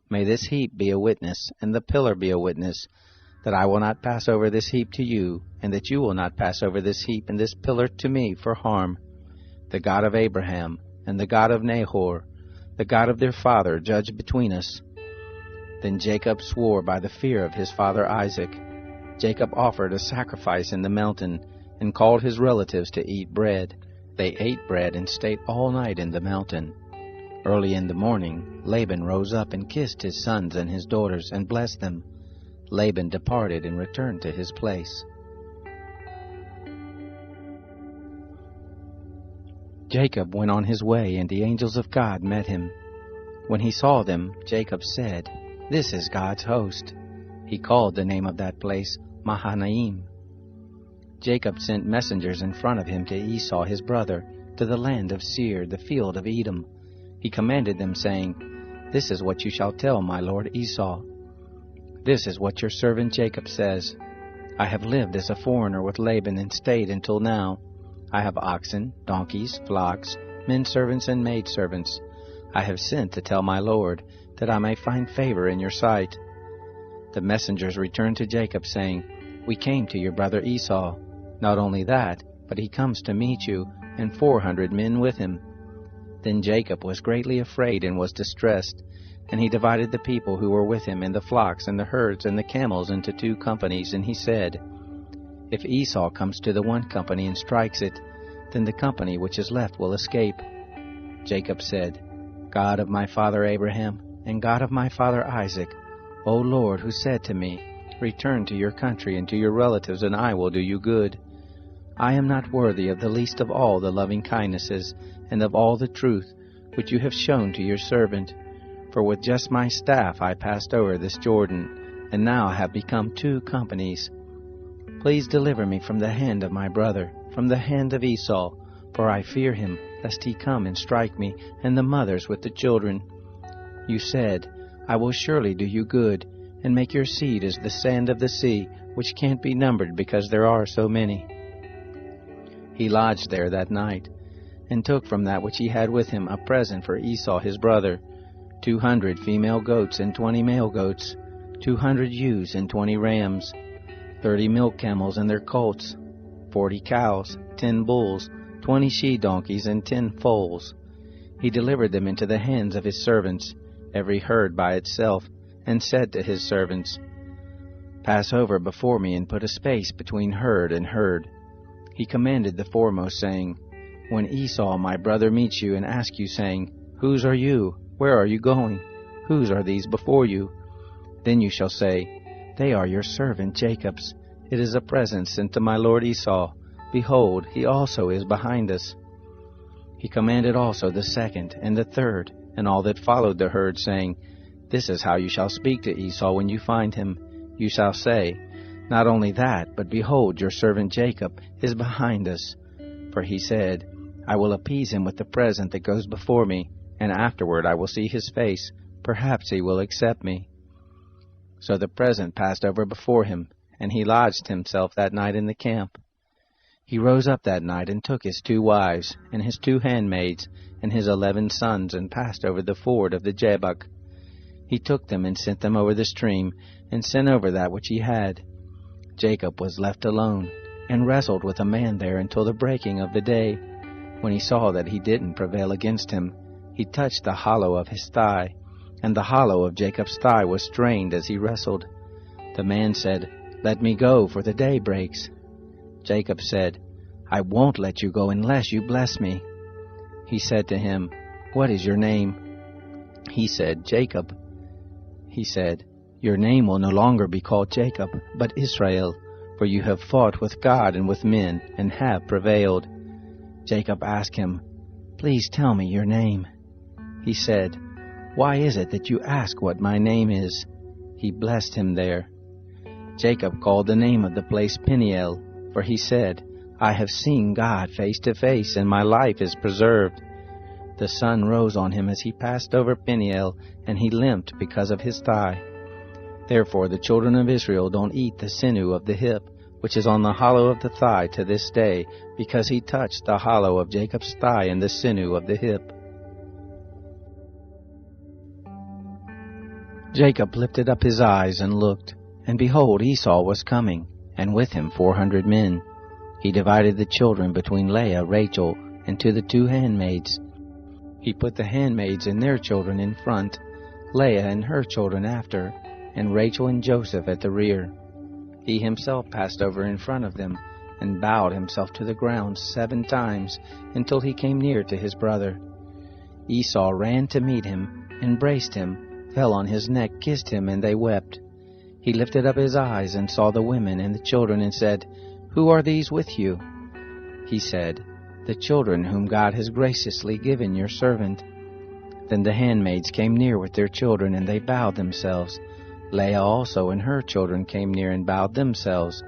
May this heap be a witness, and the pillar be a witness, that I will not pass over this heap to you, and that you will not pass over this heap and this pillar to me for harm. The God of Abraham, and the God of Nahor, the God of their father, judge between us." Then Jacob swore by the fear of his father Isaac. Jacob offered a sacrifice in the mountain and called his relatives to eat bread. They ate bread and stayed all night in the mountain. Early in the morning, Laban rose up and kissed his sons and his daughters and blessed them. Laban departed and returned to his place. Jacob went on his way, and the angels of God met him. When he saw them, Jacob said, "This is God's host." He called the name of that place Mahanaim. Jacob sent messengers in front of him to Esau his brother, to the land of Seir, the field of Edom. He commanded them, saying, "This is what you shall tell my lord Esau. This is what your servant Jacob says. I have lived as a foreigner with Laban and stayed until now. I have oxen, donkeys, flocks, men servants and maid servants. I have sent to tell my lord, that I may find favor in your sight." The messengers returned to Jacob, saying, "We came to your brother Esau. Not only that, but he comes to meet you, and 400 men with him." Then Jacob was greatly afraid and was distressed, and he divided the people who were with him and the flocks and the herds and the camels into 2 companies, and he said, "If Esau comes to the one company and strikes it, then the company which is left will escape." Jacob said, "God of my father Abraham, and God of my father Isaac, O Lord, who said to me, 'Return to your country and to your relatives, and I will do you good,' I am not worthy of the least of all the loving kindnesses and of all the truth which you have shown to your servant. For with just my staff I passed over this Jordan, and now have become 2 companies. Please deliver me from the hand of my brother, from the hand of Esau, for I fear him, lest he come and strike me, and the mothers with the children. You said, 'I will surely do you good, and make your seed as the sand of the sea, which can't be numbered because there are so many.'" He lodged there that night, and took from that which he had with him a present for Esau his brother, 200 female goats and 20 male goats, 200 ewes and 20 rams, 30 milk camels and their colts, 40 cows, 10 bulls, 20 she-donkeys, and 10 foals. He delivered them into the hands of his servants, every herd by itself, and said to his servants, "Pass over before me and put a space between herd and herd." He commanded the foremost, saying, "When Esau my brother meets you and asks you, saying, 'Whose are you? Where are you going? Whose are these before you?' Then you shall say, 'They are your servant Jacob's. It is a present sent to my lord Esau. Behold, he also is behind us.'" He commanded also the second and the third, and all that followed the herd, saying, "This is how you shall speak to Esau when you find him. You shall say, 'Not only that, but behold, your servant Jacob is behind us.' For he said, 'I will appease him with the present that goes before me, and afterward I will see his face. Perhaps he will accept me.' So the present passed over before him, and he lodged himself that night in the camp. He rose up that night and took his 2 wives, and his 2 handmaids, and his 11 sons, and passed over the ford of the Jabbok. He took them and sent them over the stream, and sent over that which he had. Jacob was left alone, and wrestled with a man there until the breaking of the day. When he saw that he didn't prevail against him, he touched the hollow of his thigh, and the hollow of Jacob's thigh was strained as he wrestled. The man said, "Let me go, for the day breaks." Jacob said, "I won't let you go unless you bless me." He said to him, "What is your name?" He said, "Jacob." He said, "Your name will no longer be called Jacob, but Israel, for you have fought with God and with men, and have prevailed." Jacob asked him, "Please tell me your name." He said, "Why is it that you ask what my name is?" He blessed him there. Jacob called the name of the place Peniel, for he said, "I have seen God face to face, and my life is preserved." The sun rose on him as he passed over Peniel, and he limped because of his thigh. Therefore the children of Israel don't eat the sinew of the hip, which is on the hollow of the thigh to this day, because he touched the hollow of Jacob's thigh and the sinew of the hip. Jacob lifted up his eyes and looked, and behold, Esau was coming, and with him 400 men. He divided the children between Leah, Rachel, and to the 2 handmaids. He put the handmaids and their children in front, Leah and her children after, and Rachel and Joseph at the rear. He himself passed over in front of them, and bowed himself to the ground 7 times, until he came near to his brother. Esau ran to meet him, embraced him, fell on his neck, kissed him, and they wept. He lifted up his eyes and saw the women and the children, and said, "Who are these with you?" He said, "The children whom God has graciously given your servant." Then the handmaids came near with their children, and they bowed themselves. Leah also and her children came near and bowed themselves.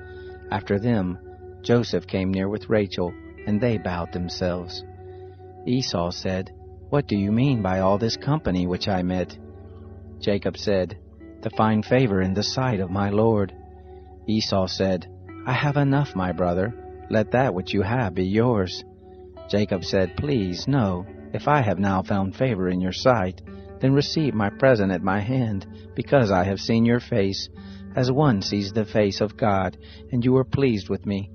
After them, Joseph came near with Rachel, and they bowed themselves. Esau said, "What do you mean by all this company which I met?" Jacob said, "To find favor in the sight of my Lord." Esau said, "I have enough, my brother. Let that which you have be yours." Jacob said, "Please, no. If I have now found favor in your sight, then receive my present at my hand, because I have seen your face, as one sees the face of God, and you were pleased with me.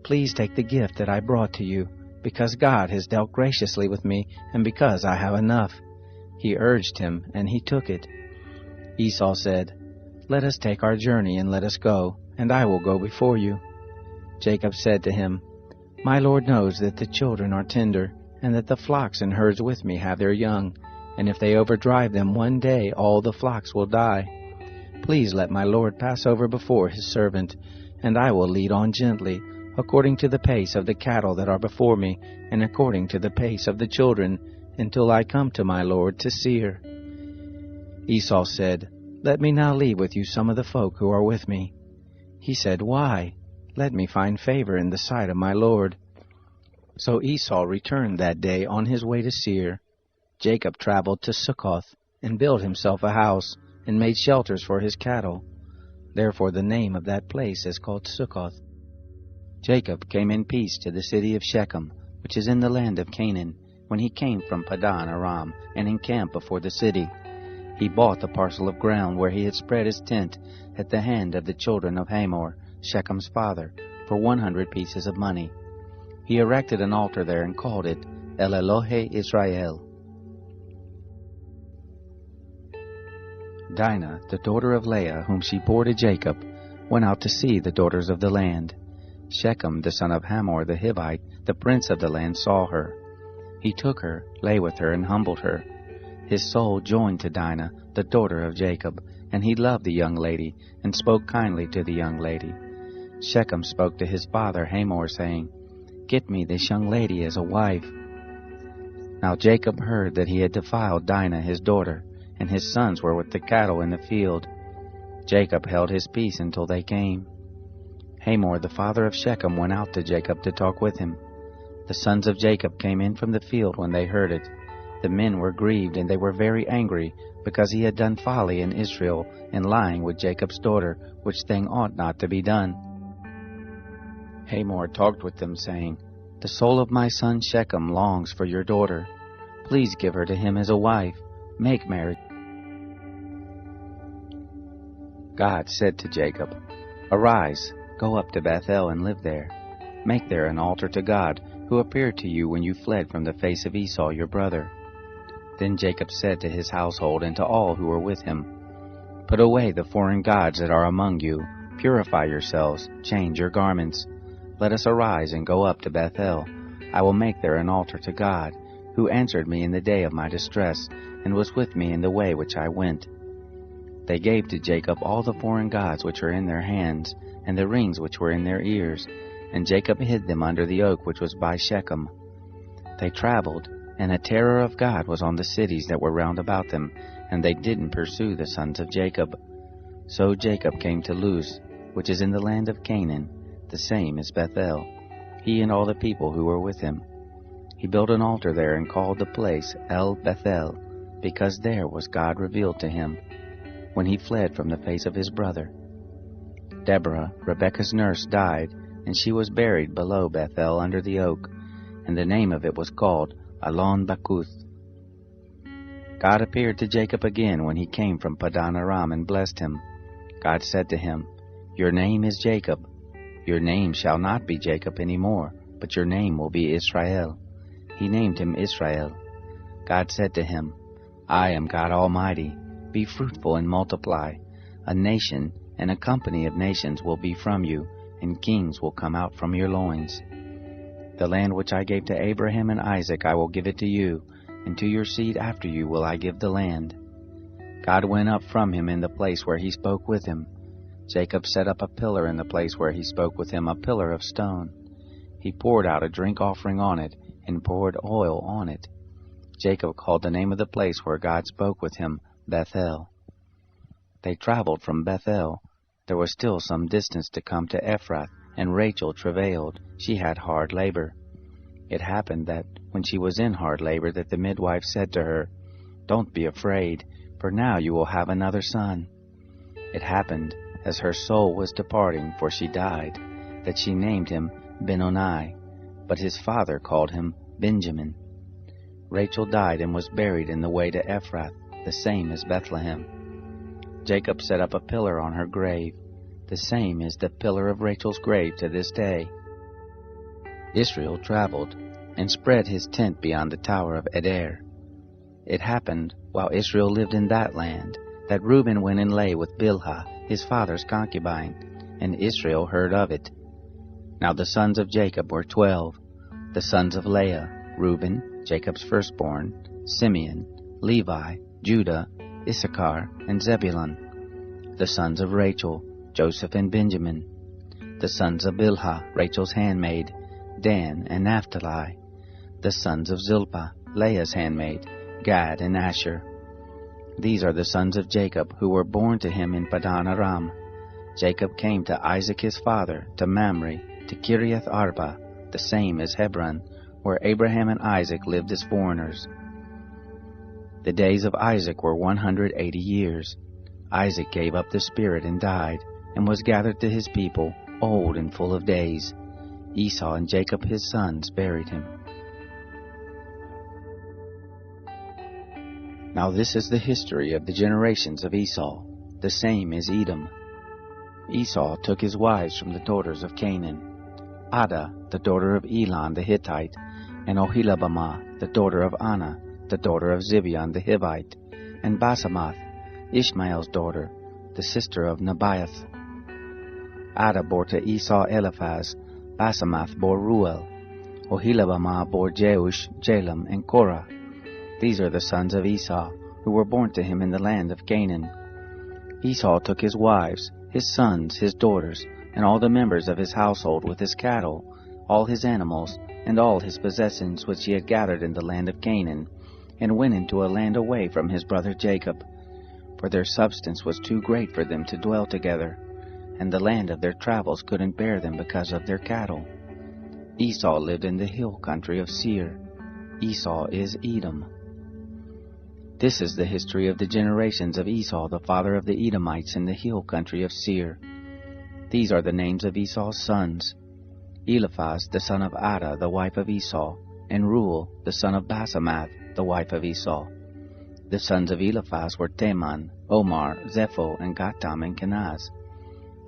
Please take the gift that I brought to you, because God has dealt graciously with me, and because I have enough." He urged him, and he took it. Esau said, "Let us take our journey, and let us go, and I will go before you." Jacob said to him, "My Lord knows that the children are tender, and that the flocks and herds with me have their young, and if they overdrive them one day, all the flocks will die. Please let my Lord pass over before his servant, and I will lead on gently, according to the pace of the cattle that are before me, and according to the pace of the children, until I come to my Lord to Seir." Esau said, "Let me now leave with you some of the folk who are with me." He said, "Why? Let me find favor in the sight of my Lord." So Esau returned that day on his way to Seir. Jacob traveled to Succoth, and built himself a house, and made shelters for his cattle. Therefore the name of that place is called Succoth. Jacob came in peace to the city of Shechem, which is in the land of Canaan, when he came from Padan Aram, and encamped before the city. He bought the parcel of ground where he had spread his tent at the hand of the children of Hamor, Shechem's father, for 100 pieces of money. He erected an altar there and called it El Elohe Israel. Dinah, the daughter of Leah, whom she bore to Jacob, went out to see the daughters of the land. Shechem, the son of Hamor the Hivite, the prince of the land, saw her. He took her, lay with her, and humbled her. His soul joined to Dinah, the daughter of Jacob, and he loved the young lady, and spoke kindly to the young lady. Shechem spoke to his father Hamor, saying, "Get me this young lady as a wife." Now Jacob heard that he had defiled Dinah his daughter, and his sons were with the cattle in the field. Jacob held his peace until they came. Hamor the father of Shechem went out to Jacob to talk with him. The sons of Jacob came in from the field when they heard it. The men were grieved, and they were very angry, because he had done folly in Israel, in lying with Jacob's daughter, which thing ought not to be done. Hamor talked with them, saying, "The soul of my son Shechem longs for your daughter. Please give her to him as a wife. Make marriage." God said to Jacob, "Arise, go up to Bethel and live there. Make there an altar to God, who appeared to you when you fled from the face of Esau your brother." Then Jacob said to his household and to all who were with him, "Put away the foreign gods that are among you. Purify yourselves, change your garments. Let us arise and go up to Bethel. I will make there an altar to God, who answered me in the day of my distress, and was with me in the way which I went." They gave to Jacob all the foreign gods which were in their hands, and the rings which were in their ears, and Jacob hid them under the oak which was by Shechem. They traveled, and a terror of God was on the cities that were round about them, and they didn't pursue the sons of Jacob. So Jacob came to Luz, which is in the land of Canaan, the same as Bethel, he and all the people who were with him. He built an altar there and called the place El Bethel, because there was God revealed to him, when he fled from the face of his brother. Deborah, Rebekah's nurse, died, and she was buried below Bethel under the oak, and the name of it was called Alon Bakuth. God appeared to Jacob again when he came from Padan Aram and blessed him. God said to him, "Your name is Jacob. Your name shall not be Jacob any more, but your name will be Israel." He named him Israel. God said to him, I am God Almighty. Be fruitful and multiply. A nation and a company of nations will be from you, and kings will come out from your loins. The land which I gave to Abraham and Isaac I will give it to you, and to your seed after you will I give the land. God went up from him in the place where he spoke with him. Jacob set up a pillar in the place where he spoke with him, a pillar of stone. He poured out a drink offering on it, and poured oil on it. Jacob called the name of the place where God spoke with him Bethel. They traveled from Bethel. There was still some distance to come to Ephrath, and Rachel travailed. She had hard labor. It happened that when she was in hard labor, that the midwife said to her, "Don't be afraid, for now you will have another son." It happened, as her soul was departing, for she died, that she named him Benoni, but his father called him Benjamin. Rachel died and was buried in the way to Ephrath, the same as Bethlehem. Jacob set up a pillar on her grave. The same is the pillar of Rachel's grave to this day. Israel traveled, and spread his tent beyond the tower of Eder. It happened, while Israel lived in that land, that Reuben went and lay with Bilhah, his father's concubine, and Israel heard of it. Now the sons of Jacob were 12, the sons of Leah, Reuben, Jacob's firstborn, Simeon, Levi, Judah, Issachar, and Zebulun. The sons of Rachel, Joseph and Benjamin. The sons of Bilhah, Rachel's handmaid, Dan and Naphtali. The sons of Zilpah, Leah's handmaid, Gad and Asher. These are the sons of Jacob, who were born to him in Padan Aram. Jacob came to Isaac his father, to Mamre, to Kiriath Arba, the same as Hebron, where Abraham and Isaac lived as foreigners. The days of Isaac were 180 years. Isaac gave up the spirit and died, and was gathered to his people, old and full of days. Esau and Jacob his sons buried him. Now this is the history of the generations of Esau. The same is Edom. Esau took his wives from the daughters of Canaan: Adah, the daughter of Elon the Hittite, and Oholibamah, the daughter of Anah, the daughter of Zibeon the Hivite, and Basemath, Ishmael's daughter, the sister of Nebaioth. Adah bore to Esau Eliphaz, Basemath bore Ruel, Oholibamah bore Jeush, Jalam, and Korah. These are the sons of Esau, who were born to him in the land of Canaan. Esau took his wives, his sons, his daughters, and all the members of his household with his cattle, all his animals, and all his possessions which he had gathered in the land of Canaan, and went into a land away from his brother Jacob, for their substance was too great for them to dwell together, and the land of their travels couldn't bear them because of their cattle. Esau lived in the hill country of Seir. Esau is Edom. This is the history of the generations of Esau, the father of the Edomites in the hill country of Seir. These are the names of Esau's sons: Eliphaz, the son of Adah, the wife of Esau, and Ruel, the son of Basemath, the wife of Esau. The sons of Eliphaz were Teman, Omar, Zepho, and Gatam, and Kenaz.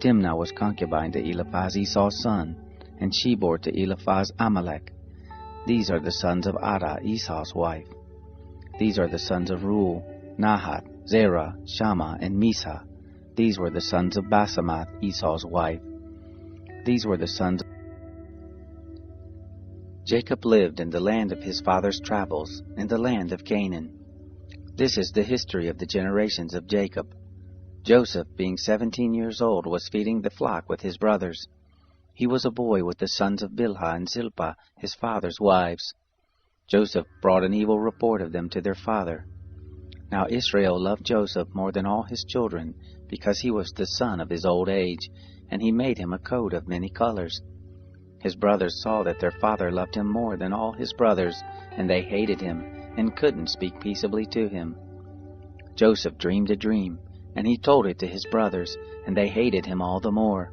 Timnah was concubine to Eliphaz, Esau's son, and she bore to Eliphaz Amalek. These are the sons of Adah, Esau's wife. These are the sons of Ruel, Nahat, Zerah, Shammah, and Misa. These were the sons of Basemath, Esau's wife. These were the sons. Jacob lived in the land of his father's travels, in the land of Canaan. This is the history of the generations of Jacob. Joseph, being 17 years old, was feeding the flock with his brothers. He was a boy with the sons of Bilhah and Zilpah, his father's wives. Joseph brought an evil report of them to their father. Now Israel loved Joseph more than all his children, because he was the son of his old age, and he made him a coat of many colors. His brothers saw that their father loved him more than all his brothers, and they hated him, and couldn't speak peaceably to him. Joseph dreamed a dream, and he told it to his brothers, and they hated him all the more.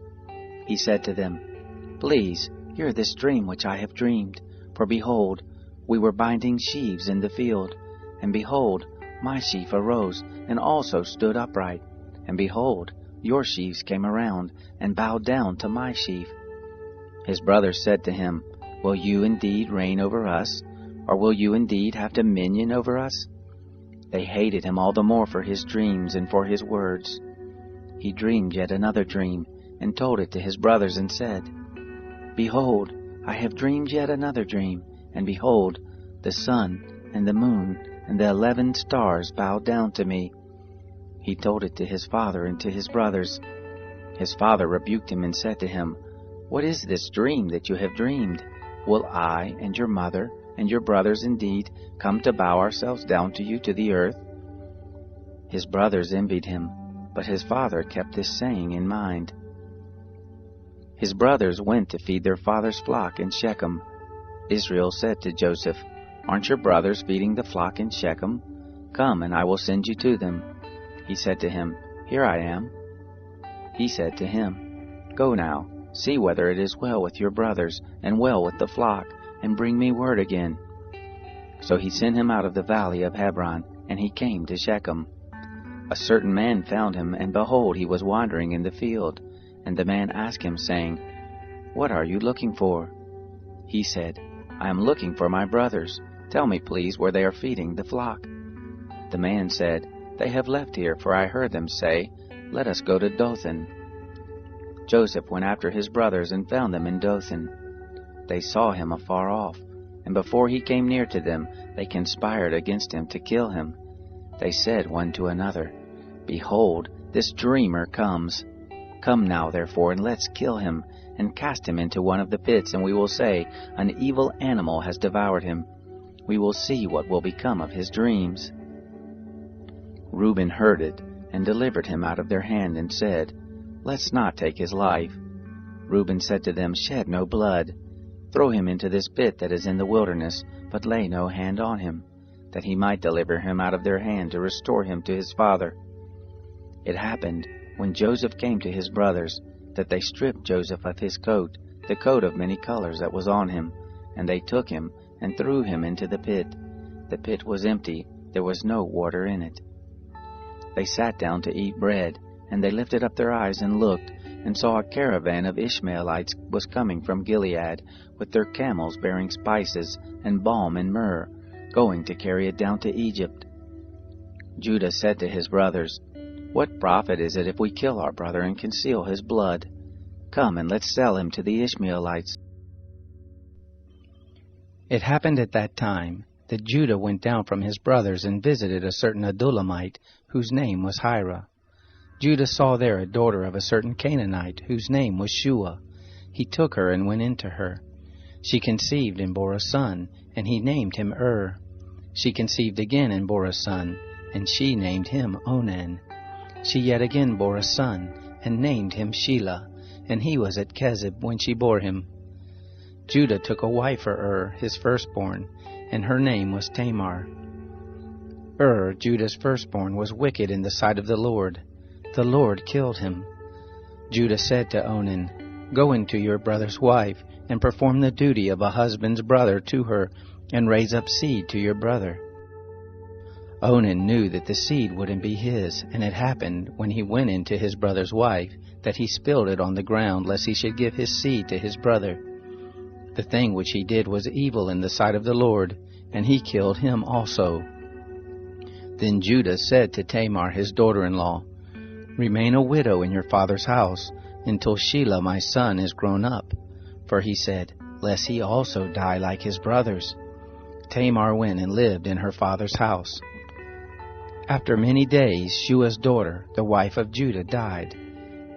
He said to them, "Please, hear this dream which I have dreamed. For behold, we were binding sheaves in the field, and behold, my sheaf arose, and also stood upright. And behold, your sheaves came around, and bowed down to my sheaf." His brothers said to him, "Will you indeed reign over us? Or will you indeed have dominion over us?" They hated him all the more for his dreams and for his words. He dreamed yet another dream, and told it to his brothers, and said, Behold, I have dreamed yet another dream, and behold, the sun and the moon and the 11 stars bowed down to me. He told it to his father and to his brothers. His father rebuked him and said to him, What is this dream that you have dreamed? Will I and your mother and your brothers indeed come to bow ourselves down to you to the earth? His brothers envied him, but his father kept this saying in mind. His brothers went to feed their father's flock in Shechem. Israel said to Joseph, Aren't your brothers feeding the flock in Shechem? Come, and I will send you to them. He said to him, Here I am. He said to him, Go now, see whether it is well with your brothers, and well with the flock, and bring me word again. So he sent him out of the valley of Hebron, and he came to Shechem. A certain man found him, and behold, he was wandering in the field. And the man asked him, saying, What are you looking for? He said, I am looking for my brothers. Tell me, please, where they are feeding the flock. The man said, They have left here, for I heard them say, Let us go to Dothan. Joseph went after his brothers and found them in Dothan. They saw him afar off, and before he came near to them, they conspired against him to kill him. They said one to another, Behold, this dreamer comes. Come now, therefore, and let's kill him, and cast him into one of the pits, and we will say, An evil animal has devoured him. We will see what will become of his dreams. Reuben heard it, and delivered him out of their hand, and said, Let's not take his life. Reuben said to them, Shed no blood. Throw him into this pit that is in the wilderness, but lay no hand on him, that he might deliver him out of their hand to restore him to his father. It happened, when Joseph came to his brothers, that they stripped Joseph of his coat, the coat of many colors that was on him, and they took him and threw him into the pit. The pit was empty, there was no water in it. They sat down to eat bread, and they lifted up their eyes and looked, and saw a caravan of Ishmaelites was coming from Gilead, with their camels bearing spices, and balm and myrrh, going to carry it down to Egypt. Judah said to his brothers, What profit is it if we kill our brother and conceal his blood? Come, and let's sell him to the Ishmaelites. It happened at that time that Judah went down from his brothers and visited a certain Adullamite, whose name was Hira. Judah saw there a daughter of a certain Canaanite, whose name was Shua. He took her and went into her. She conceived and bore a son, and he named him She conceived again and bore a son, and she named him Onan. She yet again bore a son, and named him Shelah, and he was at Kezib when she bore him. Judah took a wife for his firstborn, and her name was Tamar. Judah's firstborn, was wicked in the sight of the Lord. The Lord killed him. Judah said to Onan, Go into your brother's wife, and perform the duty of a husband's brother to her, and raise up seed to your brother. Onan knew that the seed wouldn't be his, and it happened, when he went into his brother's wife, that he spilled it on the ground, lest he should give his seed to his brother. The thing which he did was evil in the sight of the Lord, and he killed him also. Then Judah said to Tamar his daughter-in-law, Remain a widow in your father's house, until Shelah my son is grown up. For he said, Lest he also die like his brothers. Tamar went and lived in her father's house. After many days, Shua's daughter, the wife of Judah, died.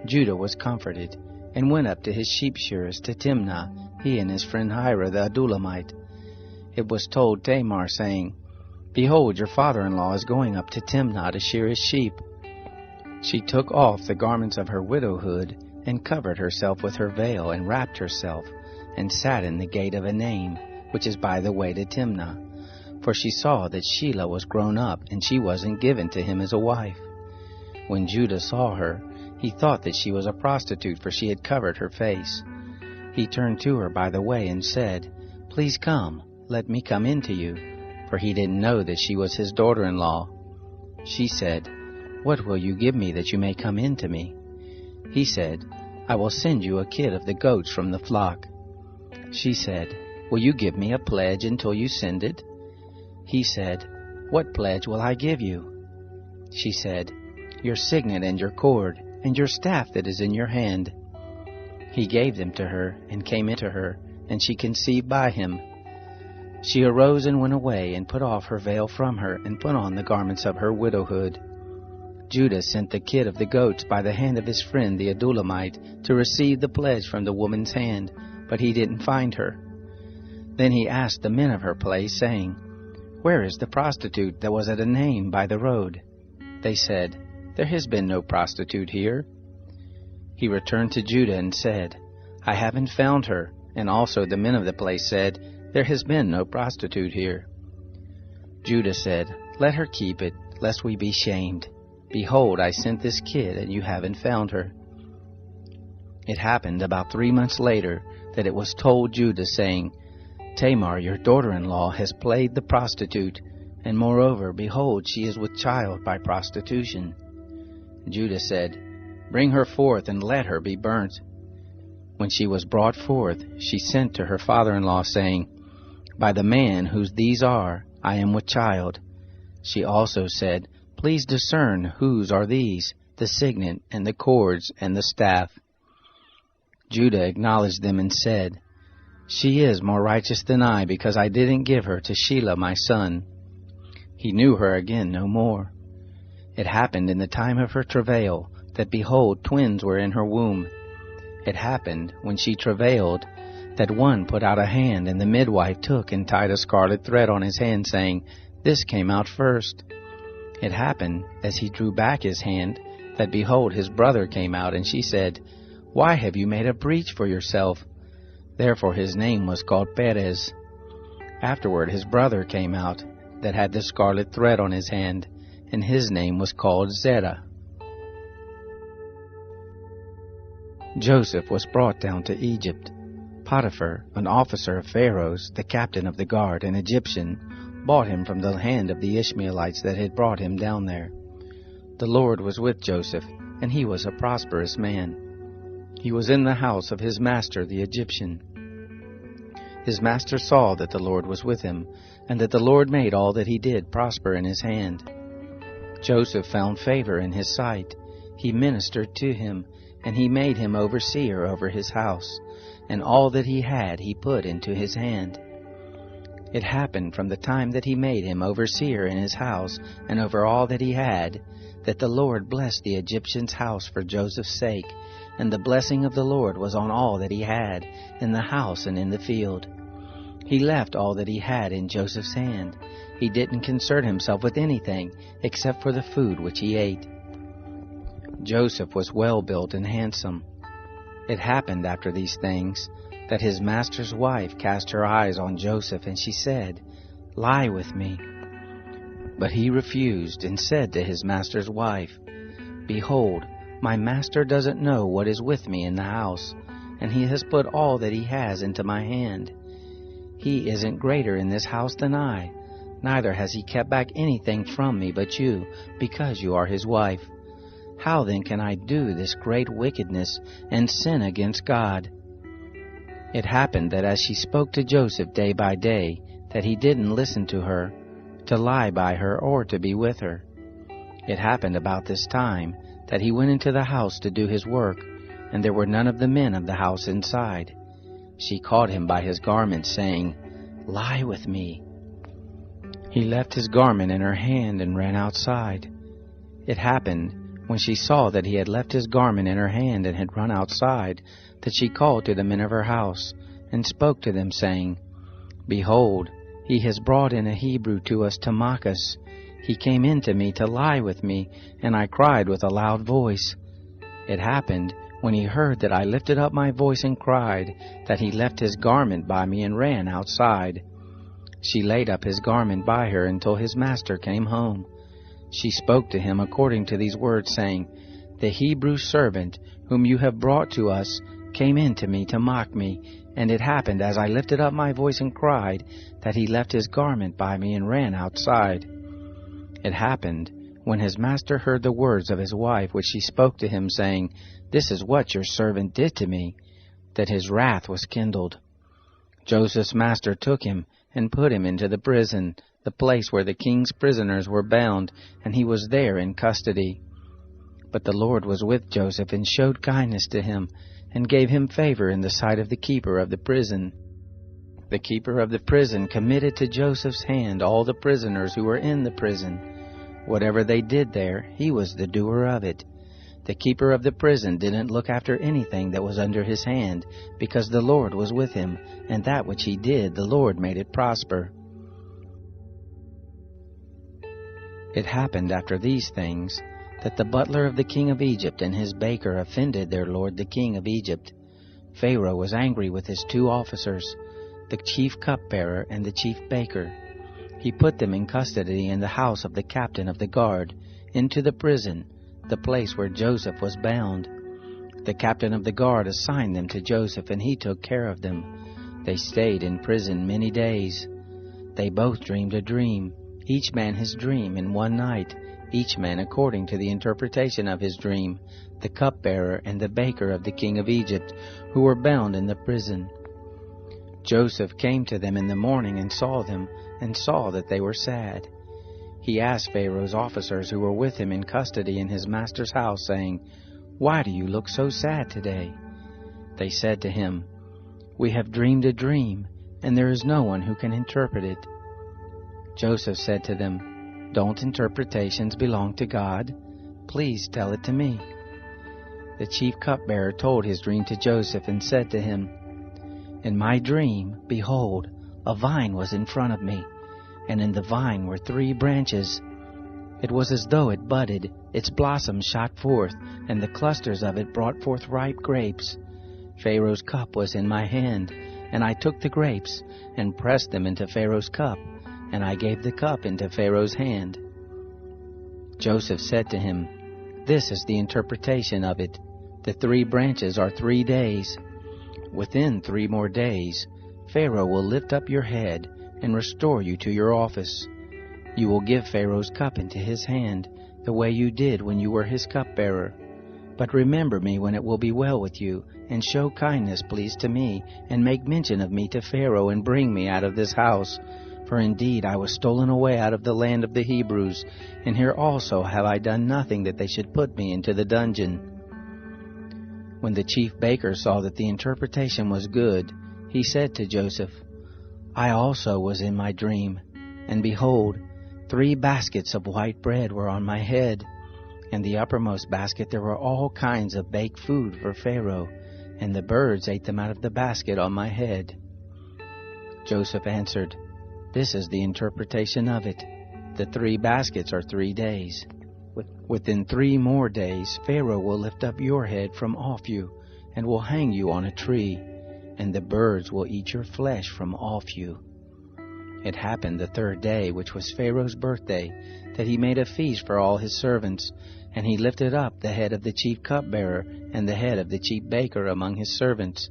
Judah was comforted, and went up to his sheep shearers to Timnah, he and his friend Hira the Adullamite. It was told Tamar, saying, Behold, your father-in-law is going up to Timnah to shear his sheep. She took off the garments of her widowhood, and covered herself with her veil, and wrapped herself, and sat in the gate of Enaim, which is by the way to Timnah. For she saw that Shelah was grown up, and she wasn't given to him as a wife. When Judah saw her, he thought that she was a prostitute, for she had covered her face. He turned to her by the way and said, Please come, let me come in to you, for he didn't know that she was his daughter-in-law. She said, What will you give me that you may come in to me? He said, I will send you a kid of the goats from the flock. She said, Will you give me a pledge until you send it? He said, "What pledge will I give you?" She said, "Your signet and your cord, and your staff that is in your hand." He gave them to her, and came into her, and she conceived by him. She arose and went away, and put off her veil from her, and put on the garments of her widowhood. Judah sent the kid of the goats by the hand of his friend the Adullamite to receive the pledge from the woman's hand, but he didn't find her. Then he asked the men of her place, saying, "Where is the prostitute that was at Enaim by the road?" They said, "There has been no prostitute here." He returned to Judah and said, "I haven't found her." And also the men of the place said, "There has been no prostitute here." Judah said, "Let her keep it, lest we be shamed. Behold, I sent this kid, and you haven't found her." It happened about 3 months later that it was told Judah, saying, "Tamar, your daughter-in-law, has played the prostitute, and moreover, behold, she is with child by prostitution." Judah said, "Bring her forth, and let her be burnt." When she was brought forth, she sent to her father-in-law, saying, "By the man whose these are, I am with child." She also said, "Please discern whose are these, the signet, and the cords, and the staff." Judah acknowledged them and said, "She is more righteous than I, because I didn't give her to Shelah my son." He knew her again no more. It happened in the time of her travail, that behold, twins were in her womb. It happened, when she travailed, that one put out a hand, and the midwife took and tied a scarlet thread on his hand, saying, "This came out first." It happened, as he drew back his hand, that behold, his brother came out, and she said, "Why have you made a breach for yourself?" Therefore his name was called Perez. Afterward his brother came out, that had the scarlet thread on his hand, and his name was called Zerah. Joseph was brought down to Egypt. Potiphar, an officer of Pharaoh's, the captain of the guard, an Egyptian, bought him from the hand of the Ishmaelites that had brought him down there. The Lord was with Joseph, and he was a prosperous man. He was in the house of his master the Egyptian. His master saw that the Lord was with him, and that the Lord made all that he did prosper in his hand. Joseph found favor in his sight. He ministered to him, and he made him overseer over his house, and all that he had he put into his hand. It happened from the time that he made him overseer in his house, and over all that he had, that the Lord blessed the Egyptian's house for Joseph's sake, and the blessing of the Lord was on all that he had, in the house and in the field. He left all that he had in Joseph's hand. He didn't concern himself with anything, except for the food which he ate. Joseph was well built and handsome. It happened after these things, that his master's wife cast her eyes on Joseph, and she said, "Lie with me." But he refused, and said to his master's wife, "Behold, my master doesn't know what is with me in the house, and he has put all that he has into my hand. He isn't greater in this house than I, neither has he kept back anything from me but you, because you are his wife. How then can I do this great wickedness and sin against God?" It happened that as she spoke to Joseph day by day, that he didn't listen to her, to lie by her or to be with her. It happened about this time that he went into the house to do his work, and there were none of the men of the house inside. She caught him by his garment, saying, "Lie with me." He left his garment in her hand and ran outside. It happened, when she saw that he had left his garment in her hand and had run outside, that she called to the men of her house, and spoke to them, saying, "Behold, he has brought in a Hebrew to us to mock us. He came in to me to lie with me, and I cried with a loud voice. It happened, when he heard that I lifted up my voice and cried, that he left his garment by me and ran outside. She laid up his garment by her until his master came home. She spoke to him according to these words, saying, The Hebrew servant whom you have brought to us came in to me to mock me, and it happened as I lifted up my voice and cried, that he left his garment by me and ran outside. It happened, when his master heard the words of his wife, which she spoke to him, saying, This is what your servant did to me, that his wrath was kindled. Joseph's master took him and put him into the prison, the place where the king's prisoners were bound, and he was there in custody. But the Lord was with Joseph and showed kindness to him, and gave him favor in the sight of the keeper of the prison. The keeper of the prison committed to Joseph's hand all the prisoners who were in the prison. Whatever they did there, he was the doer of it. The keeper of the prison didn't look after anything that was under his hand, because the Lord was with him, and that which he did, the Lord made it prosper. It happened after these things, that the butler of the king of Egypt and his baker offended their lord the king of Egypt. Pharaoh was angry with his 2 officers, the chief cupbearer and the chief baker. He put them in custody in the house of the captain of the guard, into the prison, the place where Joseph was bound. The captain of the guard assigned them to Joseph, and he took care of them. They stayed in prison many days. They both dreamed a dream, each man his dream in one night, each man according to the interpretation of his dream, the cupbearer and the baker of the king of Egypt, who were bound in the prison. Joseph came to them in the morning and saw them, and saw that they were sad. He asked Pharaoh's officers who were with him in custody in his master's house, saying, "Why do you look so sad today?" They said to him, "We have dreamed a dream, and there is no one who can interpret it." Joseph said to them, "Don't interpretations belong to God? Please tell it to me." The chief cupbearer told his dream to Joseph and said to him, "In my dream, behold, a vine was in front of me, and in the vine were 3 branches. It was as though it budded, its blossoms shot forth, and the clusters of it brought forth ripe grapes. Pharaoh's cup was in my hand, and I took the grapes, and pressed them into Pharaoh's cup, and I gave the cup into Pharaoh's hand." Joseph said to him, "This is the interpretation of it. The 3 branches are 3 days. Within 3 more days, Pharaoh will lift up your head and restore you to your office. You will give Pharaoh's cup into his hand, the way you did when you were his cupbearer. But remember me when it will be well with you, and show kindness, please, to me, and make mention of me to Pharaoh, and bring me out of this house. For indeed I was stolen away out of the land of the Hebrews, and here also have I done nothing that they should put me into the dungeon." When the chief baker saw that the interpretation was good, he said to Joseph, "I also was in my dream, and behold, 3 baskets of white bread were on my head. In the uppermost basket there were all kinds of baked food for Pharaoh, and the birds ate them out of the basket on my head." Joseph answered, "This is the interpretation of it. The 3 baskets are 3 days. Within 3 more days Pharaoh will lift up your head from off you, and will hang you on a tree, and the birds will eat your flesh from off you." It happened the 3rd day, which was Pharaoh's birthday, that he made a feast for all his servants, and he lifted up the head of the chief cupbearer and the head of the chief baker among his servants.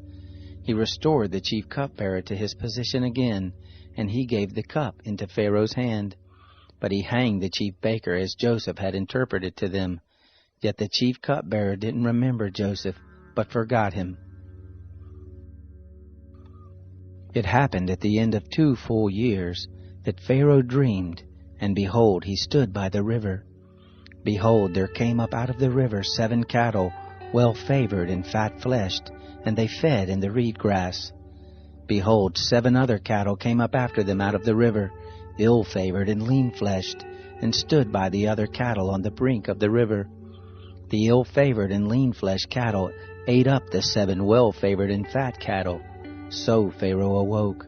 He restored the chief cupbearer to his position again, and he gave the cup into Pharaoh's hand. But he hanged the chief baker as Joseph had interpreted to them. Yet the chief cupbearer didn't remember Joseph, but forgot him. It happened at the end of 2 full years that Pharaoh dreamed, and behold, he stood by the river. Behold, there came up out of the river 7 cattle, well-favored and fat-fleshed, and they fed in the reed grass. Behold, 7 other cattle came up after them out of the river, ill-favored and lean-fleshed, and stood by the other cattle on the brink of the river. The ill-favored and lean-fleshed cattle ate up the 7 well-favored and fat cattle. So Pharaoh awoke.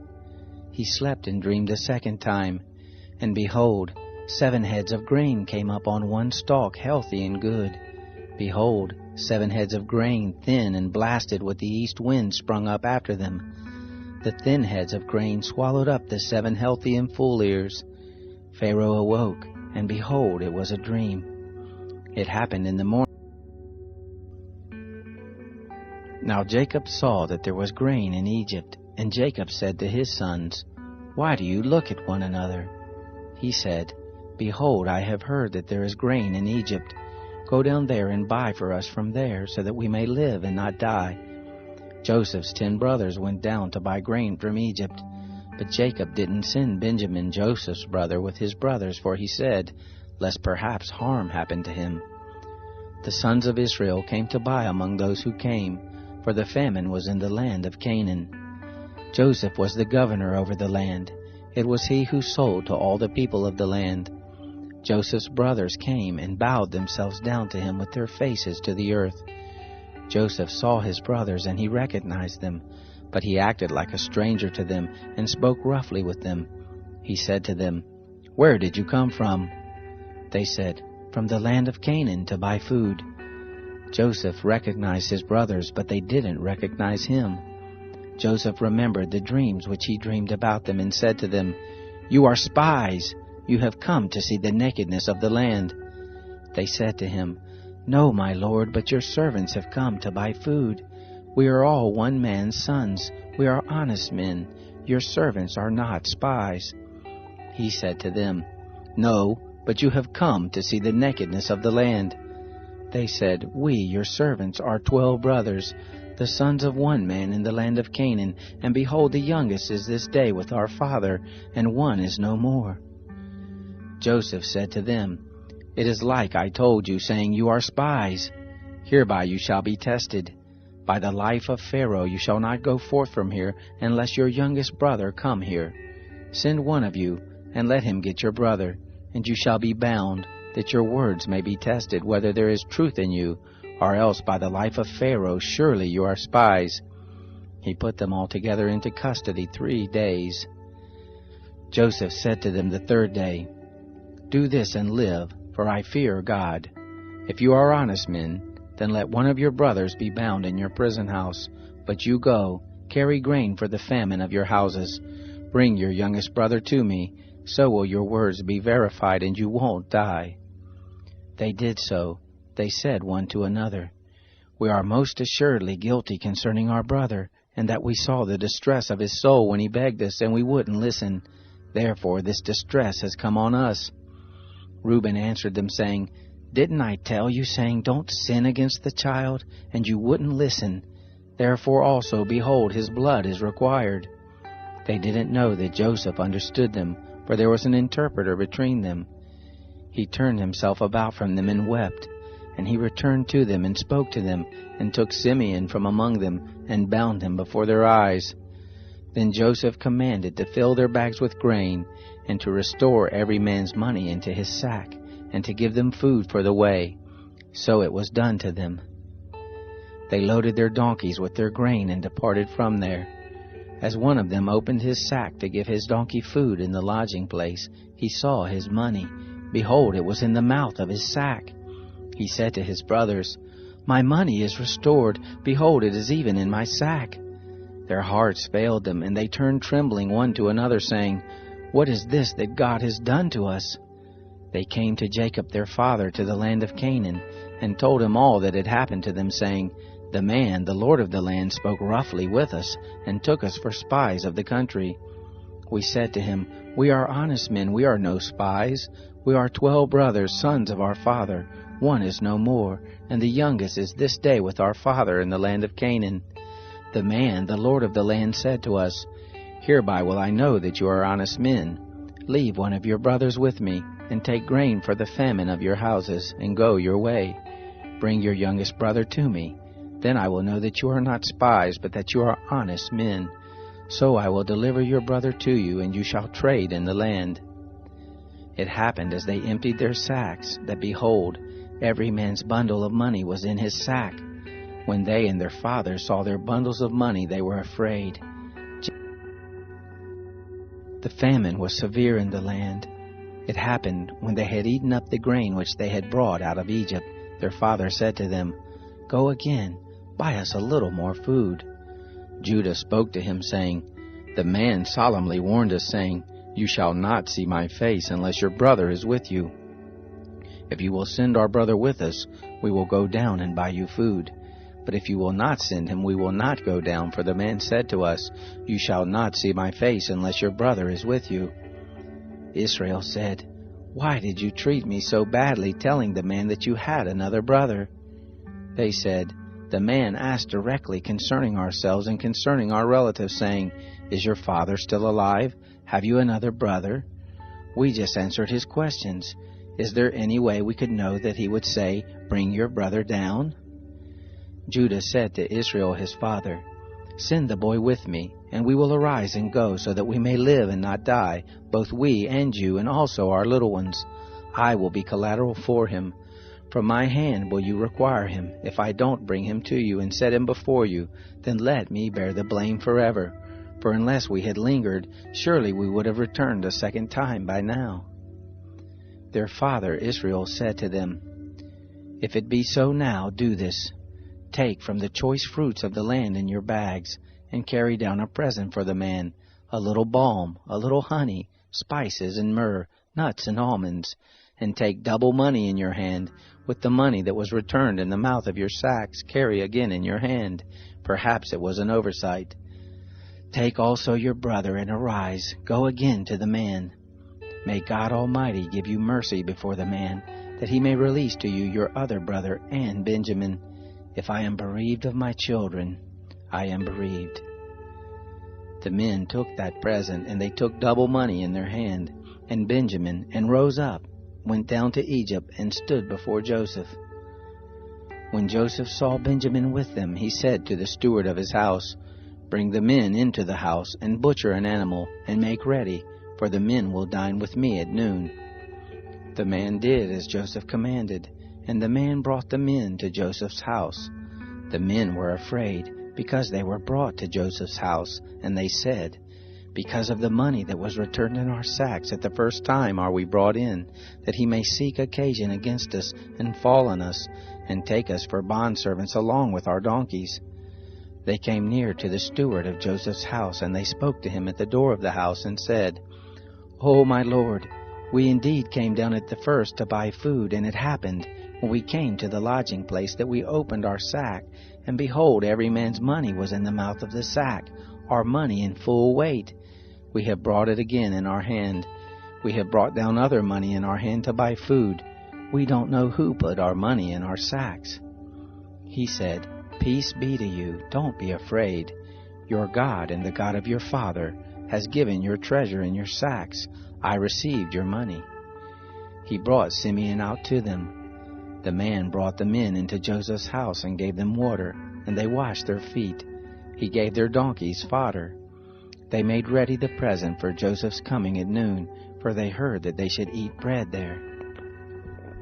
He slept and dreamed a 2nd time, and behold, 7 heads of grain came up on one stalk, healthy and good. Behold, 7 heads of grain, thin and blasted with the east wind, sprung up after them. The thin heads of grain swallowed up the 7 healthy and full ears. Pharaoh awoke, and behold, it was a dream. It happened in the morning. Now Jacob saw that there was grain in Egypt, and Jacob said to his sons, "Why do you look at one another?" He said, "Behold, I have heard that there is grain in Egypt. Go down there and buy for us from there, so that we may live and not die." Joseph's 10 brothers went down to buy grain from Egypt. But Jacob didn't send Benjamin, Joseph's brother, with his brothers, for he said, lest perhaps harm happen to him. The sons of Israel came to buy among those who came, for the famine was in the land of Canaan. Joseph was the governor over the land. It was he who sold to all the people of the land. Joseph's brothers came and bowed themselves down to him with their faces to the earth. Joseph saw his brothers, and he recognized them, but he acted like a stranger to them and spoke roughly with them. He said to them, "Where did you come from?" They said, "From the land of Canaan to buy food." Joseph recognized his brothers, but they didn't recognize him. Joseph remembered the dreams which he dreamed about them and said to them, "You are spies. You have come to see the nakedness of the land." They said to him, "No, my lord, but your servants have come to buy food. We are all one man's sons. We are honest men. Your servants are not spies." He said to them, "No, but you have come to see the nakedness of the land." They said, "We, your servants, are 12 brothers, the sons of one man in the land of Canaan, and behold, the youngest is this day with our father, and one is no more." Joseph said to them, "It is like I told you, saying, you are spies. Hereby you shall be tested. By the life of Pharaoh you shall not go forth from here, unless your youngest brother come here. Send one of you, and let him get your brother, and you shall be bound, that your words may be tested, whether there is truth in you, or else by the life of Pharaoh surely you are spies." He put them all together into custody 3 days. Joseph said to them the 3rd day, "Do this and live, for I fear God. If you are honest men, then let one of your brothers be bound in your prison house. But you go, carry grain for the famine of your houses. Bring your youngest brother to me, so will your words be verified, and you won't die." They did so. They said one to another, "We are most assuredly guilty concerning our brother, and that we saw the distress of his soul when he begged us, and we wouldn't listen. Therefore this distress has come on us." Reuben answered them, saying, "Didn't I tell you, saying, don't sin against the child? And you wouldn't listen. Therefore also, behold, his blood is required." They didn't know that Joseph understood them, for there was an interpreter between them. He turned himself about from them and wept. And he returned to them and spoke to them, and took Simeon from among them, and bound him before their eyes. Then Joseph commanded to fill their bags with grain, and to restore every man's money into his sack, and to give them food for the way. So it was done to them. They loaded their donkeys with their grain and departed from there. As one of them opened his sack to give his donkey food in the lodging place, he saw his money. Behold, it was in the mouth of his sack. He said to his brothers, "My money is restored. Behold, it is even in my sack." Their hearts failed them, and they turned trembling one to another, saying, "What is this that God has done to us?" They came to Jacob their father to the land of Canaan, and told him all that had happened to them, saying, "The man, the lord of the land, spoke roughly with us, and took us for spies of the country." We said to him, "We are honest men, we are no spies. We are 12 brothers, sons of our father. One is no more, and the youngest is this day with our father in the land of Canaan." The man, the lord of the land, said to us, "Hereby will I know that you are honest men. Leave one of your brothers with me, and take grain for the famine of your houses, and go your way. Bring your youngest brother to me. Then I will know that you are not spies, but that you are honest men. So I will deliver your brother to you, and you shall trade in the land." It happened as they emptied their sacks, that behold, every man's bundle of money was in his sack. When they and their father saw their bundles of money, they were afraid. The famine was severe in the land. It happened when they had eaten up the grain which they had brought out of Egypt, their father said to them, "Go again, buy us a little more food." Judah spoke to him, saying, "The man solemnly warned us, saying, you shall not see my face unless your brother is with you. If you will send our brother with us, we will go down and buy you food. But if you will not send him, we will not go down, for the man said to us, you shall not see my face unless your brother is with you." Israel said, "Why did you treat me so badly, telling the man that you had another brother?" They said, The man asked directly concerning ourselves and concerning our relatives, saying, Is your father still alive? Have you another brother? We just answered his questions. Is there any way we could know that he would say, Bring your brother down? Judah said to Israel his father, Send the boy with me, and we will arise and go, so that we may live and not die, both we and you, and also our little ones. I will be collateral for him. From my hand will you require him. If I don't bring him to you and set him before you, then let me bear the blame forever. For unless we had lingered, surely we would have returned a second time by now. Their father Israel said to them, If it be so now, do this. Take from the choice fruits of the land in your bags, and carry down a present for the man, a little balm, a little honey, spices and myrrh, nuts and almonds. And take double money in your hand. With the money that was returned in the mouth of your sacks, carry again in your hand. Perhaps it was an oversight. Take also your brother, and arise, go again to the man. May God Almighty give you mercy before the man, that he may release to you your other brother and Benjamin. If I am bereaved of my children, I am bereaved. The men took that present, and they took double money in their hand, and Benjamin, and rose up, went down to Egypt, and stood before Joseph. When Joseph saw Benjamin with them, he said to the steward of his house, Bring the men into the house, and butcher an animal, and make ready, for the men will dine with me at noon. The man did as Joseph commanded, and the man brought the men to Joseph's house. The men were afraid, because they were brought to Joseph's house, and they said, Because of the money that was returned in our sacks at the first time are we brought in, that he may seek occasion against us, and fall on us, and take us for bondservants along with our donkeys. They came near to the steward of Joseph's house, and they spoke to him at the door of the house, and said, O my lord, we indeed came down at the first to buy food, and it happened, when we came to the lodging place, that we opened our sack, and behold, every man's money was in the mouth of the sack, our money in full weight. We have brought it again in our hand. We have brought down other money in our hand to buy food. We don't know who put our money in our sacks. He said, Peace be to you, don't be afraid. Your God and the God of your father has given your treasure in your sacks. I received your money. He brought Simeon out to them. The man brought the men into Joseph's house and gave them water, and they washed their feet. He gave their donkeys fodder. They made ready the present for Joseph's coming at noon, for they heard that they should eat bread there.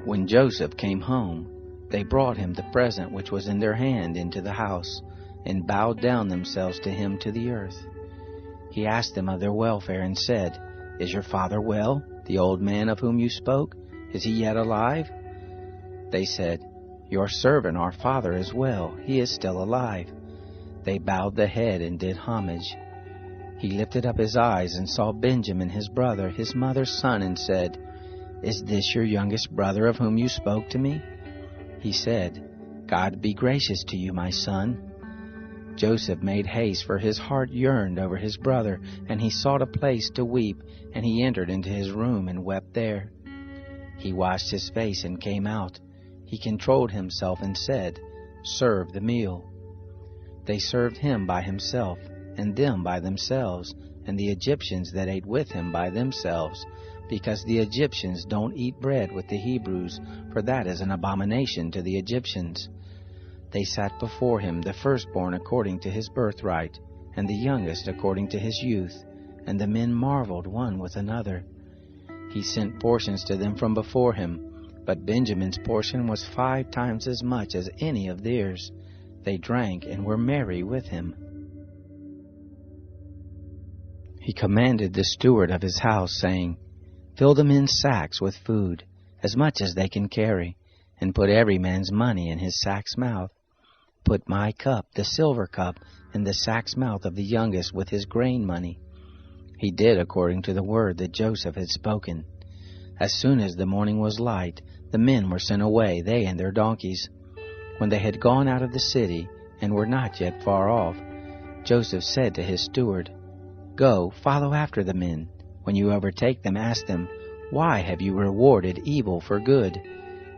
When Joseph came home, they brought him the present which was in their hand into the house, and bowed down themselves to him to the earth. He asked them of their welfare, and said, Is your father well, the old man of whom you spoke? Is he yet alive? They said, Your servant our father is well, he is still alive. They bowed the head and did homage. He lifted up his eyes and saw Benjamin his brother, his mother's son, and said, Is this your youngest brother of whom you spoke to me? He said, God be gracious to you, my son. Joseph made haste, for his heart yearned over his brother, and he sought a place to weep, and he entered into his room and wept there. He washed his face and came out. He controlled himself and said, Serve the meal. They served him by himself, and them by themselves, and the Egyptians that ate with him by themselves, because the Egyptians don't eat bread with the Hebrews, for that is an abomination to the Egyptians. They sat before him, the firstborn according to his birthright, and the youngest according to his youth, and the men marveled one with another. He sent portions to them from before him, but Benjamin's portion was 5 times as much as any of theirs. They drank and were merry with him. He commanded the steward of his house, saying, Fill the men's sacks with food, as much as they can carry, and put every man's money in his sack's mouth. Put my cup, the silver cup, in the sack's mouth of the youngest with his grain money. He did according to the word that Joseph had spoken. As soon as the morning was light, the men were sent away, they and their donkeys. When they had gone out of the city, and were not yet far off, Joseph said to his steward, Go, follow after the men. When you overtake them, ask them, Why have you rewarded evil for good?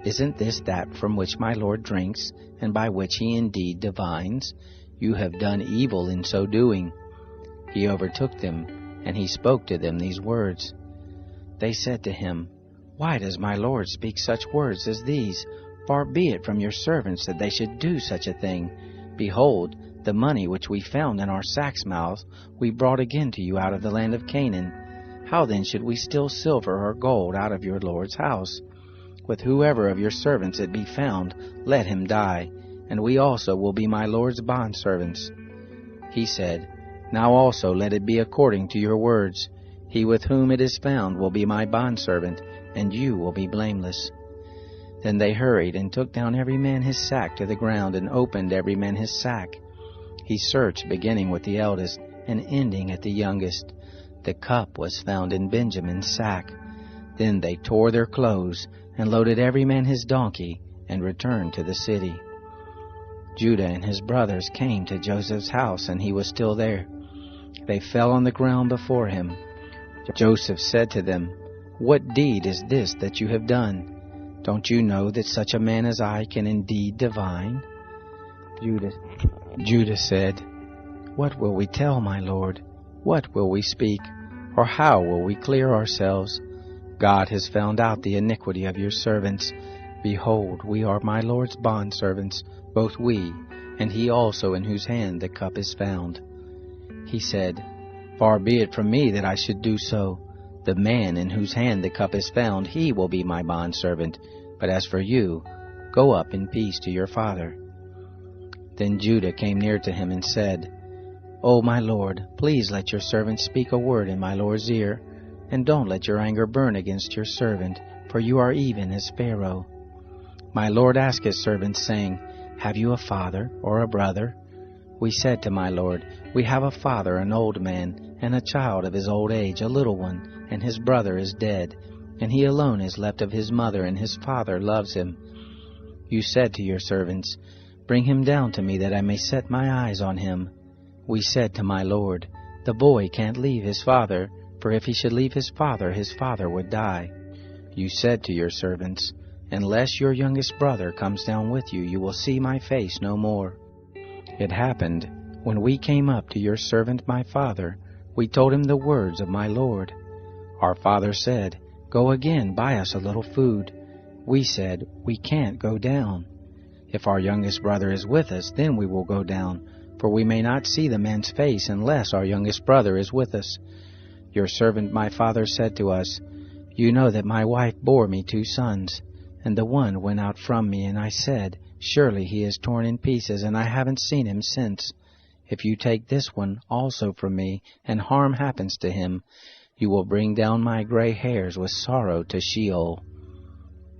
Isn't this that from which my Lord drinks, and by which he indeed divines? You have done evil in so doing." He overtook them, and he spoke to them these words. They said to him, "Why does my Lord speak such words as these? Far be it from your servants that they should do such a thing. Behold, the money which we found in our sacks' mouths we brought again to you out of the land of Canaan. How then should we steal silver or gold out of your Lord's house? With whoever of your servants it be found, let him die, and we also will be my Lord's bondservants." He said, "Now also let it be according to your words. He with whom it is found will be my bondservant, and you will be blameless." Then they hurried and took down every man his sack to the ground, and opened every man his sack. He searched, beginning with the eldest, and ending at the youngest. The cup was found in Benjamin's sack. Then they tore their clothes, and loaded every man his donkey, and returned to the city. Judah and his brothers came to Joseph's house, and he was still there. They fell on the ground before him. Joseph said to them, "What deed is this that you have done? Don't you know that such a man as I can indeed divine?" Judah said, "What will we tell my Lord? What will we speak? Or how will we clear ourselves? God has found out the iniquity of your servants. Behold, we are my Lord's bondservants, both we, and he also in whose hand the cup is found." He said, "Far be it from me that I should do so. The man in whose hand the cup is found, he will be my bondservant. But as for you, go up in peace to your father." Then Judah came near to him and said, "O my Lord, please let your servant speak a word in my Lord's ear, and don't let your anger burn against your servant, for you are even as Pharaoh. My Lord asked his servants, saying, 'Have you a father or a brother?' We said to my Lord, 'We have a father, an old man, and a child of his old age, a little one, and his brother is dead, and he alone is left of his mother, and his father loves him.' You said to your servants, 'Bring him down to me, that I may set my eyes on him.' We said to my Lord, 'The boy can't leave his father, for if he should leave his father would die.' You said to your servants, 'Unless your youngest brother comes down with you, you will see my face no more.' It happened, when we came up to your servant my father, we told him the words of my Lord. Our father said, 'Go again, buy us a little food.' We said, 'We can't go down. If our youngest brother is with us, then we will go down, for we may not see the man's face unless our youngest brother is with us.' Your servant my father said to us, 'You know that my wife bore me 2 sons, and the one went out from me, and I said, Surely he is torn in pieces, and I haven't seen him since. If you take this one also from me, and harm happens to him, you will bring down my gray hairs with sorrow to Sheol.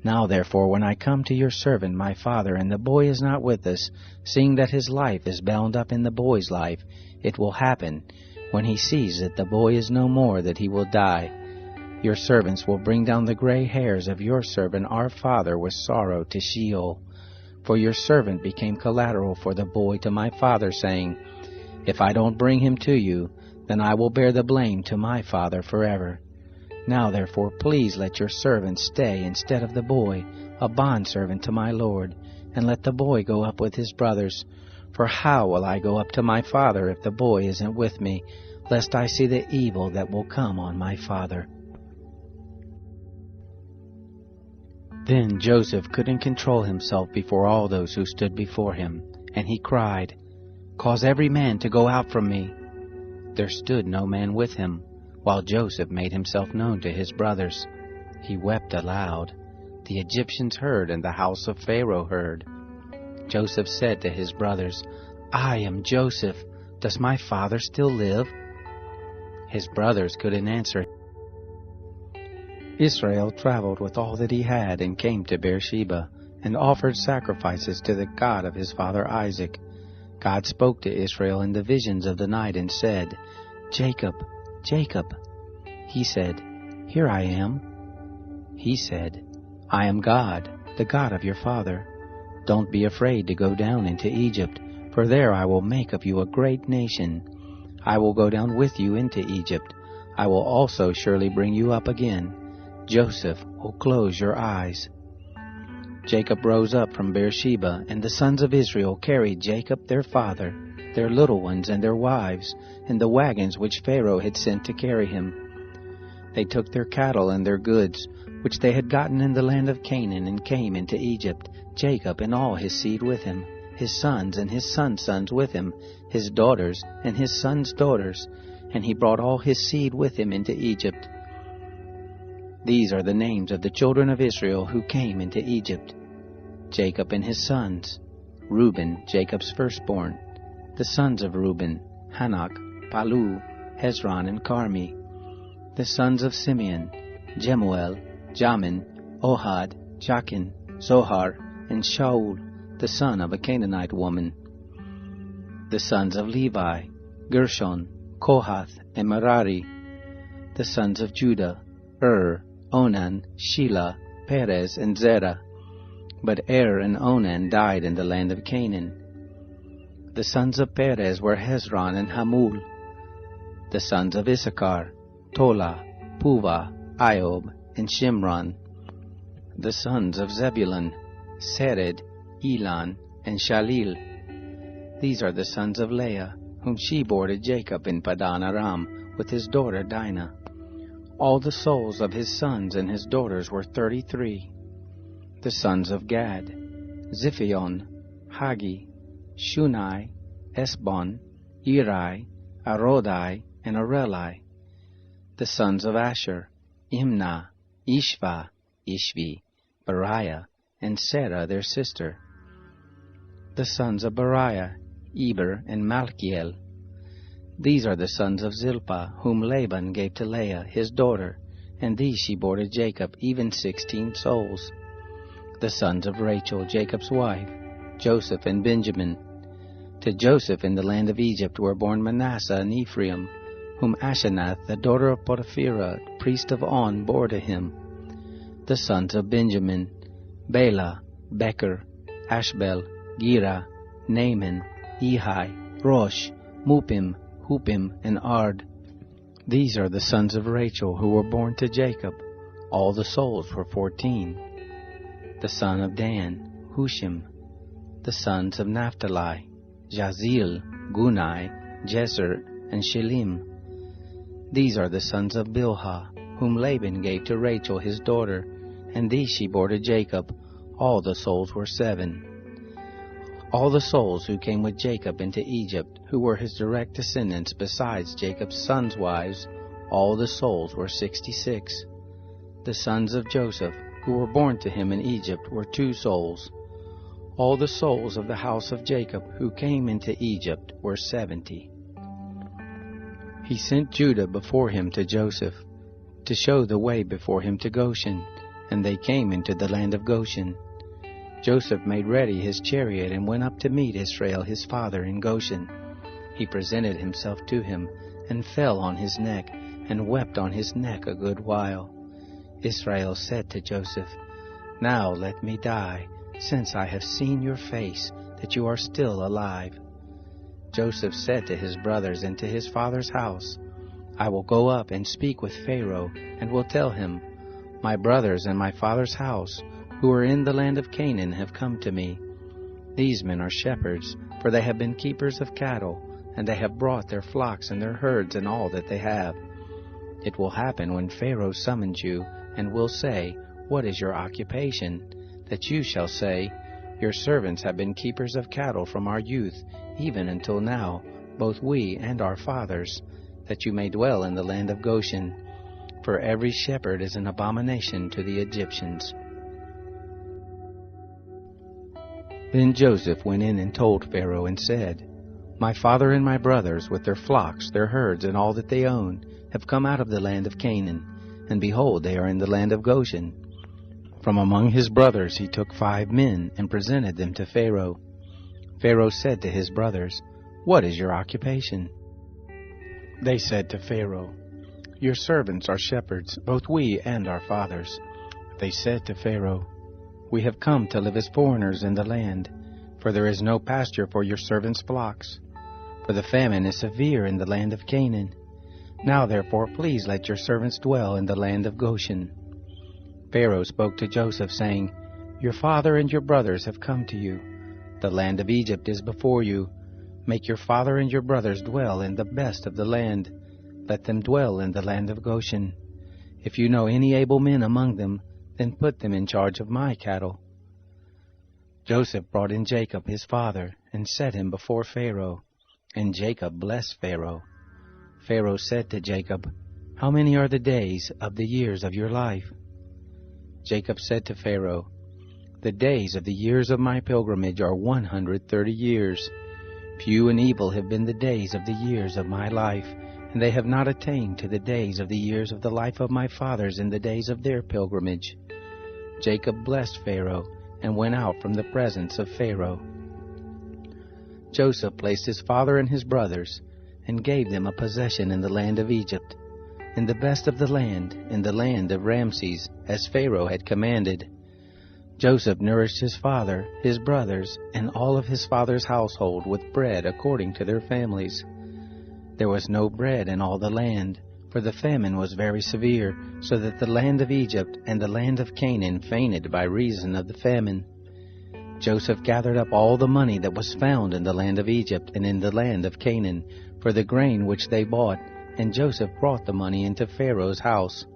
Now therefore, when I come to your servant my father, and the boy is not with us, seeing that his life is bound up in the boy's life, it will happen, when he sees that the boy is no more, that he will die. Your servants will bring down the gray hairs of your servant our father with sorrow to Sheol. For your servant became collateral for the boy to my father, saying, If I don't bring him to you, then I will bear the blame to my father forever. Now therefore please let your servant stay instead of the boy, a bondservant to my lord, and let the boy go up with his brothers. For how will I go up to my father if the boy isn't with me, lest I see the evil that will come on my father?" Then Joseph couldn't control himself before all those who stood before him, and he cried, "Cause every man to go out from me." There stood no man with him, while Joseph made himself known to his brothers. He wept aloud. The Egyptians heard, and the house of Pharaoh heard. Joseph said to his brothers, "I am Joseph. Does my father still live?" His brothers couldn't answer. Israel traveled with all that he had and came to Beersheba, and offered sacrifices to the God of his father Isaac. God spoke to Israel in the visions of the night and said, "Jacob, Jacob." He said, "Here I am." He said, "I am God, the God of your father. Don't be afraid to go down into Egypt, for there I will make of you a great nation. I will go down with you into Egypt. I will also surely bring you up again. Joseph will close your eyes." Jacob rose up from Beersheba, and the sons of Israel carried Jacob their father, their little ones and their wives, in the wagons which Pharaoh had sent to carry him. They took their cattle and their goods, which they had gotten in the land of Canaan, and came into Egypt, Jacob and all his seed with him, his sons and his sons' sons with him, his daughters and his sons' daughters, and he brought all his seed with him into Egypt. These are the names of the children of Israel who came into Egypt: Jacob and his sons, Reuben, Jacob's firstborn, the sons of Reuben, Hanok, Palu, Hezron, and Carmi, the sons of Simeon, Jemuel, Jamin, Ohad, Jachin, Zohar, and Shaul, the son of a Canaanite woman, the sons of Levi, Gershon, Kohath, and Merari, the sons of Judah, Onan, Shelah, Perez, and Zerah. But and Onan died in the land of Canaan. The sons of Perez were Hezron and Hamul. The sons of Issachar, Tola, Puvah, Iob, and Shimron. The sons of Zebulun, Sered, Elon, and Shalil. These are the sons of Leah, whom she bore to Jacob in Padan Aram, with his daughter Dinah. All the souls of his sons and his daughters were 33. The sons of Gad, Ziphion, Hagi, Shunai, Esbon, Eri, Arodai, and Areli. The sons of Asher, Imnah, Ishva, Ishvi, Beriah, and Sarah their sister. The sons of Beriah, Eber, and Malchiel. These are the sons of Zilpah, whom Laban gave to Leah, his daughter, and these she bore to Jacob, even 16 souls. The sons of Rachel, Jacob's wife, Joseph and Benjamin. To Joseph in the land of Egypt were born Manasseh and Ephraim, whom Asenath, the daughter of Potipherah, priest of On, bore to him. The sons of Benjamin, Bela, Becher, Ashbel, Gera, Naaman, Ehi, Rosh, Mupim, Hupim, and Ard. These are the sons of Rachel who were born to Jacob. All the souls were 14. The son of Dan, Hushim. The sons of Naphtali, Jazil, Gunai, Jezer, and Shelim. These are the sons of Bilhah, whom Laban gave to Rachel his daughter, and these she bore to Jacob. All the souls were 7. All the souls who came with Jacob into Egypt, who were his direct descendants besides Jacob's sons' wives, all the souls were 66. The sons of Joseph, who were born to him in Egypt, were 2 souls. All the souls of the house of Jacob who came into Egypt were 70. He sent Judah before him to Joseph, to show the way before him to Goshen, and they came into the land of Goshen. Joseph made ready his chariot and went up to meet Israel his father in Goshen. He presented himself to him, and fell on his neck, and wept on his neck a good while. Israel said to Joseph, "Now let me die, since I have seen your face, that you are still alive." Joseph said to his brothers and to his father's house, "I will go up and speak with Pharaoh, and will tell him, 'My brothers and my father's house, who are in the land of Canaan, have come to me. These men are shepherds, for they have been keepers of cattle, and they have brought their flocks and their herds and all that they have. It will happen when Pharaoh summons you, and will say, What is your occupation? That you shall say, Your servants have been keepers of cattle from our youth, even until now, both we and our fathers, that you may dwell in the land of Goshen. For every shepherd is an abomination to the Egyptians." Then Joseph went in and told Pharaoh and said, "My father and my brothers, with their flocks, their herds, and all that they own, have come out of the land of Canaan, and behold, they are in the land of Goshen." From among his brothers he took 5 men, and presented them to Pharaoh. Pharaoh said to his brothers, "What is your occupation?" They said to Pharaoh, "Your servants are shepherds, both we and our fathers." They said to Pharaoh, "We have come to live as foreigners in the land, for there is no pasture for your servants' flocks. For the famine is severe in the land of Canaan. Now therefore please let your servants dwell in the land of Goshen." Pharaoh spoke to Joseph, saying, Your father and your brothers have come to you. The land of Egypt is before you. Make your father and your brothers dwell in the best of the land. Let them dwell in the land of Goshen. If you know any able men among them, then put them in charge of my cattle." Joseph brought in Jacob his father, and set him before Pharaoh. And Jacob blessed Pharaoh. Pharaoh said to Jacob, "How many are the days of the years of your life?" Jacob said to Pharaoh, "The days of the years of my pilgrimage are 130 years. Few and evil have been the days of the years of my life, and they have not attained to the days of the years of the life of my fathers in the days of their pilgrimage." Jacob blessed Pharaoh, and went out from the presence of Pharaoh. Joseph placed his father and his brothers, and gave them a possession in the land of Egypt, in the best of the land, in the land of Ramses, as Pharaoh had commanded. Joseph nourished his father, his brothers, and all of his father's household with bread according to their families. There was no bread in all the land, for the famine was very severe, so that the land of Egypt and the land of Canaan fainted by reason of the famine. Joseph gathered up all the money that was found in the land of Egypt and in the land of Canaan, for the grain which they bought, and Joseph brought the money into Pharaoh's house.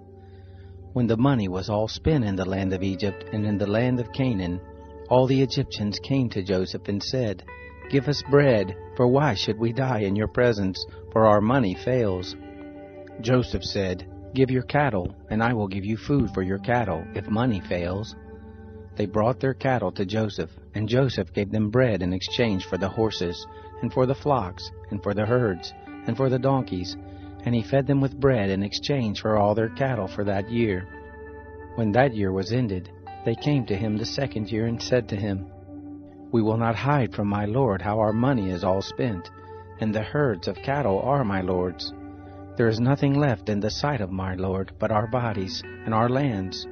When the money was all spent in the land of Egypt and in the land of Canaan, all the Egyptians came to Joseph and said, "Give us bread, for why should we die in your presence? For our money fails." Joseph said, "Give your cattle, and I will give you food for your cattle, if money fails." They brought their cattle to Joseph, and Joseph gave them bread in exchange for the horses, and for the flocks, and for the herds, and for the donkeys, and he fed them with bread in exchange for all their cattle for that year. When that year was ended, they came to him the second year and said to him, "We will not hide from my lord how our money is all spent, and the herds of cattle are my lord's. There is nothing left in the sight of my lord but our bodies and our lands.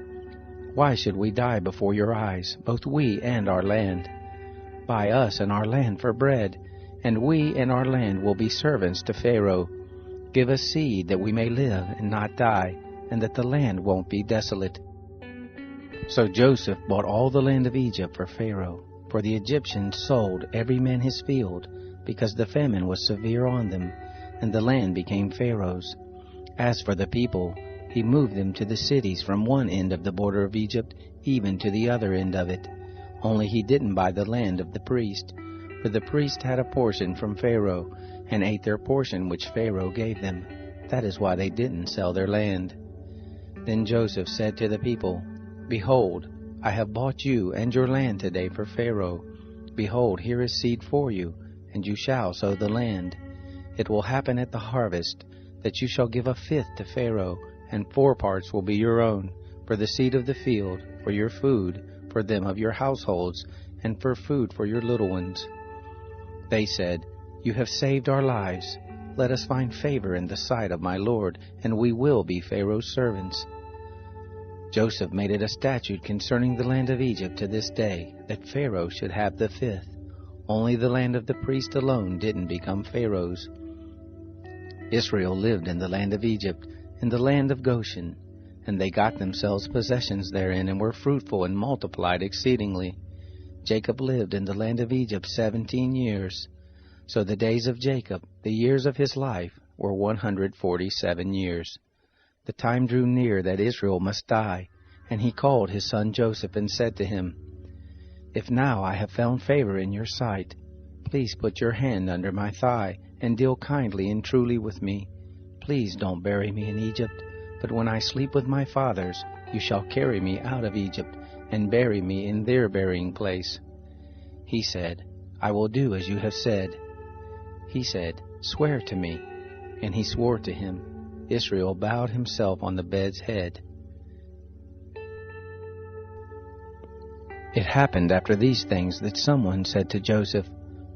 Why should we die before your eyes, both we and our land? Buy us and our land for bread, and we and our land will be servants to Pharaoh. Give us seed that we may live and not die, and that the land won't be desolate." So Joseph bought all the land of Egypt for Pharaoh, for the Egyptians sold every man his field, because the famine was severe on them, and the land became Pharaoh's. As for the people, he moved them to the cities from one end of the border of Egypt even to the other end of it. Only he didn't buy the land of the priest, for the priest had a portion from Pharaoh, and ate their portion which Pharaoh gave them. That is why they didn't sell their land. Then Joseph said to the people, "Behold, I have bought you and your land today for Pharaoh. Behold, here is seed for you, and you shall sow the land. It will happen at the harvest, that you shall give a fifth to Pharaoh, and 4 parts will be your own, for the seed of the field, for your food, for them of your households, and for food for your little ones." They said, "You have saved our lives. Let us find favor in the sight of my lord, and we will be Pharaoh's servants." Joseph made it a statute concerning the land of Egypt to this day, that Pharaoh should have the fifth. Only the land of the priest alone didn't become Pharaoh's. Israel lived in the land of Egypt, in the land of Goshen, and they got themselves possessions therein, and were fruitful and multiplied exceedingly. Jacob lived in the land of Egypt 17 years. So the days of Jacob, the years of his life, were 147 years. The time drew near that Israel must die, and he called his son Joseph and said to him, "If now I have found favor in your sight, please put your hand under my thigh, and deal kindly and truly with me. Please don't bury me in Egypt, but when I sleep with my fathers, you shall carry me out of Egypt, and bury me in their burying place." He said, "I will do as you have said." He said, "Swear to me." And he swore to him. Israel bowed himself on the bed's head. It happened after these things that someone said to Joseph,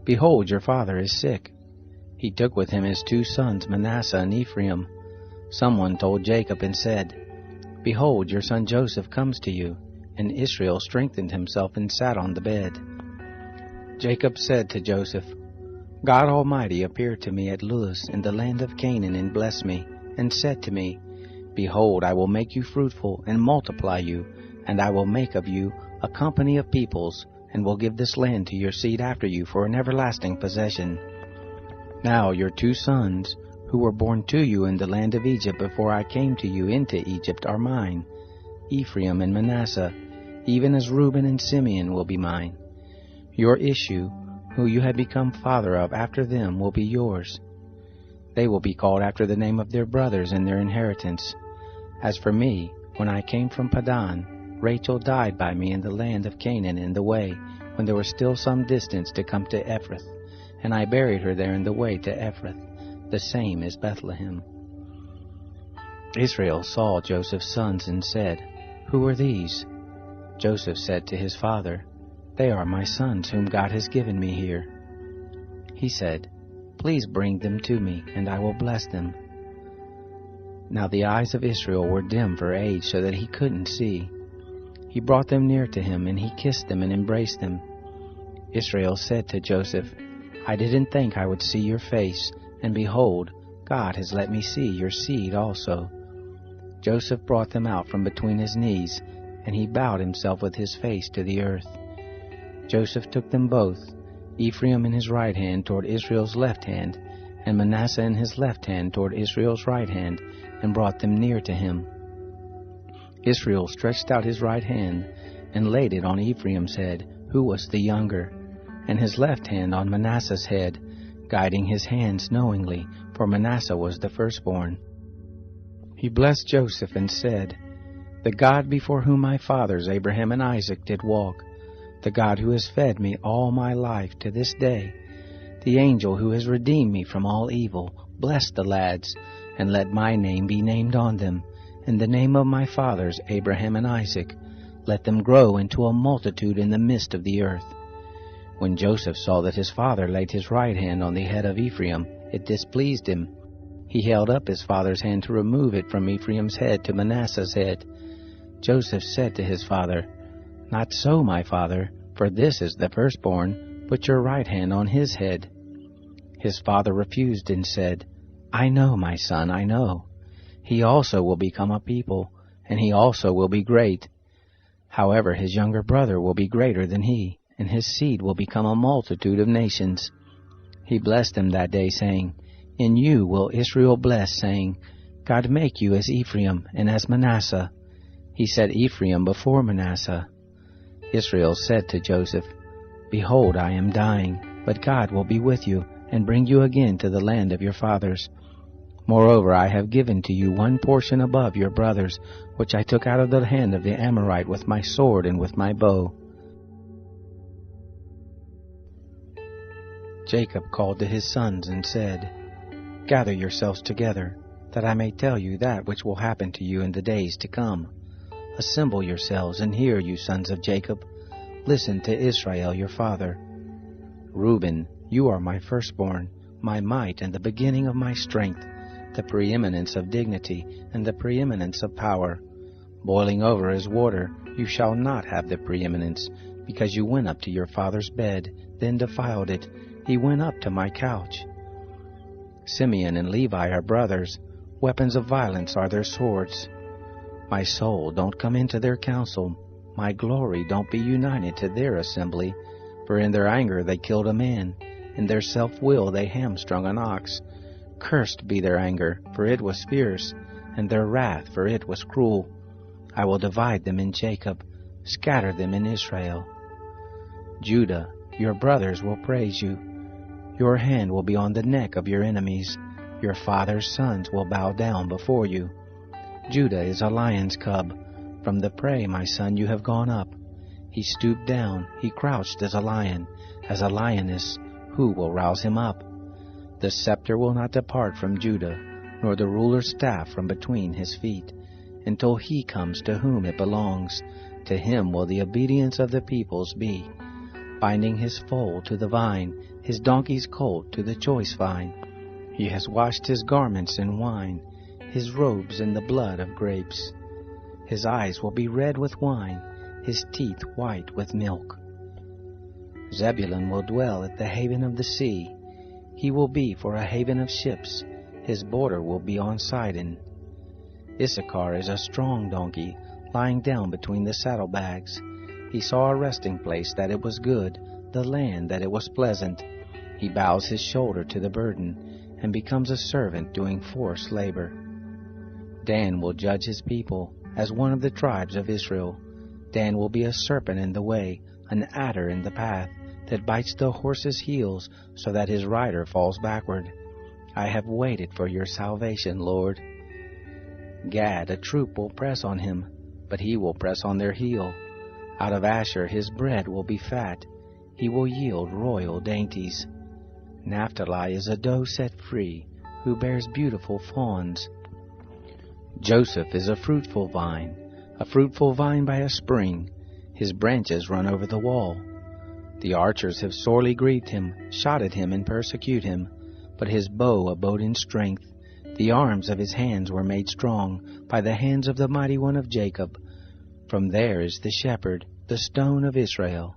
"Behold, your father is sick." He took with him his 2 sons, Manasseh and Ephraim. Someone told Jacob and said, "Behold, your son Joseph comes to you." And Israel strengthened himself and sat on the bed. Jacob said to Joseph, "God Almighty appeared to me at Luz in the land of Canaan and blessed me, and said to me, Behold, I will make you fruitful and multiply you, and I will make of you a company of peoples, and will give this land to your seed after you for an everlasting possession. Now your 2 sons, who were born to you in the land of Egypt before I came to you into Egypt, are mine, Ephraim and Manasseh, even as Reuben and Simeon will be mine. Your issue, who you have become father of after them, will be yours. They will be called after the name of their brothers in their inheritance. As for me, when I came from Padan, Rachel died by me in the land of Canaan in the way, when there was still some distance to come to Ephrath, and I buried her there in the way to Ephrath, the same is Bethlehem. Israel saw Joseph's sons and said, Who are these? Joseph said to his father, They are my sons whom God has given me here. He said, Please bring them to me, and I will bless them. Now the eyes of Israel were dim for age, so that he couldn't see. He brought them near to him, and he kissed them and embraced them. Israel said to Joseph, I didn't think I would see your face, and behold, God has let me see your seed also. Joseph brought them out from between his knees, and he bowed himself with his face to the earth. Joseph took them both, Ephraim in his right hand toward Israel's left hand, and Manasseh in his left hand toward Israel's right hand, and brought them near to him. Israel stretched out his right hand, and laid it on Ephraim's head, who was the younger, and his left hand on Manasseh's head, guiding his hands knowingly, for Manasseh was the firstborn. He blessed Joseph and said, The God before whom my fathers Abraham and Isaac did walk, the God who has fed me all my life to this day, the angel who has redeemed me from all evil, bless the lads, and let my name be named on them, and the name of my fathers Abraham and Isaac. Let them grow into a multitude in the midst of the earth. When Joseph saw that his father laid his right hand on the head of Ephraim, it displeased him. He held up his father's hand to remove it from Ephraim's head to Manasseh's head. Joseph said to his father, Not so, my father, for this is the firstborn. Put your right hand on his head. His father refused and said, I know, my son, I know. He also will become a people, and he also will be great. However, his younger brother will be greater than he, and his seed will become a multitude of nations. He blessed them that day, saying, In you will Israel bless, saying, God make you as Ephraim and as Manasseh. He set Ephraim before Manasseh. Israel said to Joseph, Behold, I am dying, but God will be with you, and bring you again to the land of your fathers. Moreover, I have given to you one portion above your brothers, which I took out of the hand of the Amorite with my sword and with my bow. Jacob called to his sons and said, Gather yourselves together, that I may tell you that which will happen to you in the days to come. Assemble yourselves and hear, you sons of Jacob. Listen to Israel your father. Reuben, you are my firstborn, my might and the beginning of my strength, the preeminence of dignity and the preeminence of power. Boiling over as water, you shall not have the preeminence, because you went up to your father's bed, then defiled it. He went up to my couch. Simeon and Levi are brothers. Weapons of violence are their swords. My soul, don't come into their council. My glory, don't be united to their assembly. For in their anger they killed a man. In their self-will they hamstrung an ox. Cursed be their anger, for it was fierce, and their wrath, for it was cruel. I will divide them in Jacob, scatter them in Israel. Judah, your brothers will praise you. Your hand will be on the neck of your enemies. Your father's sons will bow down before you. Judah is a lion's cub. From the prey, my son, you have gone up. He stooped down, he crouched as a lion, as a lioness. Who will rouse him up? The scepter will not depart from Judah, nor the ruler's staff from between his feet, until he comes to whom it belongs. To him will the obedience of the peoples be, binding his foal to the vine, his donkey's colt to the choice vine. He has washed his garments in wine, his robes in the blood of grapes. His eyes will be red with wine, his teeth white with milk. Zebulun will dwell at the haven of the sea. He will be for a haven of ships. His border will be on Sidon. Issachar is a strong donkey, lying down between the saddlebags. He saw a resting place, that it was good, the land, that it was pleasant. He bows his shoulder to the burden, and becomes a servant doing forced labor. Dan will judge his people, as one of the tribes of Israel. Dan will be a serpent in the way, an adder in the path, that bites the horse's heels, so that his rider falls backward. I have waited for your salvation, Lord. Gad, a troop will press on him, but he will press on their heel. Out of Asher his bread will be fat. He will yield royal dainties. Naphtali is a doe set free, who bears beautiful fawns. Joseph is a fruitful vine by a spring. His branches run over the wall. The archers have sorely grieved him, shot at him and persecute him. But his bow abode in strength. The arms of his hands were made strong by the hands of the mighty one of Jacob. From there is the shepherd, the stone of Israel.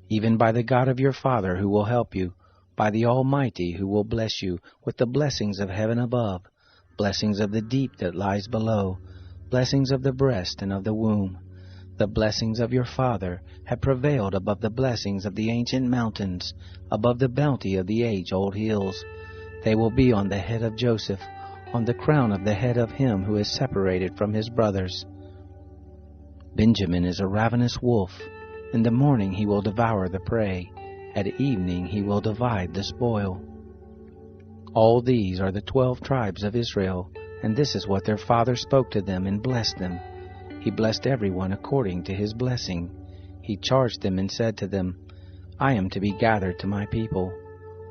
Even by the God of your father who will help you, by the Almighty who will bless you with the blessings of heaven above, blessings of the deep that lies below, blessings of the breast and of the womb. The blessings of your father have prevailed above the blessings of the ancient mountains, above the bounty of the age-old hills. They will be on the head of Joseph, on the crown of the head of him who is separated from his brothers. Benjamin is a ravenous wolf. In the morning he will devour the prey. At evening he will divide the spoil. All these are the 12 tribes of Israel, and this is what their father spoke to them and blessed them. He blessed everyone according to his blessing. He charged them and said to them, I am to be gathered to my people.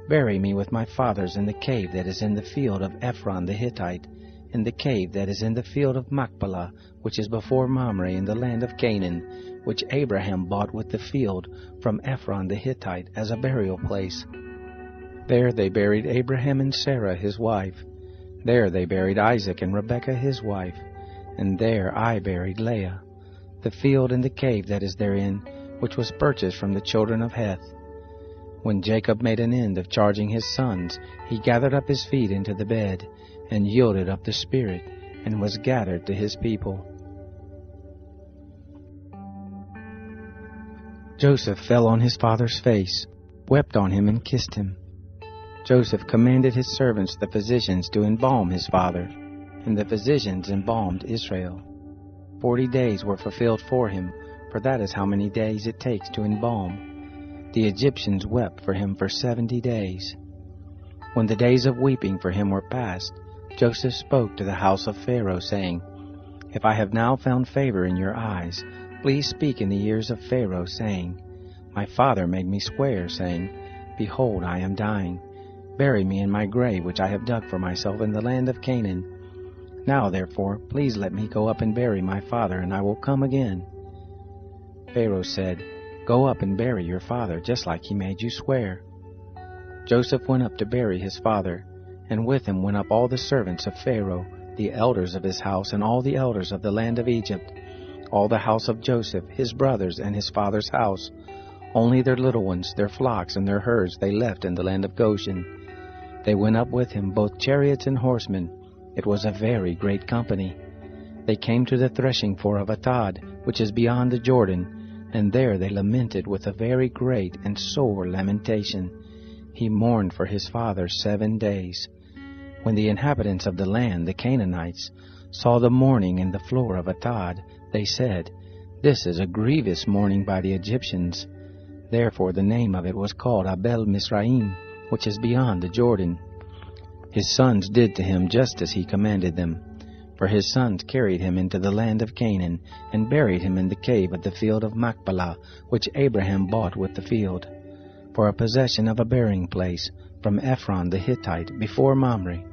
Bury me with my fathers in the cave that is in the field of Ephron the Hittite, in the cave that is in the field of Machpelah, which is before Mamre in the land of Canaan, which Abraham bought with the field from Ephron the Hittite as a burial place. There they buried Abraham and Sarah his wife. There they buried Isaac and Rebekah his wife. And there I buried Leah. The field and the cave that is therein, which was purchased from the children of Heth. When Jacob made an end of charging his sons, he gathered up his feet into the bed, and yielded up the spirit, and was gathered to his people. Joseph fell on his father's face, wept on him, and kissed him. Joseph commanded his servants, the physicians, to embalm his father, and the physicians embalmed Israel. 40 days were fulfilled for him, for that is how many days it takes to embalm. The Egyptians wept for him for 70 days. When the days of weeping for him were past, Joseph spoke to the house of Pharaoh, saying, If I have now found favor in your eyes, please speak in the ears of Pharaoh, saying, My father made me swear, saying, Behold, I am dying. Bury me in my grave which I have dug for myself in the land of Canaan. Now, therefore, please let me go up and bury my father, and I will come again. Pharaoh said, Go up and bury your father, just like he made you swear. Joseph went up to bury his father, and with him went up all the servants of Pharaoh, the elders of his house, and all the elders of the land of Egypt, all the house of Joseph, his brothers, and his father's house. Only their little ones, their flocks, and their herds they left in the land of Goshen. They went up with him, both chariots and horsemen. It was a very great company. They came to the threshing floor of Atad, which is beyond the Jordan, and there they lamented with a very great and sore lamentation. He mourned for his father 7 days. When the inhabitants of the land, the Canaanites, saw the mourning in the floor of Atad, they said, This is a grievous mourning by the Egyptians. Therefore the name of it was called Abel Mizraim, which is beyond the Jordan. His sons did to him just as he commanded them. For his sons carried him into the land of Canaan, and buried him in the cave of the field of Machpelah, which Abraham bought with the field, for a possession of a burying place, from Ephron the Hittite, before Mamre.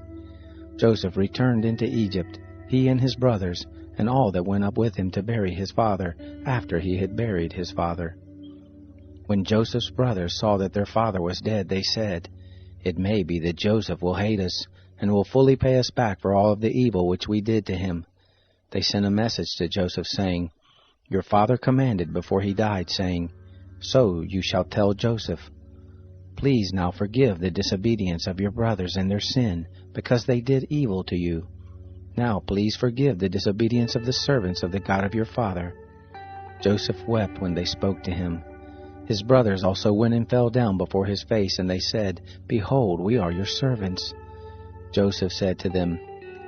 Joseph returned into Egypt, he and his brothers, and all that went up with him to bury his father, after he had buried his father. When Joseph's brothers saw that their father was dead, they said, It may be that Joseph will hate us, and will fully pay us back for all of the evil which we did to him. They sent a message to Joseph, saying, Your father commanded before he died, saying, So you shall tell Joseph, Please now forgive the disobedience of your brothers and their sin, because they did evil to you. Now please forgive the disobedience of the servants of the God of your father. Joseph wept when they spoke to him. His brothers also went and fell down before his face, and they said, Behold, we are your servants. Joseph said to them,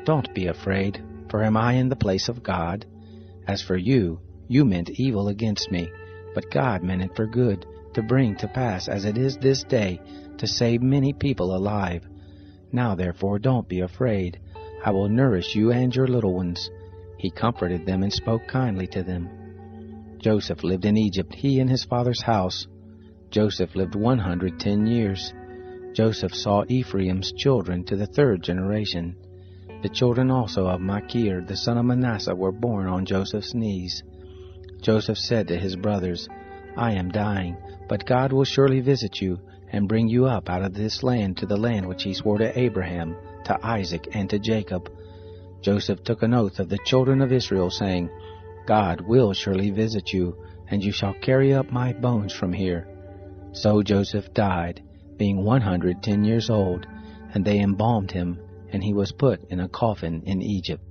Don't be afraid, for am I in the place of God? As for you, you meant evil against me, but God meant it for good, to bring to pass, as it is this day, to save many people alive. Now therefore don't be afraid. I will nourish you and your little ones. He comforted them and spoke kindly to them. Joseph lived in Egypt, he and his father's house. Joseph lived 110 years. Joseph saw Ephraim's children to the third generation. The children also of Machir, the son of Manasseh, were born on Joseph's knees. Joseph said to his brothers, I am dying, but God will surely visit you, and bring you up out of this land to the land which he swore to Abraham, to Isaac, and to Jacob. Joseph took an oath of the children of Israel, saying, God will surely visit you, and you shall carry up my bones from here. So Joseph died, being 110 years old, and they embalmed him, and he was put in a coffin in Egypt.